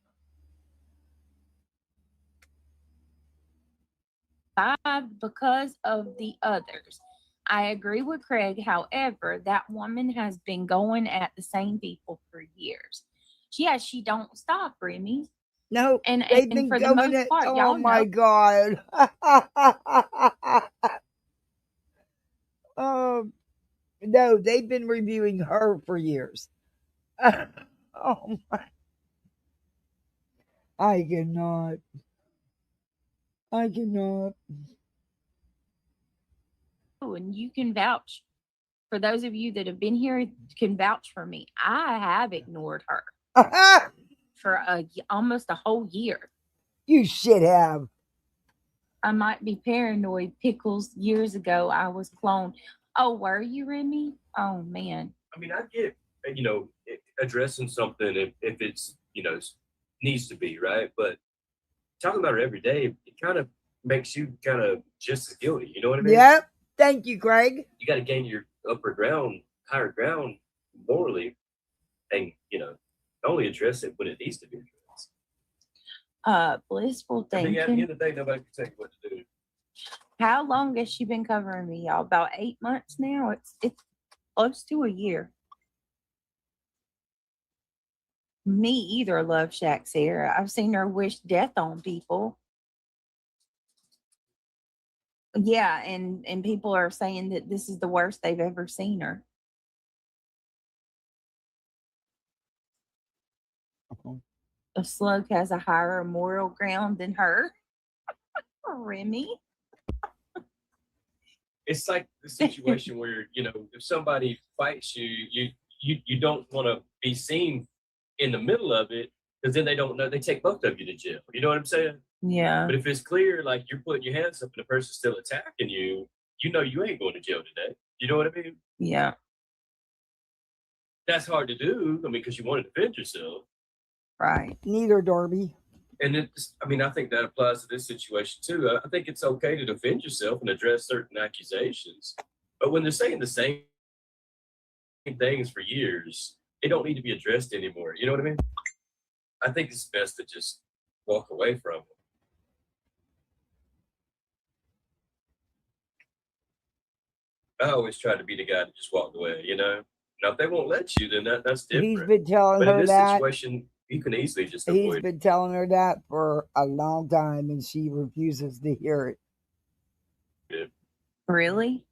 because of the others. I agree with Craig. However, that woman has been going at the same people for years. She don't stop, Remy. No, and they've been for the going most part, oh y'all my know. God. No, they've been reviewing her for years. Oh my. I cannot. And you can vouch. For those of you that have been here, can vouch for me. I have ignored her for almost a whole year. You should have. I might be paranoid. Pickles, years ago, I was cloned. Oh, were you, Remy? Oh, man. I mean, I get, addressing something if it's, needs to be, right? But talking about it every day, it kind of makes you kind of just as guilty. You know what I mean? Yep. Thank you, Greg. You got to gain your higher ground morally, and, only address it when it needs to be addressed. Blissful I thinking. mean, at the end of the day, nobody can tell you what to do. How long has she been covering me, y'all? About 8 months now. It's close to a year. Me either, Love Shack Sarah. I've seen her wish death on people. Yeah, and people are saying that this is the worst they've ever seen her. A slug has a higher moral ground than her. Remy. It's like the situation where, if somebody fights you don't want to be seen in the middle of it, because then they don't know, they take both of you to jail. You know what I'm saying? Yeah. But if it's clear, like you're putting your hands up and the person's still attacking you, you know you ain't going to jail today. You know what I mean? Yeah. That's hard to do. I mean, because you want to defend yourself. Right. Neither, Darby. And it's, I mean, I think that applies to this situation too. I think it's okay to defend yourself and address certain accusations. But when they're saying the same things for years, it don't need to be addressed anymore. You know what I mean? I think it's best to just walk away from it. I always try to be the guy that just walked away, you know? Now, if they won't let you, then that's different. He's been telling But in her this that. situation, you can easily just He's avoid it. been telling her that for a long time, and she refuses to hear it. Yeah. Really?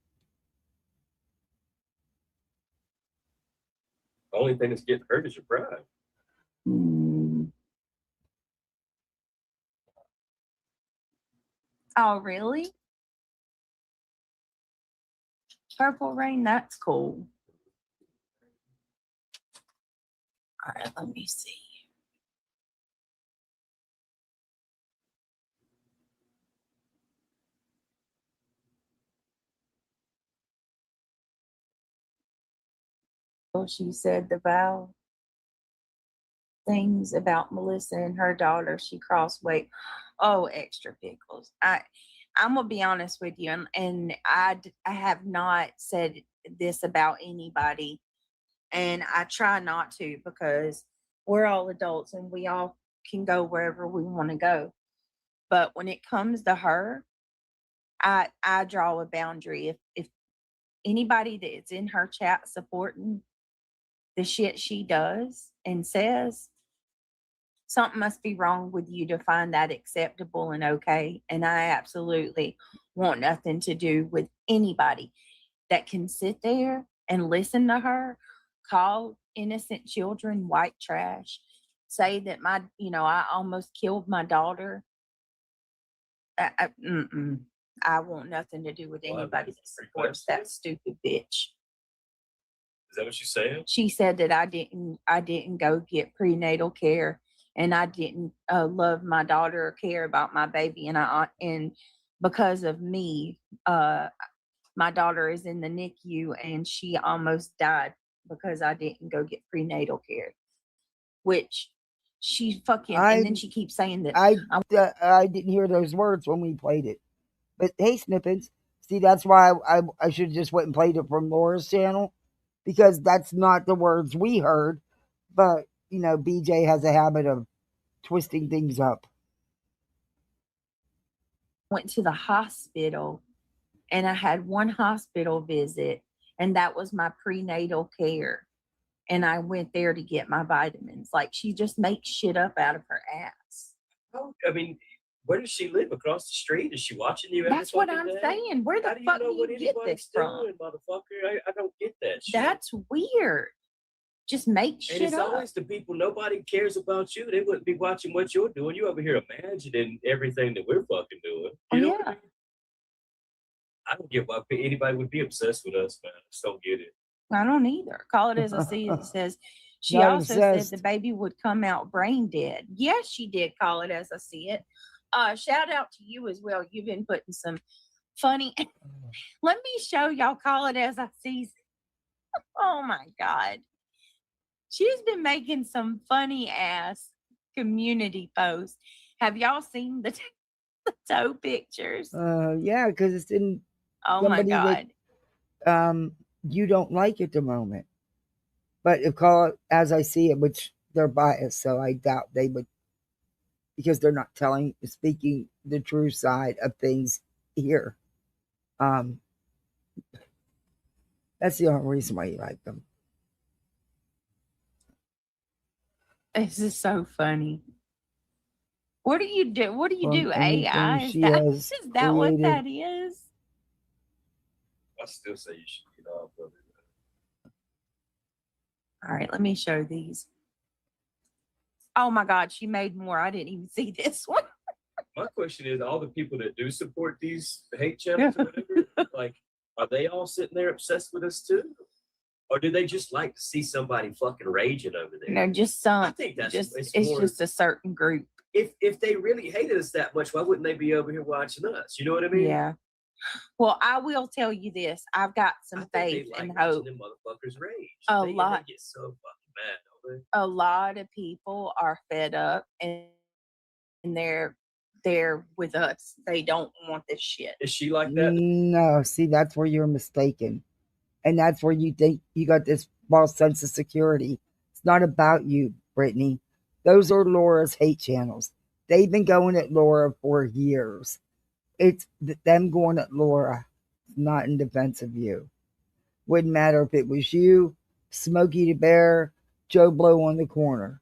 The only thing that's getting hurt is your pride. Oh, really? Purple Rain, that's cool. All right, let me see. Well, she said the vow things about Melissa and her daughter. She crossed weight. Oh, extra pickles. I'm gonna be honest with you, and I have not said this about anybody, and I try not to because we're all adults and we all can go wherever we want to go. But when it comes to her, I draw a boundary. If anybody that's in her chat supporting the shit she does and says, something must be wrong with you to find that acceptable and okay. And I absolutely want nothing to do with anybody that can sit there and listen to her, call innocent children white trash, say that I almost killed my daughter. I want nothing to do with anybody that supports that stupid bitch. Is that what she's saying? She said that I didn't go get prenatal care, and I didn't love my daughter or care about my baby, and because of me, my daughter is in the NICU and she almost died because I didn't go get prenatal care. Which she fucking and then she keeps saying that I didn't hear those words when we played it. But hey, Snippets, see, that's why I should have just went and played it from Laura's channel, because that's not the words we heard. But, BJ has a habit of twisting things up. Went to the hospital, and I had one hospital visit, and that was my prenatal care. And I went there to get my vitamins. Like, she just makes shit up out of her ass. Oh, I mean, where does she live? Across the street? Is she watching you? That's what I'm saying. Where the fuck do you get this from? Motherfucker? I don't get that shit. That's weird. Just make shit and it's up. always the people, nobody cares about you. They wouldn't be watching what you're doing. You over here imagining everything that we're fucking doing. You know what I mean? I don't get why anybody would be obsessed with us, man. I just don't get it. I don't either. Call it as I see it. It says she Not also obsessed. said the baby would come out brain dead. Yes, she did call it as I see it. Shout out to you as well. You've been putting some funny. Let me show y'all. Call it as I see. Oh my God. She's been making some funny ass community posts. Have y'all seen the toe pictures? Yeah, because it's in Oh my God. that you don't like at the moment. But if call it as I see it, which they're biased, so I doubt they would, because they're not speaking the true side of things here. That's the only reason why you like them. This is so funny. What do you do? What do you do? AI? Is that what that is? I still say you should get off of it. All right, let me show these. Oh my God, she made more. I didn't even see this one. My question is, all the people that do support these hate channels or whatever, like, are they all sitting there obsessed with us too? Or do they just like to see somebody fucking raging over there? No, just some. I think that's it's just a certain group. if they really hated us that much, why wouldn't they be over here watching us? You know what I mean? Yeah. Well, I will tell you this. I've got I some think they faith like and watching hope. them motherfuckers rage. A They lot. get so fucking mad, don't they? A lot of people are fed up and they're with us. They don't want this shit. Is she like that? No, see, that's where you're mistaken. And that's where you think you got this false sense of security. It's not about you, Brittany. Those are Laura's hate channels. They've been going at Laura for years. It's them going at Laura, not in defense of you. Wouldn't matter if it was you, Smokey the Bear, Joe Blow on the corner.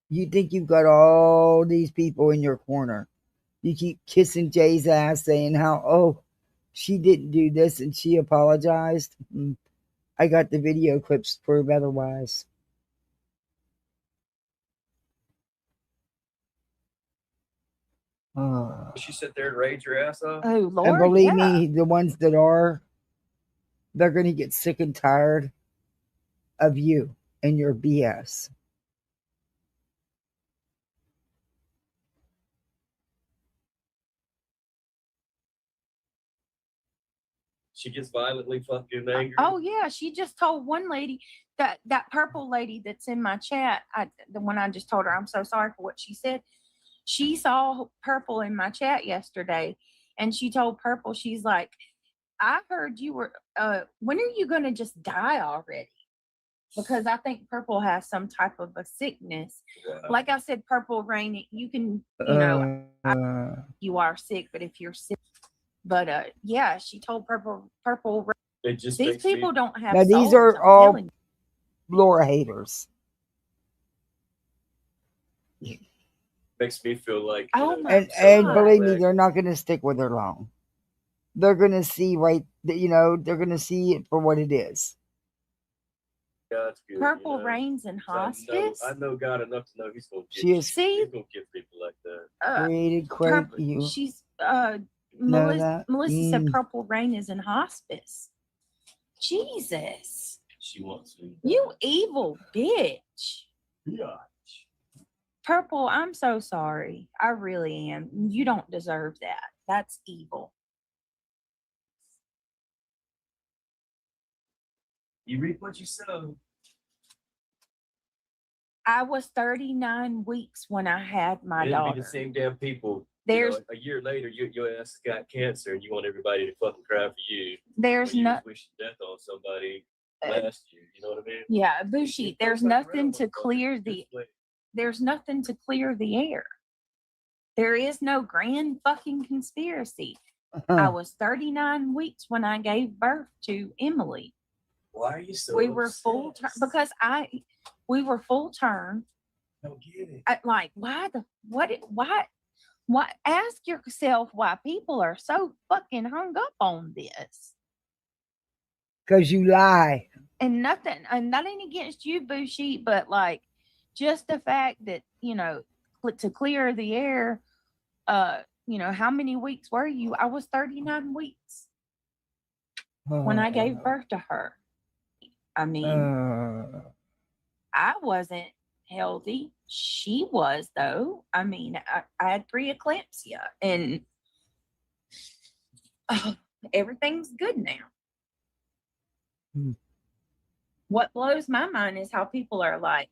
You think you've got all these people in your corner. You keep kissing Jay's ass, saying how, oh, she didn't do this and she apologized. I got the video clips to prove otherwise. She sit there and rage her ass off. Oh, Lord. And believe yeah. me, the ones that are, they're going to get sick and tired of you and your BS. She gets violently fucking angry. Oh yeah, she just told one lady that purple lady that's in my chat. The one I just told her I'm so sorry for what she said. She saw Purple in my chat yesterday, and she told Purple, she's like, I heard you were. When are you gonna just die already? Because I think Purple has some type of a sickness. Wow. Like I said, Purple Rain, you can, you know, you are sick, but if you're sick. But yeah, she told Purple It just these makes me- people don't have now, these souls, are I'm all telling you. Laura haters. makes me feel like. Oh my And God. believe me, they're not going to stick with her long. They're going to see they're going to see it for what it is. God's good, Purple you know? Rain's in hospice. I know God enough to know He's gonna get She is- See? He's gonna get people like that. Created Purple, you. she's know Melissa that? said Purple Rain is in hospice. Jesus. She wants to. You evil bitch. Yeah. Purple, I'm so sorry. I really am. You don't deserve that. That's evil. You reap what you sow. I was 39 weeks when I had my It'll be daughter. the same damn people. There's a year later, your ass got cancer, and you want everybody to fucking cry for you. there's when you no was wishing death on somebody last year. You know what I mean? yeah, Bushi, there's nothing to clear the there's nothing to clear the air. There is no grand fucking conspiracy. I was 39 weeks when I gave birth to Emily. Why are you so? We were full term because we were full term. I don't get it. Like why ask yourself why people are so fucking hung up on this. Because you lie. And nothing against you, Bushi, but like just the fact that, you know, to clear the air, you know, how many weeks were you? I was 39 weeks when I gave birth to her. I mean, I wasn't healthy. She was, though. I mean, I had preeclampsia and everything's good now. What blows my mind is how people are like,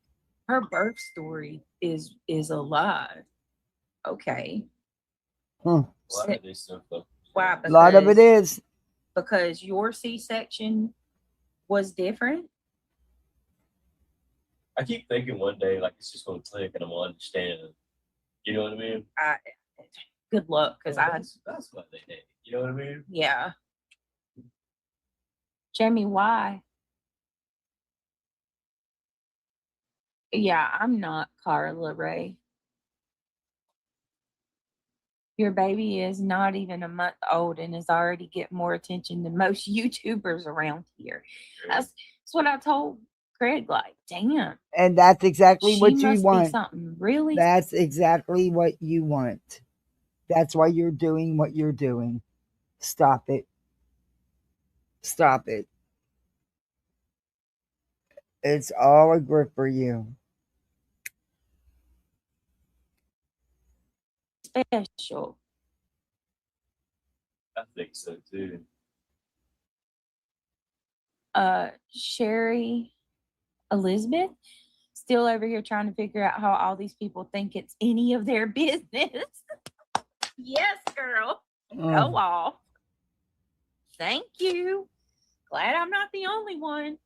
her birth story is a lie. Okay. Huh. Why are they so fucking? Why? A lot of it is. Because your C-section was different. I keep thinking one day, like, it's just gonna click and I'm gonna understand. You know what I mean? Good luck, because that's what they did. You know what I mean? yeah. Jamie, why? Yeah, I'm not Carla Ray. Your baby is not even a month old and is already getting more attention than most YouTubers around here. That's what I told Craig. Like, damn. And that's exactly She what you must want. be something really. That's exactly what you want. That's why you're doing what you're doing. Stop it. Stop it. It's all a grip for you. special. I think so too. Sherry Elizabeth still over here trying to figure out how all these people think it's any of their business. Yes, girl. Go off. Thank you. Glad I'm not the only one.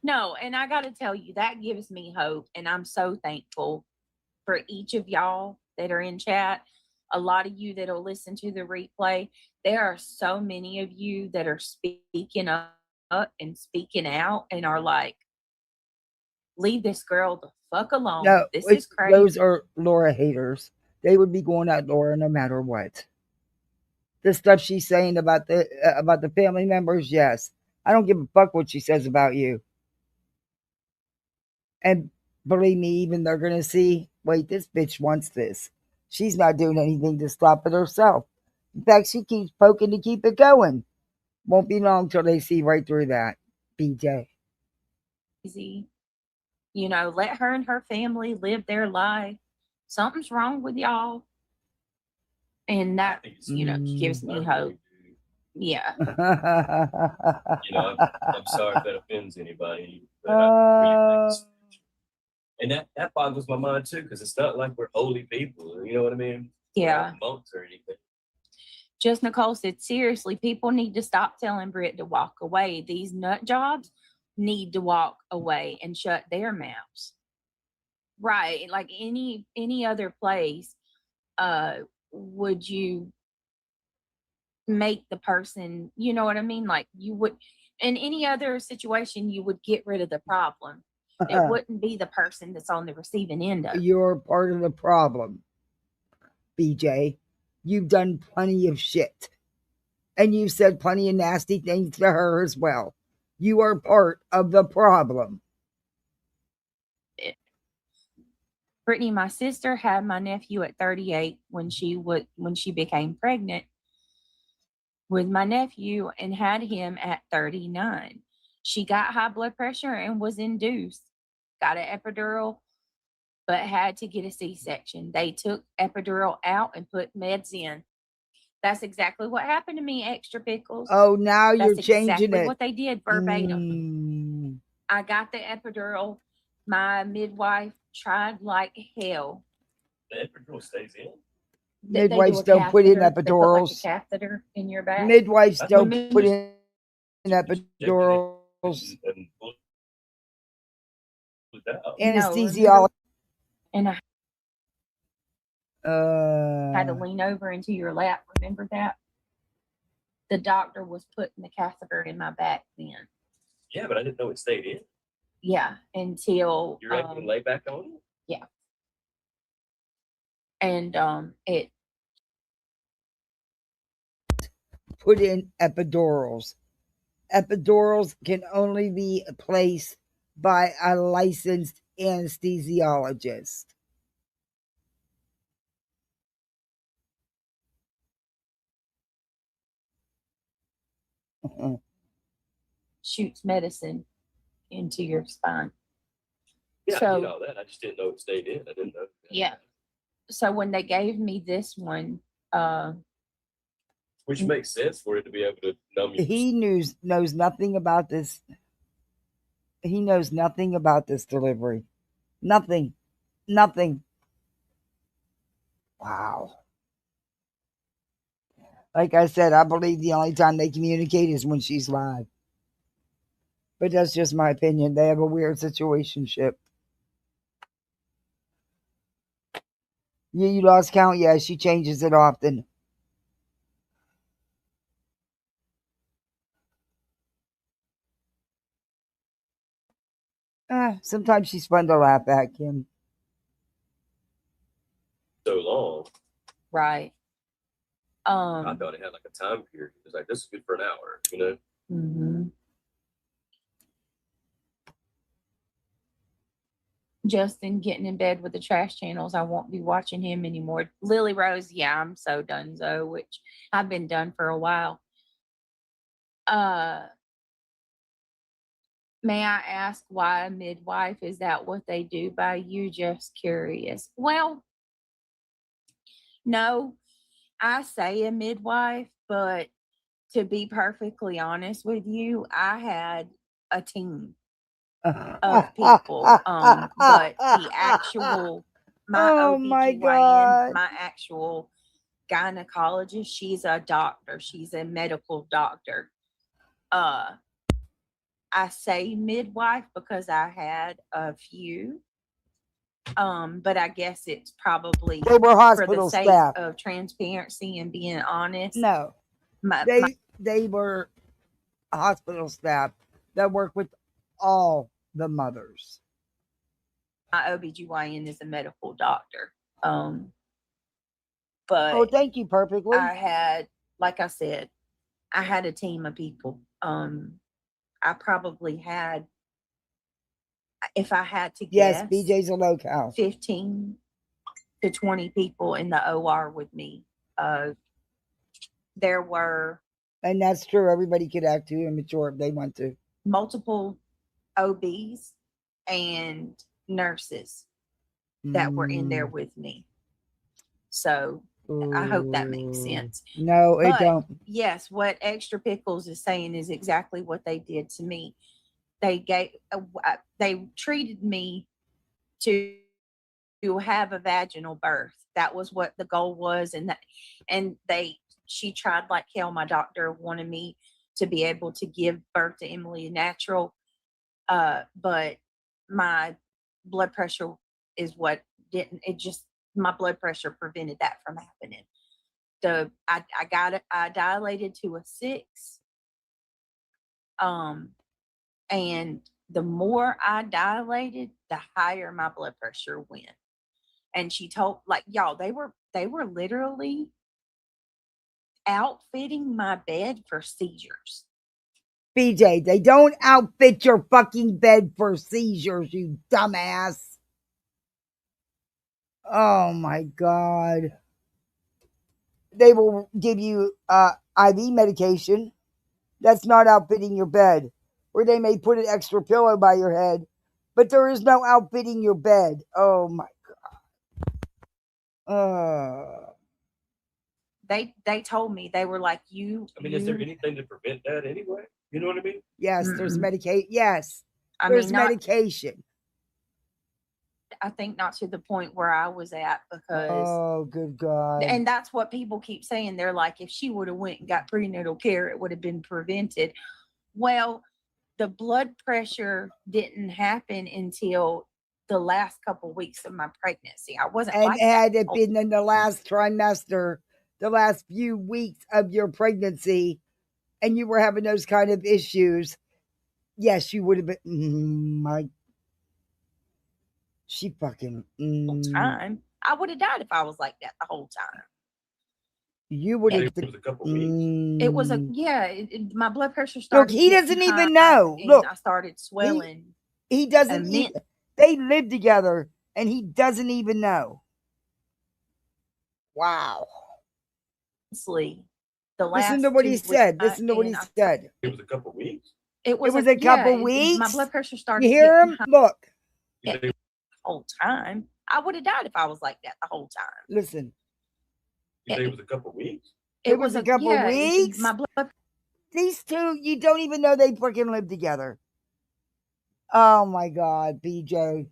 No, and I got to tell you, that gives me hope. And I'm so thankful for each of y'all that are in chat. A lot of you that'll listen to the replay. There are so many of you that are speaking up and speaking out and are like, leave this girl the fuck alone. No, This is crazy. those are Laura haters. They would be going at Laura no matter what. The stuff she's saying about the family members, yes. I don't give a fuck what she says about you. And believe me, even they're gonna see, wait, this bitch wants this. She's not doing anything to stop it herself. In fact, she keeps poking to keep it going. Won't be long till they see right through that. BJ. You know, let her and her family live their life. Something's wrong with y'all. And that, you know, gives me hope. Yeah. You know, I'm sorry if that offends anybody, but I really think and that boggles my mind too, because it's not like we're holy people. You know what I mean? Yeah. We're not monks or anything. Just Nicole said, seriously, people need to stop telling Britt to walk away. These nut jobs need to walk away and shut their mouths. Right. Like any other place, would you make the person, you know what I mean? Like you would, in any other situation, you would get rid of the problem. It wouldn't be the person that's on the receiving end of it. You're part of the problem, BJ. You've done plenty of shit. And you've said plenty of nasty things to her as well. You are part of the problem. Brittany, my sister had my nephew at 38 when she became pregnant with my nephew and had him at 39. She got high blood pressure and was induced, got an epidural, but had to get a C-section. They took epidural out and put meds in. That's exactly what happened to me, Extra Pickles. Oh, now you're That's changing exactly it. what they did verbatim. I got the epidural. My midwife tried like hell. The epidural stays in. Midwives don't put in epidurals. They put like a catheter in your back. Midwives don't put in epidurals. Anesthesiology. And I had to lean over into your lap. Remember that? The doctor was putting the catheter in my back then. Yeah, but I didn't know it stayed in. Yeah, until you're able to lay back on it. Yeah, and it put in epidurals. Epidurals can only be placed by a licensed anesthesiologist. Shoots medicine into your spine. Yeah, so, I get all that. I just didn't know it stayed in. I didn't know. Yeah. So when they gave me this one, which makes sense for it to be able to numb you. He knows nothing about this. He knows nothing about this delivery. Nothing. Wow. Like I said, I believe the only time they communicate is when she's live. But that's just my opinion. They have a weird situationship. You lost count? Yeah, she changes it often. Sometimes she's fun to laugh at, Kim. So long. Right. I thought it had like a time period. It was like, this is good for an hour, you know? Mm-hmm. Justin getting in bed with the trash channels. I won't be watching him anymore. Lily Rose, yeah, I'm so donezo, which I've been done for a while. May I ask why a midwife? Is that what they do by you? Just curious. Well, No, I say a midwife, but to be perfectly honest with you, I had a team of people. But the actual, my Oh my OBGYN, God. my actual gynecologist, she's a doctor. She's a medical doctor. I say midwife because I had a few. But I guess it's probably They were for the hospital sake staff. of transparency and being honest. No, My they were hospital staff that work with all the mothers. OBGYN is a medical doctor. But Oh, thank you, perfectly. I had, like I said, I had a team of people. I probably had, if I had to Yes, guess, BJ's a locale. 15 to 20 people in the OR with me. There were, And that's true. Everybody could act too immature if they want to. multiple OBs and nurses that were in there with me. So I hope that makes sense. No, it But don't. yes, what Extra Pickles is saying is exactly what they did to me. They treated me to have a vaginal birth. That was what the goal was, and she tried like hell. My doctor wanted me to be able to give birth to Emily natural, but my blood pressure is what didn't. It just, my blood pressure prevented that from happening. I dilated to a 6. And the more I dilated, the higher my blood pressure went. And she told, like, y'all, they were literally outfitting my bed for seizures. BJ, they don't outfit your fucking bed for seizures, you dumbass. Oh my God. They will give you IV medication. That's not outfitting your bed. Or they may put an extra pillow by your head, but there is no outfitting your bed. Oh my God. They told me, they were like, is there anything to prevent that anyway? You know what I mean? Yes, there's medication. Yes, there's medication. I think not to the point where I was at, because oh, good God. And that's what people keep saying. They're like, if she would have went and got prenatal care, it would have been prevented. Well, the blood pressure didn't happen until the last couple weeks of my pregnancy. I wasn't and like had that. it been in the last trimester, the last few weeks of your pregnancy, and you were having those kind of issues, yes, you would have been. She fucking time. I would have died if I was like that the whole time. You would have. It was a couple weeks. It was my blood pressure started. Look, he doesn't even know. Look, I started swelling. He doesn't. They live together, and he doesn't even know. Wow. Listen to what he said. Listen to what he said. It was a couple weeks. It was a couple weeks. My blood pressure started. You hear him? Look. The whole time, I would have died if I was like that the whole time. Listen. You say it was a couple weeks? It was a couple weeks. My blood. These two, you don't even know they freaking live together. Oh my God, BJ.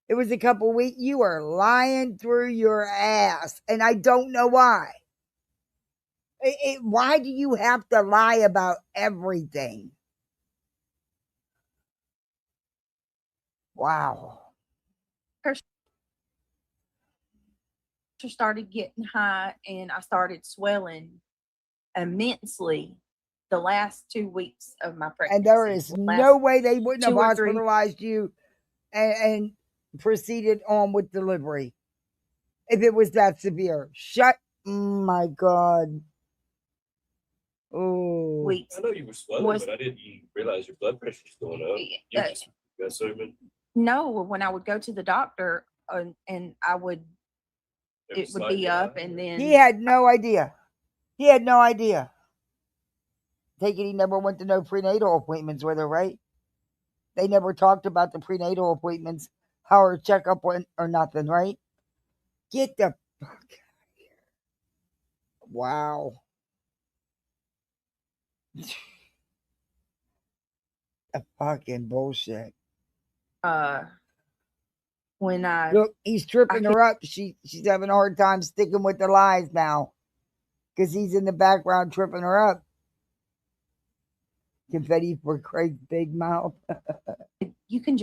It was a couple weeks. You are lying through your ass, and I don't know why. Why do you have to lie about everything? Wow. Started getting high, and I started swelling immensely the last 2 weeks of my pregnancy. And there is no way they wouldn't have hospitalized you and proceeded on with delivery if it was that severe. My God. Oh. I know you were swelling, but I didn't realize your blood pressure was going up. You just got serving. No, when I would go to the doctor and I would, it would be up, and then he had no idea. He had no idea. Take it, he never went to no prenatal appointments with her, right? They never talked about the prenatal appointments, how her checkup went or nothing, right? Get the fuck Wow. A fucking bullshit. When I Look, he's tripping her up. She's having a hard time sticking with the lies now. Because he's in the background tripping her up. Confetti for Craig's big mouth. you can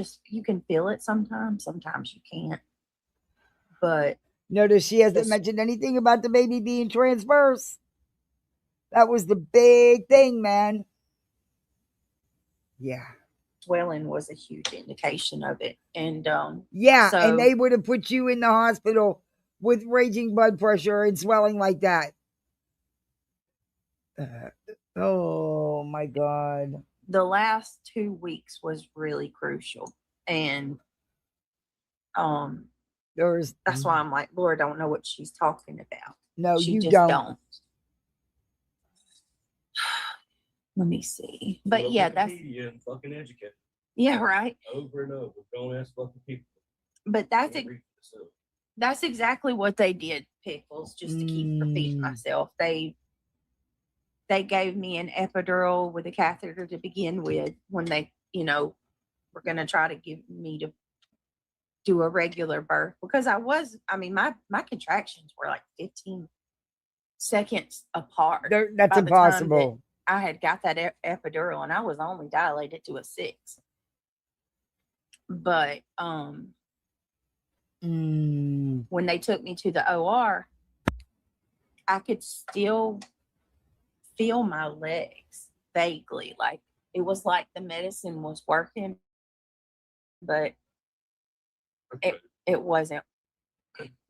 feel it sometimes you can't, but Notice she hasn't mentioned anything about the baby being transverse. That was the big thing, man. Yeah. swelling was a huge indication of it. And yeah, so, and they would have put you in the hospital with raging blood pressure and swelling like that. Oh my God. The last 2 weeks was really crucial. And that's why I'm like, Lord, I don't know what she's talking about. No, she you just don't. Let me see. But yeah, that's and fucking educate. Yeah, right. Over and over. Don't ask fucking people. But that's exactly what they did, Pickles, just to keep repeating myself. They gave me an epidural with a catheter to begin with when they, were going to try to give me to do a regular birth, because my contractions were like 15 seconds apart. That's impossible. I had got that epidural and I was only dilated to a 6. But when they took me to the OR, I could still feel my legs vaguely. Like it was like the medicine was working, but it wasn't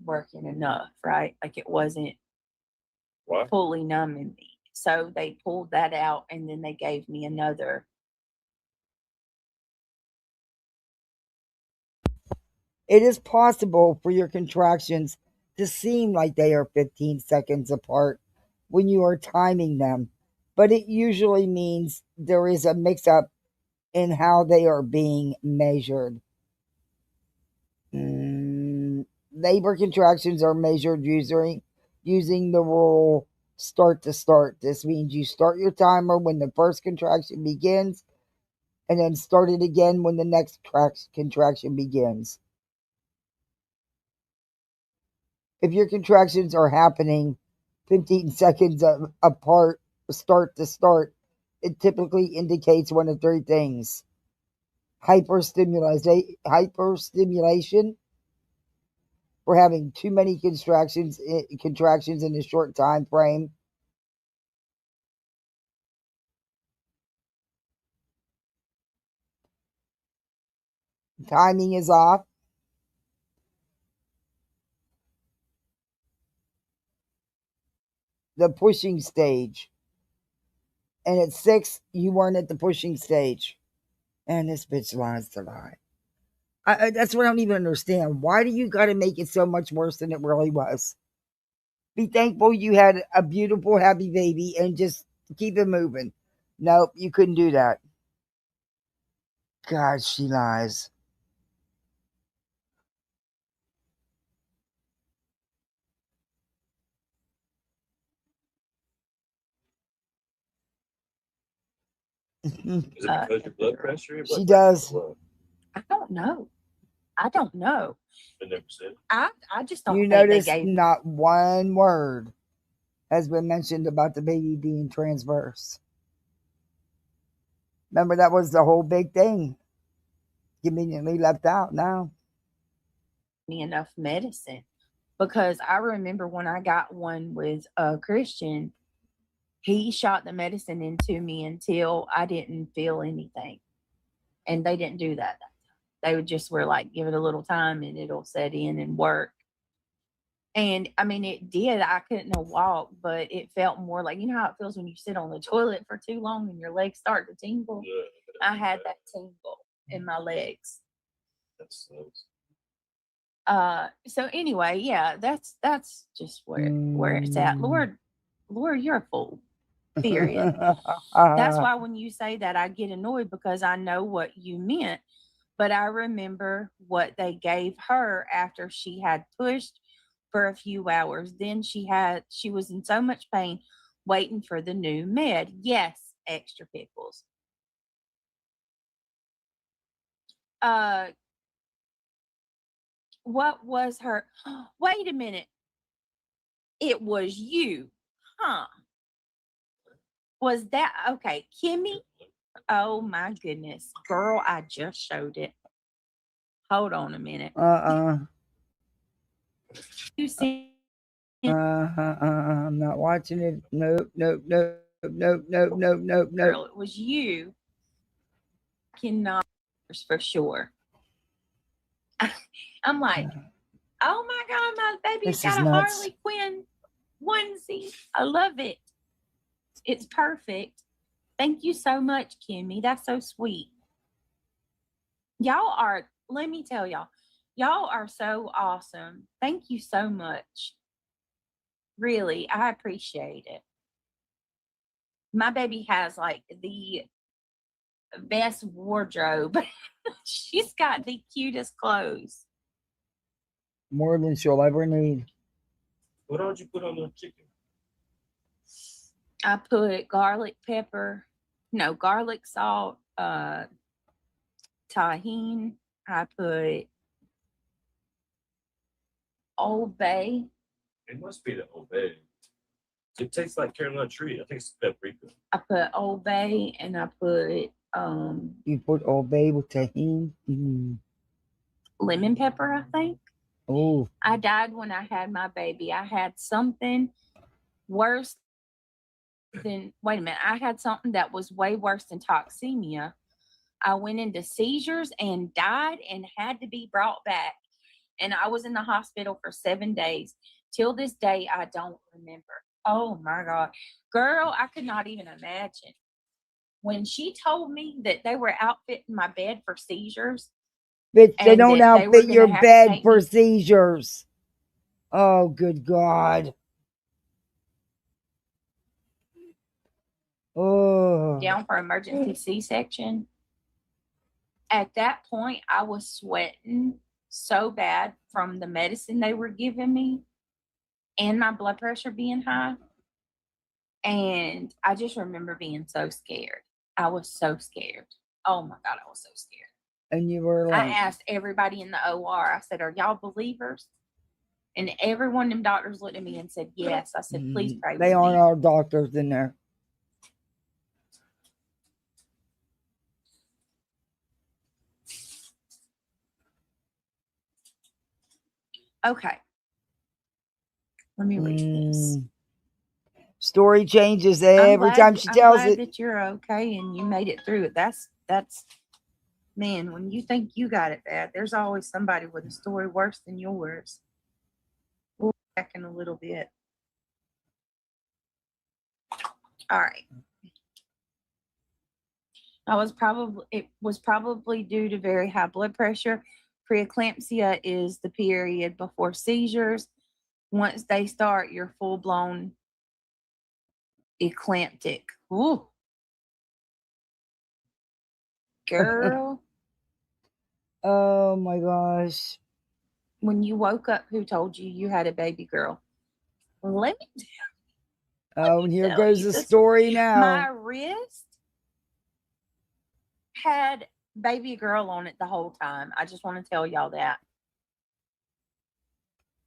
working enough, right? Like it wasn't fully numbing me. So they pulled that out and then they gave me another. It is possible for your contractions to seem like they are 15 seconds apart when you are timing them, but it usually means there is a mix-up in how they are being measured. Labor contractions are measured using the rule start to start. This means you start your timer when the first contraction begins and then start it again when the next contraction begins. If your contractions are happening 15 seconds apart, start to start, it typically indicates one of 3 things. Hyperstimulation, for having too many contractions in a short time frame. Timing is off. The pushing stage. And at 6, you weren't at the pushing stage. And this bitch lies to lie. That's what I don't even understand. Why do you got to make it so much worse than it really was? Be thankful you had a beautiful, happy baby and just keep it moving. Nope, you couldn't do that. God, she lies. Is it because your blood pressure? She does. I don't know. I never said. I just don't You think notice they gave not one word has been mentioned about the baby being transverse. Remember, that was the whole big thing. Conveniently left out now. me enough medicine, because I remember when I got one with Christian, he shot the medicine into me until I didn't feel anything. And they didn't do that. They would just were like, give it a little time and it'll set in and work. And it did. I couldn't walk, but it felt more like, how it feels when you sit on the toilet for too long and your legs start to tingle. I had that tingle in my legs. That sucks. So anyway, yeah, that's just where it's at. Lord, you're a fool. Period. That's why when you say that, I get annoyed, because I know what you meant. But I remember what they gave her after she had pushed for a few hours. Then she was in so much pain waiting for the new med. Yes, extra pickles. What was her? Wait a minute. It was you, huh? Was that okay, Kimmy? Oh my goodness, girl! I just showed it. Hold on a minute. You see? I'm not watching it. Nope, nope, nope, nope, nope, nope, nope, nope. Girl, it was you. I cannot for sure. I'm like, oh my god, my baby's This is got a nuts. Harley Quinn onesie. I love it. It's perfect. Thank you so much, Kimmy. That's so sweet. Y'all are, let me tell y'all are so awesome. Thank you so much. Really, I appreciate it. My baby has like the best wardrobe. She's got the cutest clothes. More than she'll ever need. What did you put on the chicken? I put garlic salt, tahine. I put Old Bay. It must be the Old Bay. It tastes like Carolina Tree. I think it's paprika. I put Old Bay and I put You put Old Bay with tahini. lemon pepper, I think. Oh. I died when I had my baby. I had something worse than, wait a minute, I had something that was way worse than toxemia. I went into seizures and died and had to be brought back. And I was in the hospital for 7 days. Till this day, I don't remember. Oh my God. Girl, I could not even imagine. When she told me that they were outfitting my bed for seizures. Bitch, they don't that they were outfit gonna your have to bed take for me seizures. Oh, good God. Oh. down for emergency C-section. At that point, I was sweating so bad from the medicine they were giving me and my blood pressure being high. And I just remember being so scared. I was so scared. Oh my God, I was so scared. And you were I like, asked everybody in the OR, I said, are y'all believers? And every one of them doctors looked at me and said, yes. I said, please pray they with aren't me. all doctors in there. Okay. Let me read this. Story changes every time she tells I'm glad it. that you're okay and you made it through it. That's man, when you think you got it bad, there's always somebody with a story worse than yours. We'll be back in a little bit. All right. It was probably due to very high blood pressure. Preeclampsia is the period before seizures. Once they start, you're full blown eclamptic. Ooh. Girl. Oh my gosh. When you woke up, who told you you had a baby girl? Let me tell you. Oh, and here goes the story now. My wrist had baby girl on it the whole time. I just want to tell y'all that.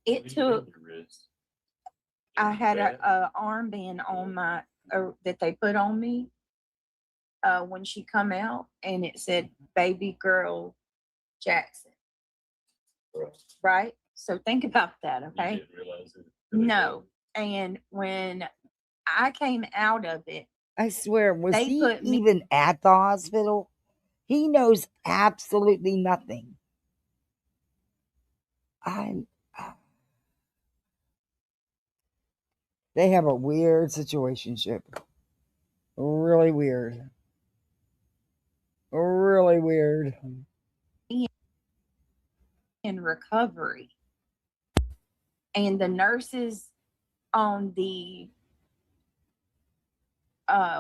It took. I had a armband on my that they put on me when she come out, and it said "Baby Girl Jackson." Right. So think about that. Okay. You didn't realize it. No. And when I came out of it, I swear, was they he put me- even at the hospital? He knows absolutely nothing. They have a weird situationship. Really weird. Really weird. in recovery, and the nurses on the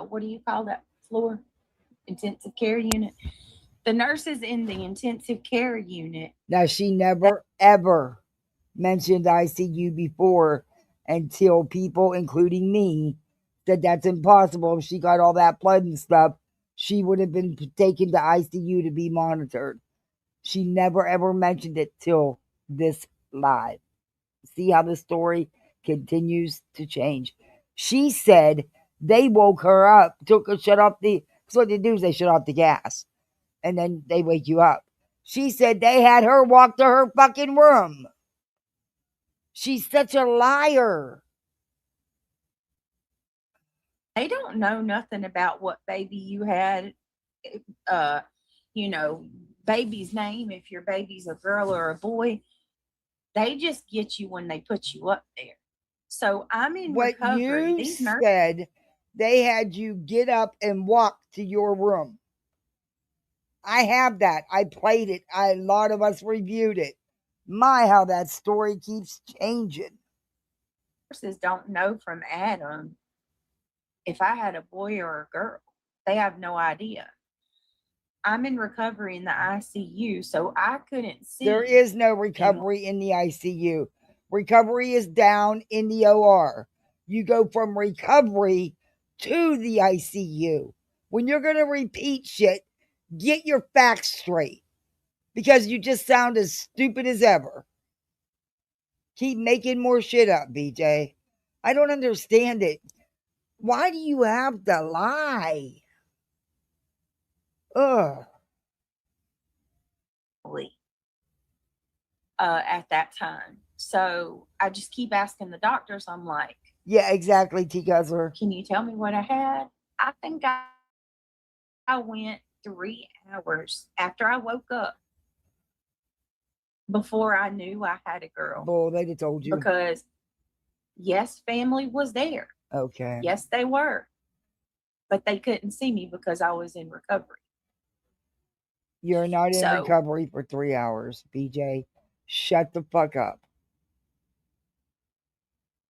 what do you call that floor? Intensive care unit. The nurses in the intensive care unit. Now, she never, ever mentioned ICU before until people, including me, said that's impossible. If she got all that blood and stuff, she would have been taken to ICU to be monitored. She never ever mentioned it till this live. See how the story continues to change. She said they woke her up, shut off the. That's what they do is they shut off the gas, and then they wake you up. She said they had her walk to her fucking room. She's such a liar. They don't know nothing about what baby you had. Uh, you know, baby's name, if your baby's a girl or a boy. They just get you when they put you up there. So I'm in What recovery. you These nurses said, they had you get up and walk to your room. I have that. I played it. A lot of us reviewed it. My, how that story keeps changing. don't know from Adam if I had a boy or a girl. They have no idea. I'm in recovery in the ICU, so I couldn't see. There is no recovery in the ICU. Recovery is down in the OR. You go from recovery to the ICU. When you're going to repeat shit, get your facts straight, because you just sound as stupid as ever. Keep making more shit up, BJ. I don't understand it. Why do you have to lie? Ugh. At that time. So I just keep asking the doctors, I'm like, Yeah, exactly, T. Guzzler. can you tell me what I had? I think I went 3 hours after I woke up before I knew I had a girl. Bull, they'd have told you. Because yes, family was there. Okay. Yes, they were. But they couldn't see me because I was in recovery. You're not in So- recovery for 3 hours, BJ. Shut the fuck up.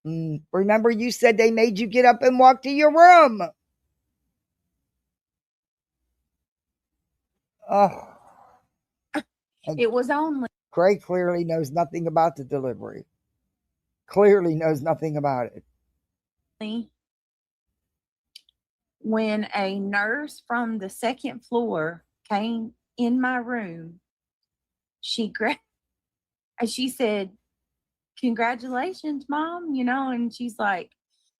Remember, you said they made you get up and walk to your room. Oh. It was only Craig clearly knows nothing about the delivery. Clearly knows nothing about it. when a nurse from the second floor came in my room. She said, congratulations, Mom, and she's like,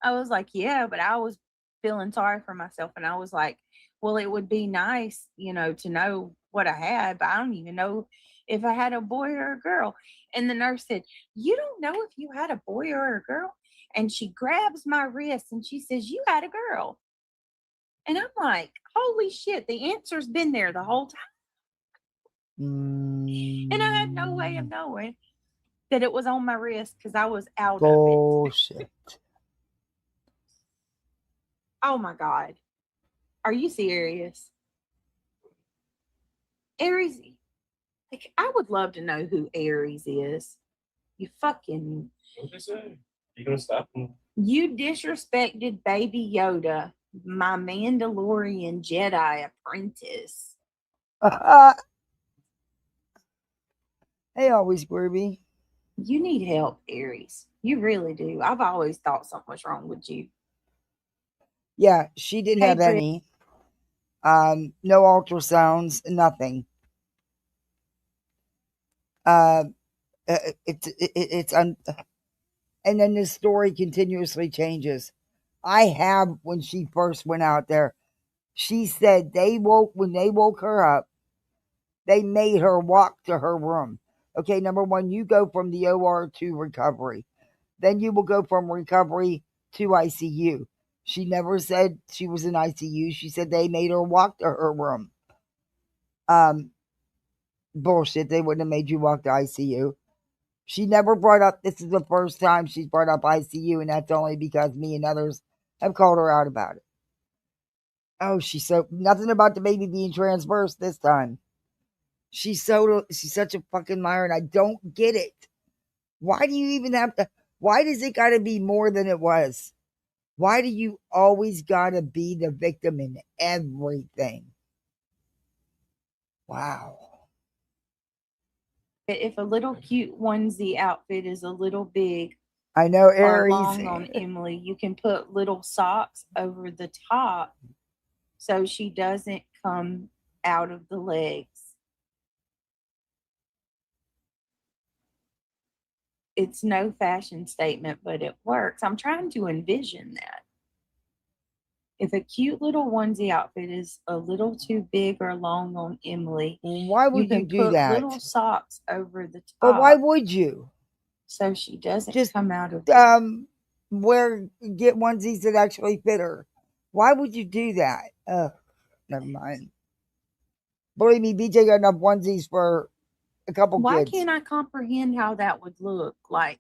I was like, yeah, but I was feeling sorry for myself. And I was like, well, it would be nice, to know what I had, but I don't even know if I had a boy or a girl. And the nurse said, you don't know if you had a boy or a girl? And she grabs my wrist and she says, you had a girl. And I'm like, holy shit, the answer's been there the whole time. And I had no way of knowing that it was on my wrist because I was out of it. Bullshit. Oh my God. Are you serious? Aries. Like, I would love to know who Aries is. You fucking. What they say? You gonna stop them? You disrespected Baby Yoda, my Mandalorian Jedi apprentice. They always groovy. You need help, Aries. You really do. I've always thought something was wrong with you. Yeah, she didn't have any. No ultrasounds, nothing. And then this story continuously changes. I have, when she first went out there, she said when they woke her up, they made her walk to her room. Okay, number one, you go from the OR to recovery. Then you will go from recovery to ICU. She never said she was in ICU. She said they made her walk to her room. Bullshit. They wouldn't have made you walk to ICU. She never brought up, this is the first time she's brought up ICU, and that's only because me and others have called her out about it. Oh, nothing about the baby being transversed this time. She's such a fucking liar, and I don't get it. Why do you even have to, why does it gotta be more than it was? Why do you always gotta be the victim in everything? Wow. If a little cute onesie outfit is a little big I know or Aries. long on Emily, you can put little socks over the top so she doesn't come out of the legs. It's no fashion statement, but it works. I'm trying to envision that. If a cute little onesie outfit is a little too big or long on Emily, Why would you can do put that? little socks over the top. But why would you? So she doesn't Just come out of get onesies that actually fit her. Why would you do that? Never mind. Believe me, BJ got enough onesies for a couple Why kids. can't I comprehend how that would look? Like,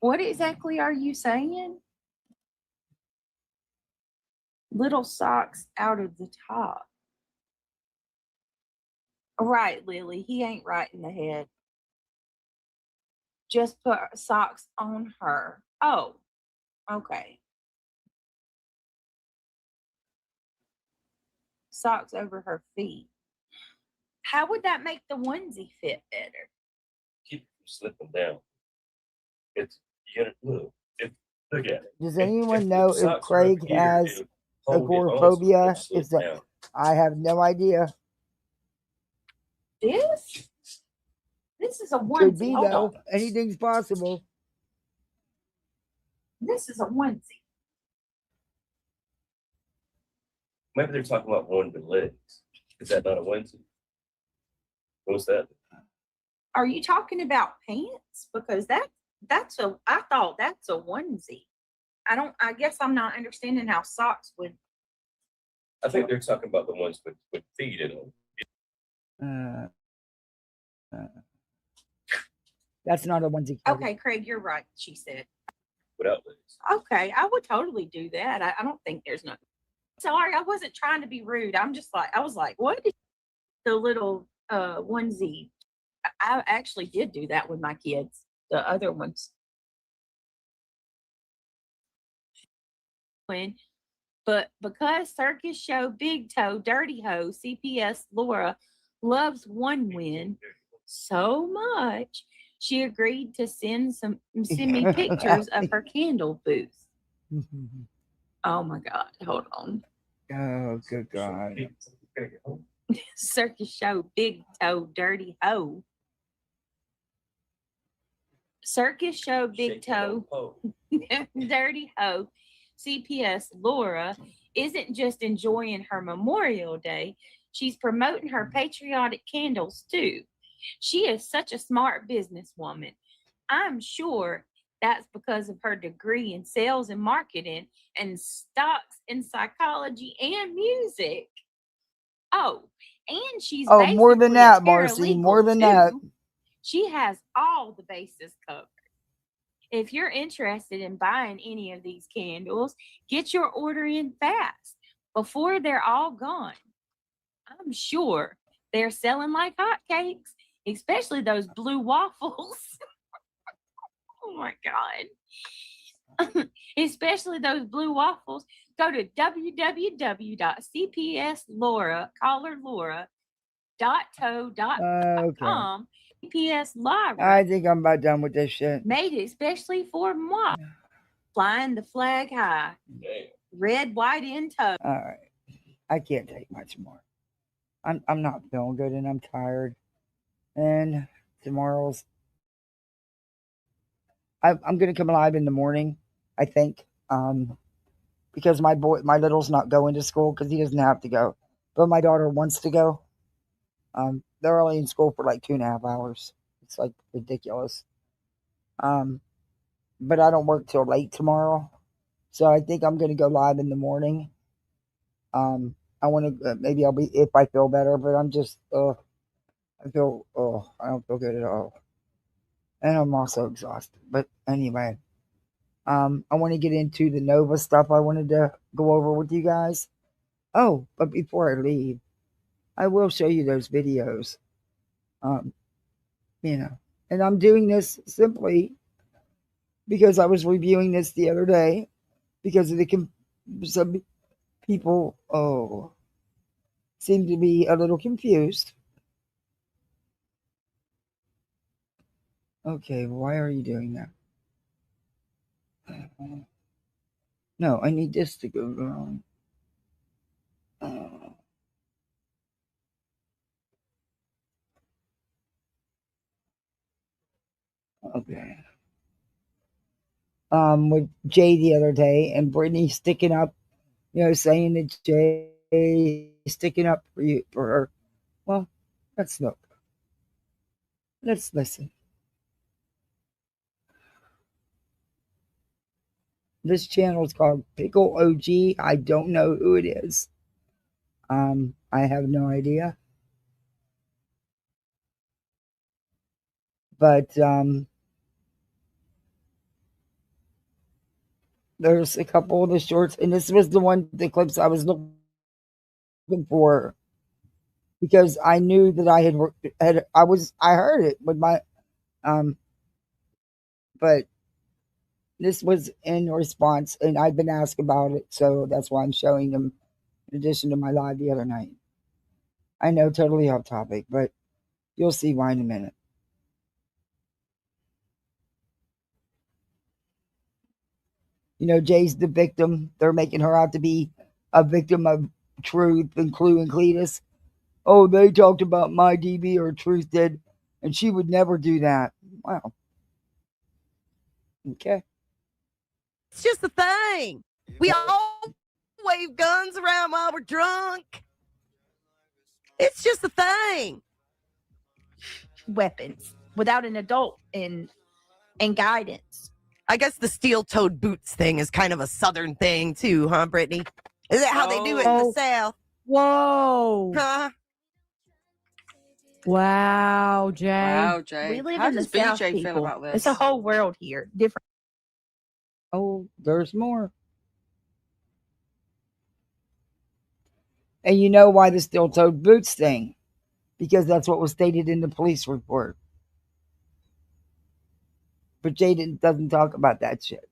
what exactly are you saying? Little socks out of the top. Right, Lily. He ain't right in the head. Just put socks on her. Oh, okay. Socks over her feet. How would that make the onesie fit better? Keep from slipping down. It's you gotta look. Look at it. Does anyone know if socks are Craig up here, has it'll hold it on so it agoraphobia? won't slip Is that down. I have no idea. This is a onesie. Could be Hold though. on. Anything's possible. This is a onesie. Maybe they're talking about one with legs. Is that not a onesie? What's that? Are you talking about pants? Because I thought that's a onesie. I guess I'm not understanding how socks would. I think they're talking about the ones with feet in them. That's not a onesie. Okay, Craig, you're right. She said. Without legs. Okay, I would totally do that. I don't think there's no. Sorry, I wasn't trying to be rude. I was like, what is the little onesie? I actually did do that with my kids. The other ones. But because circus show Big Toe Dirty Hoe CPS Laura loves one win so much, she agreed to send me pictures of her candle booth. Oh my God! Hold on. Oh, good God. Circus show Big Toe Dirty Hoe. Circus show Big Toe Dirty Hoe CPS Laura isn't just enjoying her Memorial Day, she's promoting her patriotic candles too. She is such a smart businesswoman. I'm sure that's because of her degree in sales and marketing and stocks in psychology and music. Oh, and she's more than basically that, a Marcy. paralegal, More than too. that. She has all the bases covered. If you're interested in buying any of these candles, get your order in fast before they're all gone. I'm sure they're selling like hotcakes, especially those blue waffles. Oh my God. Especially those blue waffles. Go to www.cpslaura.com. CPS Laura. I think I'm about done with this shit. Made it especially for moi. Flying the flag high. Red, white, in tow. All right. I can't take much more. I'm not feeling good and I'm tired. And tomorrow's I'm gonna come live in the morning, I think. Because my little's not going to school because he doesn't have to go. But my daughter wants to go. They're only in school for like 2.5 hours. It's like ridiculous. But I don't work till late tomorrow. So I think I'm gonna go live in the morning. I want to maybe I'll be if I feel better, but I'm just I don't feel good at all, and I'm also exhausted. But anyway, I want to get into the Nova stuff. I wanted to go over with you guys. Oh, but before I leave, I will show you those videos. And I'm doing this simply because I was reviewing this the other day because of some people seem to be a little confused. Okay, why are you doing that? No, I need this to go wrong. Okay. With Jay the other day, and Brittany sticking up, saying that Jay sticking up for her. Well, let's look. Let's listen. This channel is called Pickle OG. I don't know who it is. I have no idea. But there's a couple of the shorts, and this was the clips I was looking for, because I knew that I heard it with my but this was in response, and I've been asked about it, so that's why I'm showing them in addition to my live the other night. I know, totally off topic, but you'll see why in a minute. Jay's the victim. They're making her out to be a victim of Truth and Clue and Cletus. Oh, they talked about my DB, or Truth did, and she would never do that. Wow. Okay. It's just a thing. We all wave guns around while we're drunk. It's just a thing. Weapons without an adult and guidance. I guess the steel-toed boots thing is kind of a Southern thing too, huh, Brittany? Is that how they do it in the South? Whoa. Huh? Wow, Jay. Wow, Jay. We live How in the does South, BJ feel people. about this? It's a whole world here. Different. Oh, there's more. And you know why the steel-toed boots thing? Because that's what was stated in the police report. But Jay doesn't talk about that shit.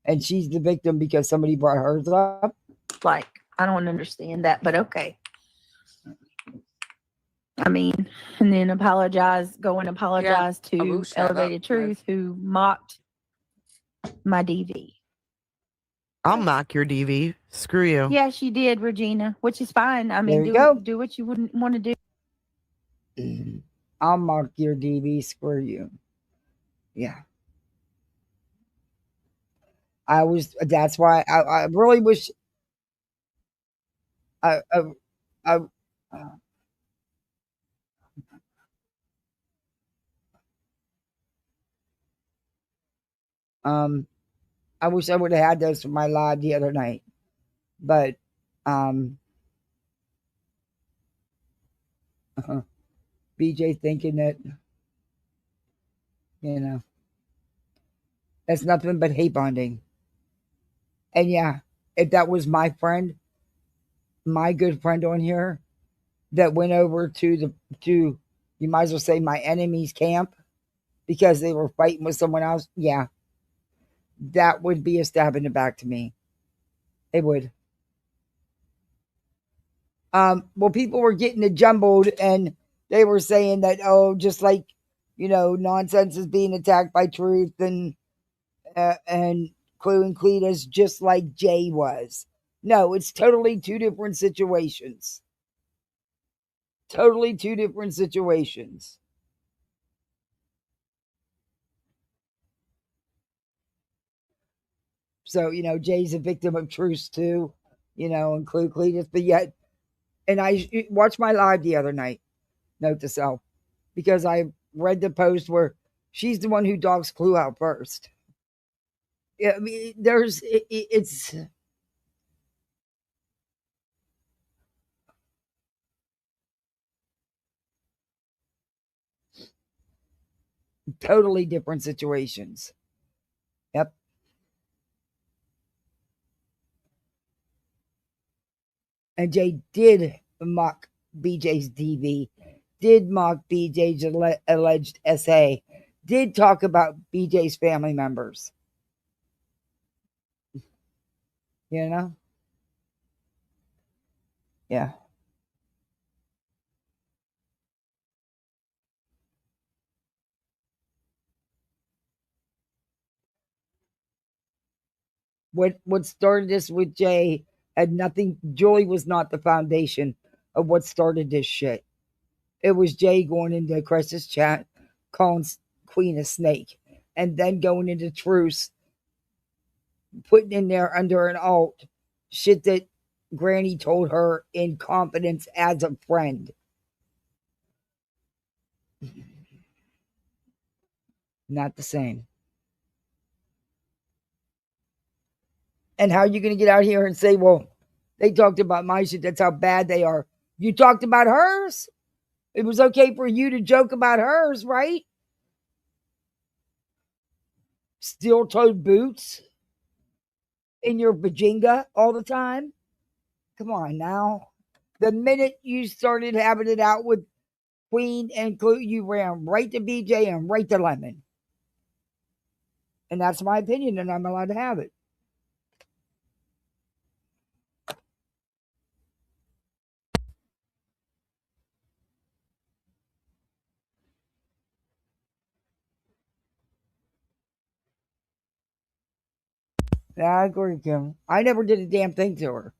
And she's the victim because somebody brought hers up. Like, I don't understand that, but okay. I mean, and then go and apologize to Elevated Truth, who mocked my DV. I'll mock your DV. Screw you. Yeah, she did, Regina, which is fine. I mean, do what you wouldn't want to do. I'll mock your DV. Screw you. Yeah. That's why I really wish I wish I would have had those for my live the other night. But BJ thinking that, that's nothing but hate bonding. And yeah, if that was my friend, my good friend on here, that went over to you might as well say my enemy's camp because they were fighting with someone else, yeah, that would be a stab in the back to me. It would. Well, people were getting it jumbled, and they were saying that, just like, nonsense is being attacked by Truth and Clue and Cletus, just like Jay was. No, it's totally two different situations. Totally two different situations. So, Jay's a victim of Truth too, and Clue Cletus, but yet, and I watched my live the other night, note to self, because I read the post where she's the one who dogs Clue out first. Yeah, I mean, it's totally different situations. Yep. And Jay did mock BJ's DV, did mock BJ's alleged SA, did talk about BJ's family members. Yeah. What started this with Jay had nothing. Julie was not the foundation of what started this shit. It was Jay going into Chris's chat, calling Queen a snake, and then going into Truce, putting in there under an alt shit that Granny told her in confidence as a friend. Not the same. And how are you going to get out here and say, well, they talked about my shit, that's how bad they are? You talked about hers? It was okay for you to joke about hers, right? Steel-toed boots in your vajinga all the time? Come on now. The minute you started having it out with Queen and Clue, you ran right to BJ and right to Lemon. And that's my opinion, and I'm allowed to have it. Yeah, I agree, Kim. I never did a damn thing to her.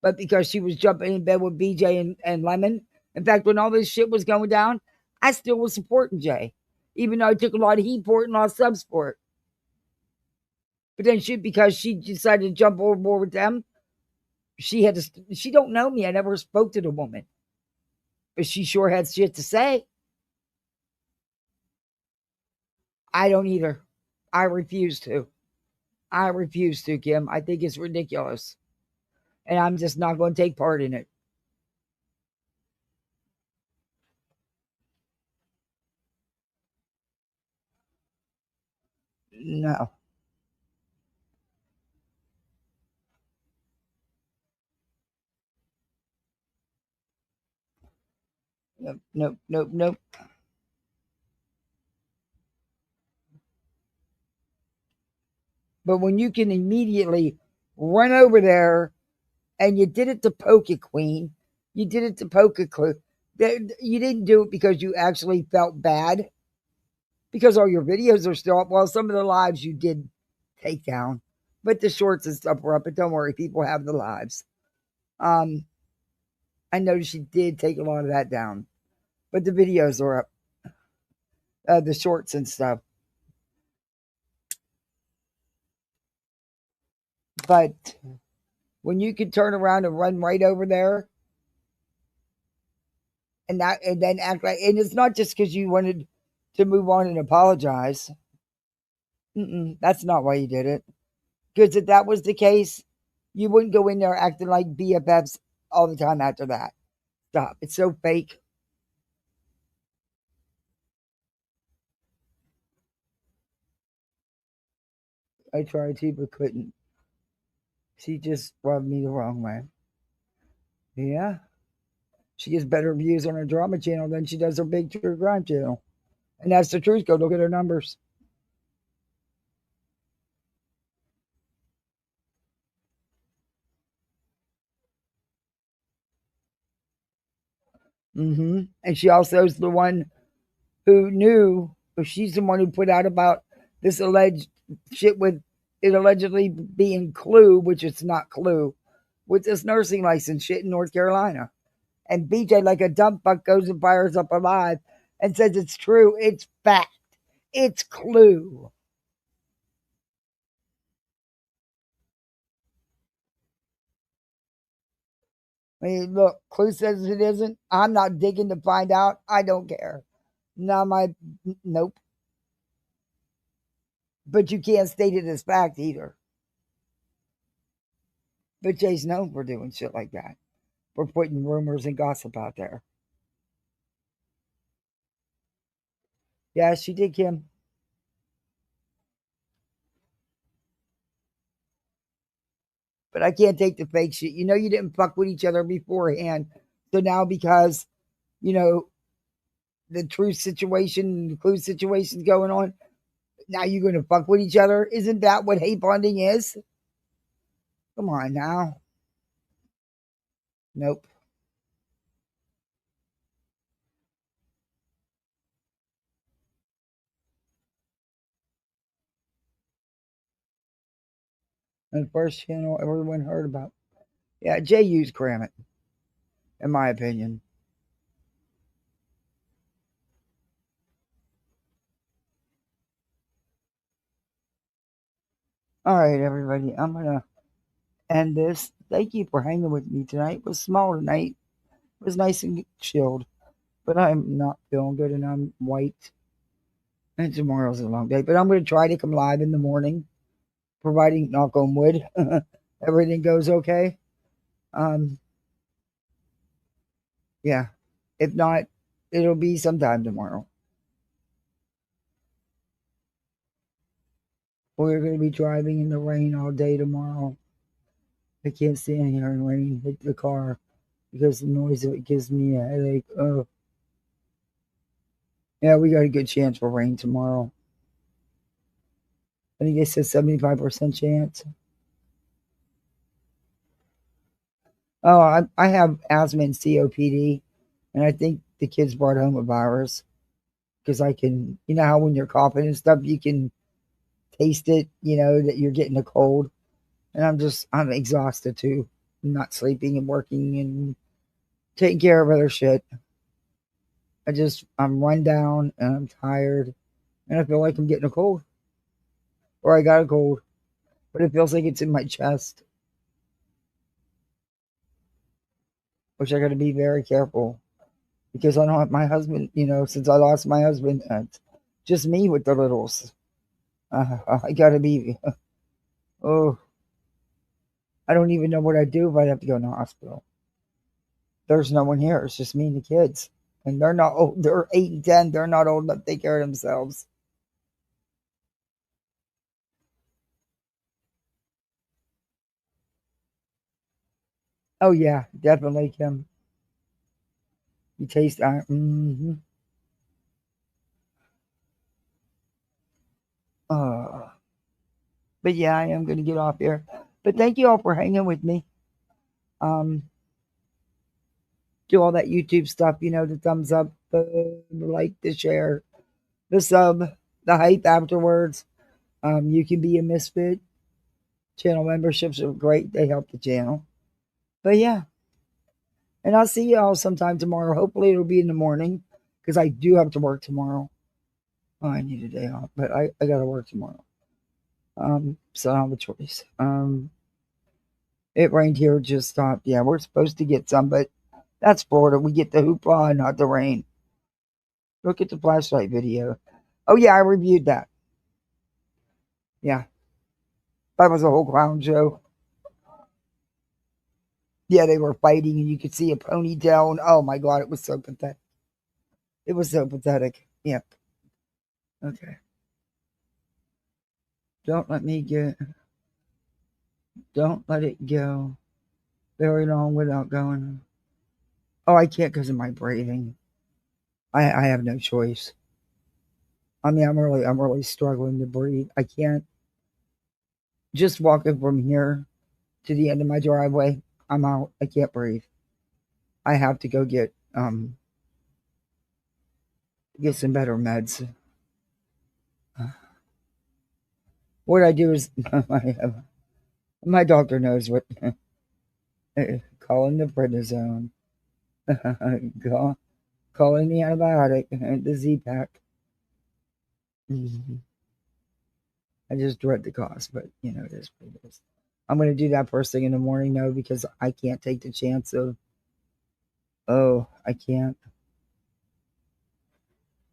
But because she was jumping in bed with BJ and Lemon. In fact, when all this shit was going down, I still was supporting Jay. Even though I took a lot of heat for it and a lot of subs for it. But then because she decided to jump overboard with them, she don't know me. I never spoke to the woman. But she sure had shit to say. I don't either. I refuse to. I refuse to, Kim. I think it's ridiculous. And I'm just not going to take part in it. No. Nope, nope, nope, nope. But when you can immediately run over there and you did it to poke a Queen, you did it to poke a Clue. You didn't do it because you actually felt bad. Because all your videos are still up. Well, some of the lives you did take down. But the shorts and stuff were up. But don't worry, people have the lives. I noticed she did take a lot of that down. But the videos are up. The shorts and stuff. But when you could turn around and run right over there and then act like, and it's not just because you wanted to move on and apologize. That's not why you did it. Because if that was the case, you wouldn't go in there acting like BFFs all the time after that. Stop. It's so fake. I tried to, but couldn't. She just rubbed me the wrong way. Yeah. She gets better views on her drama channel than she does her big true crime channel. And that's the truth. Go look at her numbers. And she also is the one who knew, she's the one who put out about this alleged shit with it allegedly being Clue, which it's not Clue, with this nursing license shit in North Carolina. And BJ, like a dumb fuck, goes and fires up alive and says it's true. It's fact. It's Clue. I mean, look, Clue says it isn't. I'm not digging to find out. I don't care. Nope. But you can't state it as fact either. But Jay's known for doing shit like that. For putting rumors and gossip out there. Yeah, she did, Kim. But I can't take the fake shit. You know you didn't fuck with each other beforehand. So now because, the truth situation, the Clue situation's going on, now you're going to fuck with each other? Isn't that what hate bonding is? Come on now. Nope. the first channel everyone heard about. Yeah, JU's cram it, in my opinion. All right, everybody. I'm gonna end this. Thank you for hanging with me tonight. It was small tonight. It was nice and chilled, but I'm not feeling good and I'm white. And tomorrow's a long day, but I'm gonna try to come live in the morning, providing knock on wood, everything goes okay. Um, yeah. If not, it'll be sometime tomorrow. We're gonna be driving in the rain all day tomorrow. I can't stand hearing rain hit the car because the noise of it gives me a headache. Oh, yeah, we got a good chance for rain tomorrow. I think they said 75% chance. Oh, I have asthma and COPD, and I think the kids brought home a virus because I can, you know how when you're coughing and stuff, you can taste it, you know, that you're getting a cold. And I'm exhausted too. I'm not sleeping and working and taking care of other shit. I'm run down and I'm tired and I feel like I'm getting a cold or I got a cold, but it feels like it's in my chest, which I got to be very careful because I don't have my husband, you know, since I lost my husband, it's just me with the littles. I got to be, oh, I don't even know what I'd do if I'd have to go in the hospital. There's no one here. It's just me and the kids. And they're not old. They're 8 and 10. They're not old enough to take care of themselves. Oh, yeah, definitely, Kim. You taste but yeah, I am going to get off here. But thank you all for hanging with me. Do all that YouTube stuff, you know, the thumbs up, the like, the share, the sub, the hype afterwards. You can be a misfit. Channel memberships are great. They help the channel. But yeah. And I'll see y'all sometime tomorrow. Hopefully it'll be in the morning because I do have to work tomorrow. Oh, I need a day off, but I got to work tomorrow. So I don't have a choice. It rained here, just stopped. Yeah, we're supposed to get some, but that's Florida. We get the hoopla, not the rain. Look at the flashlight video. Oh, yeah, I reviewed that. Yeah. That was a whole clown show. Yeah, they were fighting and you could see a ponytail. And oh my God, it was so pathetic. It was so pathetic. Yep. Okay. Don't let it go very long without going. Oh, I can't because of my breathing. I have no choice. I mean, I'm really struggling to breathe. I can't. Just walking from here to the end of my driveway, I'm out. I can't breathe. I have to go get some better meds. What I do is my doctor knows what. Calling the prednisone. Calling the antibiotic, the Z-Pack. I just dread the cost, but you know, it is what it is. I'm going to do that first thing in the morning, though, because I can't take the chance of, oh, I can't.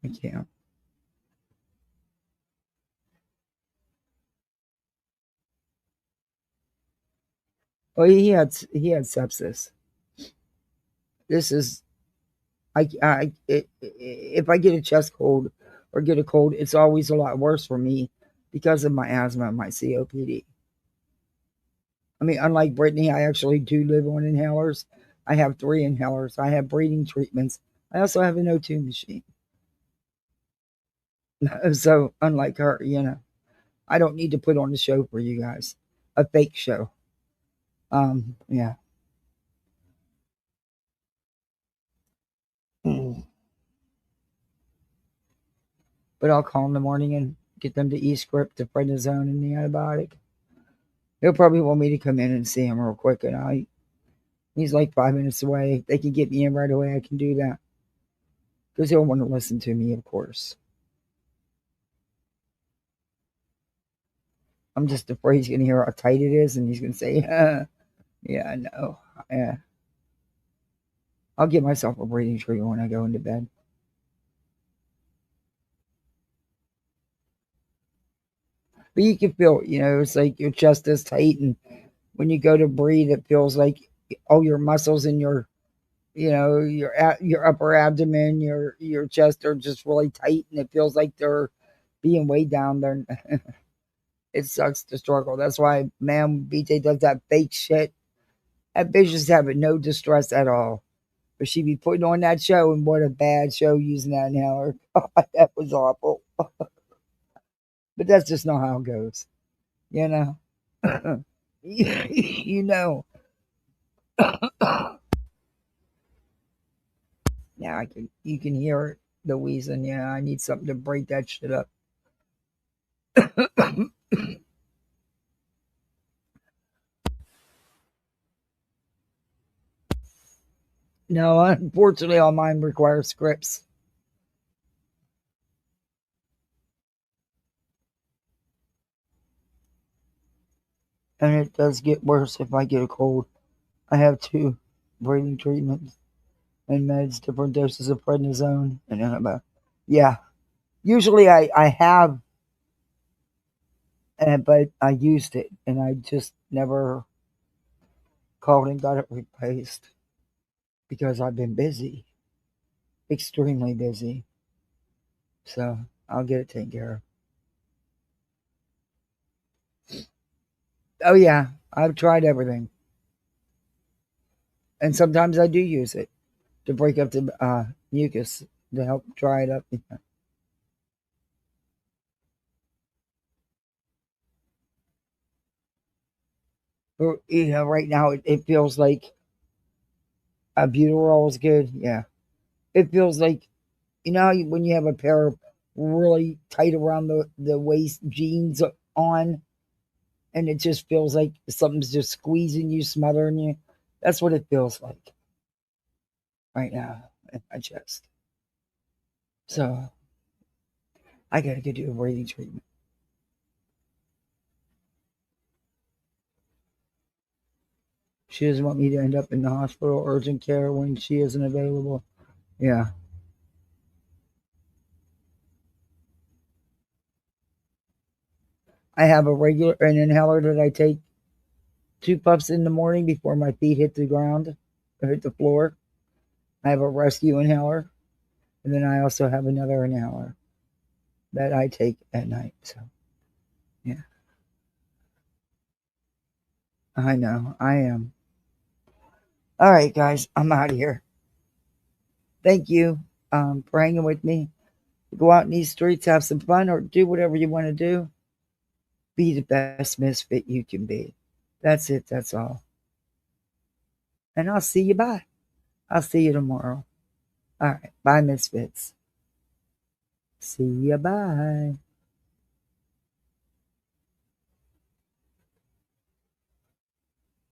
I can't. Well, he had sepsis. This is, if I get a chest cold or get a cold, it's always a lot worse for me because of my asthma and my COPD. I mean, unlike Brittany, I actually do live on inhalers. I have 3 inhalers. I have breathing treatments. I also have an O2 machine. So, unlike her, you know, I don't need to put on a show for you guys, a fake show. Yeah. But I'll call in the morning and get them to e-script the prednisone and the antibiotic. He'll probably want me to come in and see him real quick, and he's like 5 minutes away. If they can get me in right away, I can do that. Because he'll want to listen to me, of course. I'm just afraid he's going to hear how tight it is, and he's going to say, yeah, I know. Yeah. I'll give myself a breathing treatment when I go into bed. But you can feel, it's like your chest is tight, and when you go to breathe, it feels like all your muscles in your, your upper abdomen, your chest are just really tight, and it feels like they're being weighed down. There, it sucks to struggle. That's why, man, BJ does that fake shit. That bitch is having no distress at all. But she be putting on that show, and what a bad show using that inhaler. That was awful. But that's just not how it goes. You know? You know. Yeah, you can hear it, the wheezing. Yeah, I need something to break that shit up. No, unfortunately, all mine require scripts. And it does get worse if I get a cold. I have 2 breathing treatments and meds, different doses of prednisone. And yeah, usually I have, but I used it, and I just never called and got it replaced because I've been busy, extremely busy. So I'll get it taken care of. Oh yeah, I've tried everything, and sometimes I do use it to break up the mucus to help dry it up. But, right now it feels like albuterol is good. Yeah, it feels like when you have a pair of really tight around the waist jeans on, and it just feels like something's just squeezing you, smothering you. That's what it feels like right now in my chest. So I gotta go do a breathing treatment. She doesn't want me to end up in the hospital urgent care when she isn't available. Yeah. I have an inhaler that I take 2 puffs in the morning before my feet hit the ground or hit the floor. I have a rescue inhaler, and then I also have another inhaler that I take at night. So, yeah. I know. I am. All right, guys. I'm out of here. Thank you for hanging with me. Go out in these streets, have some fun, or do whatever you want to do. Be the best misfit you can be. That's it. That's all. And I'll see you. Bye. I'll see you tomorrow. All right. Bye, misfits. See ya. Bye.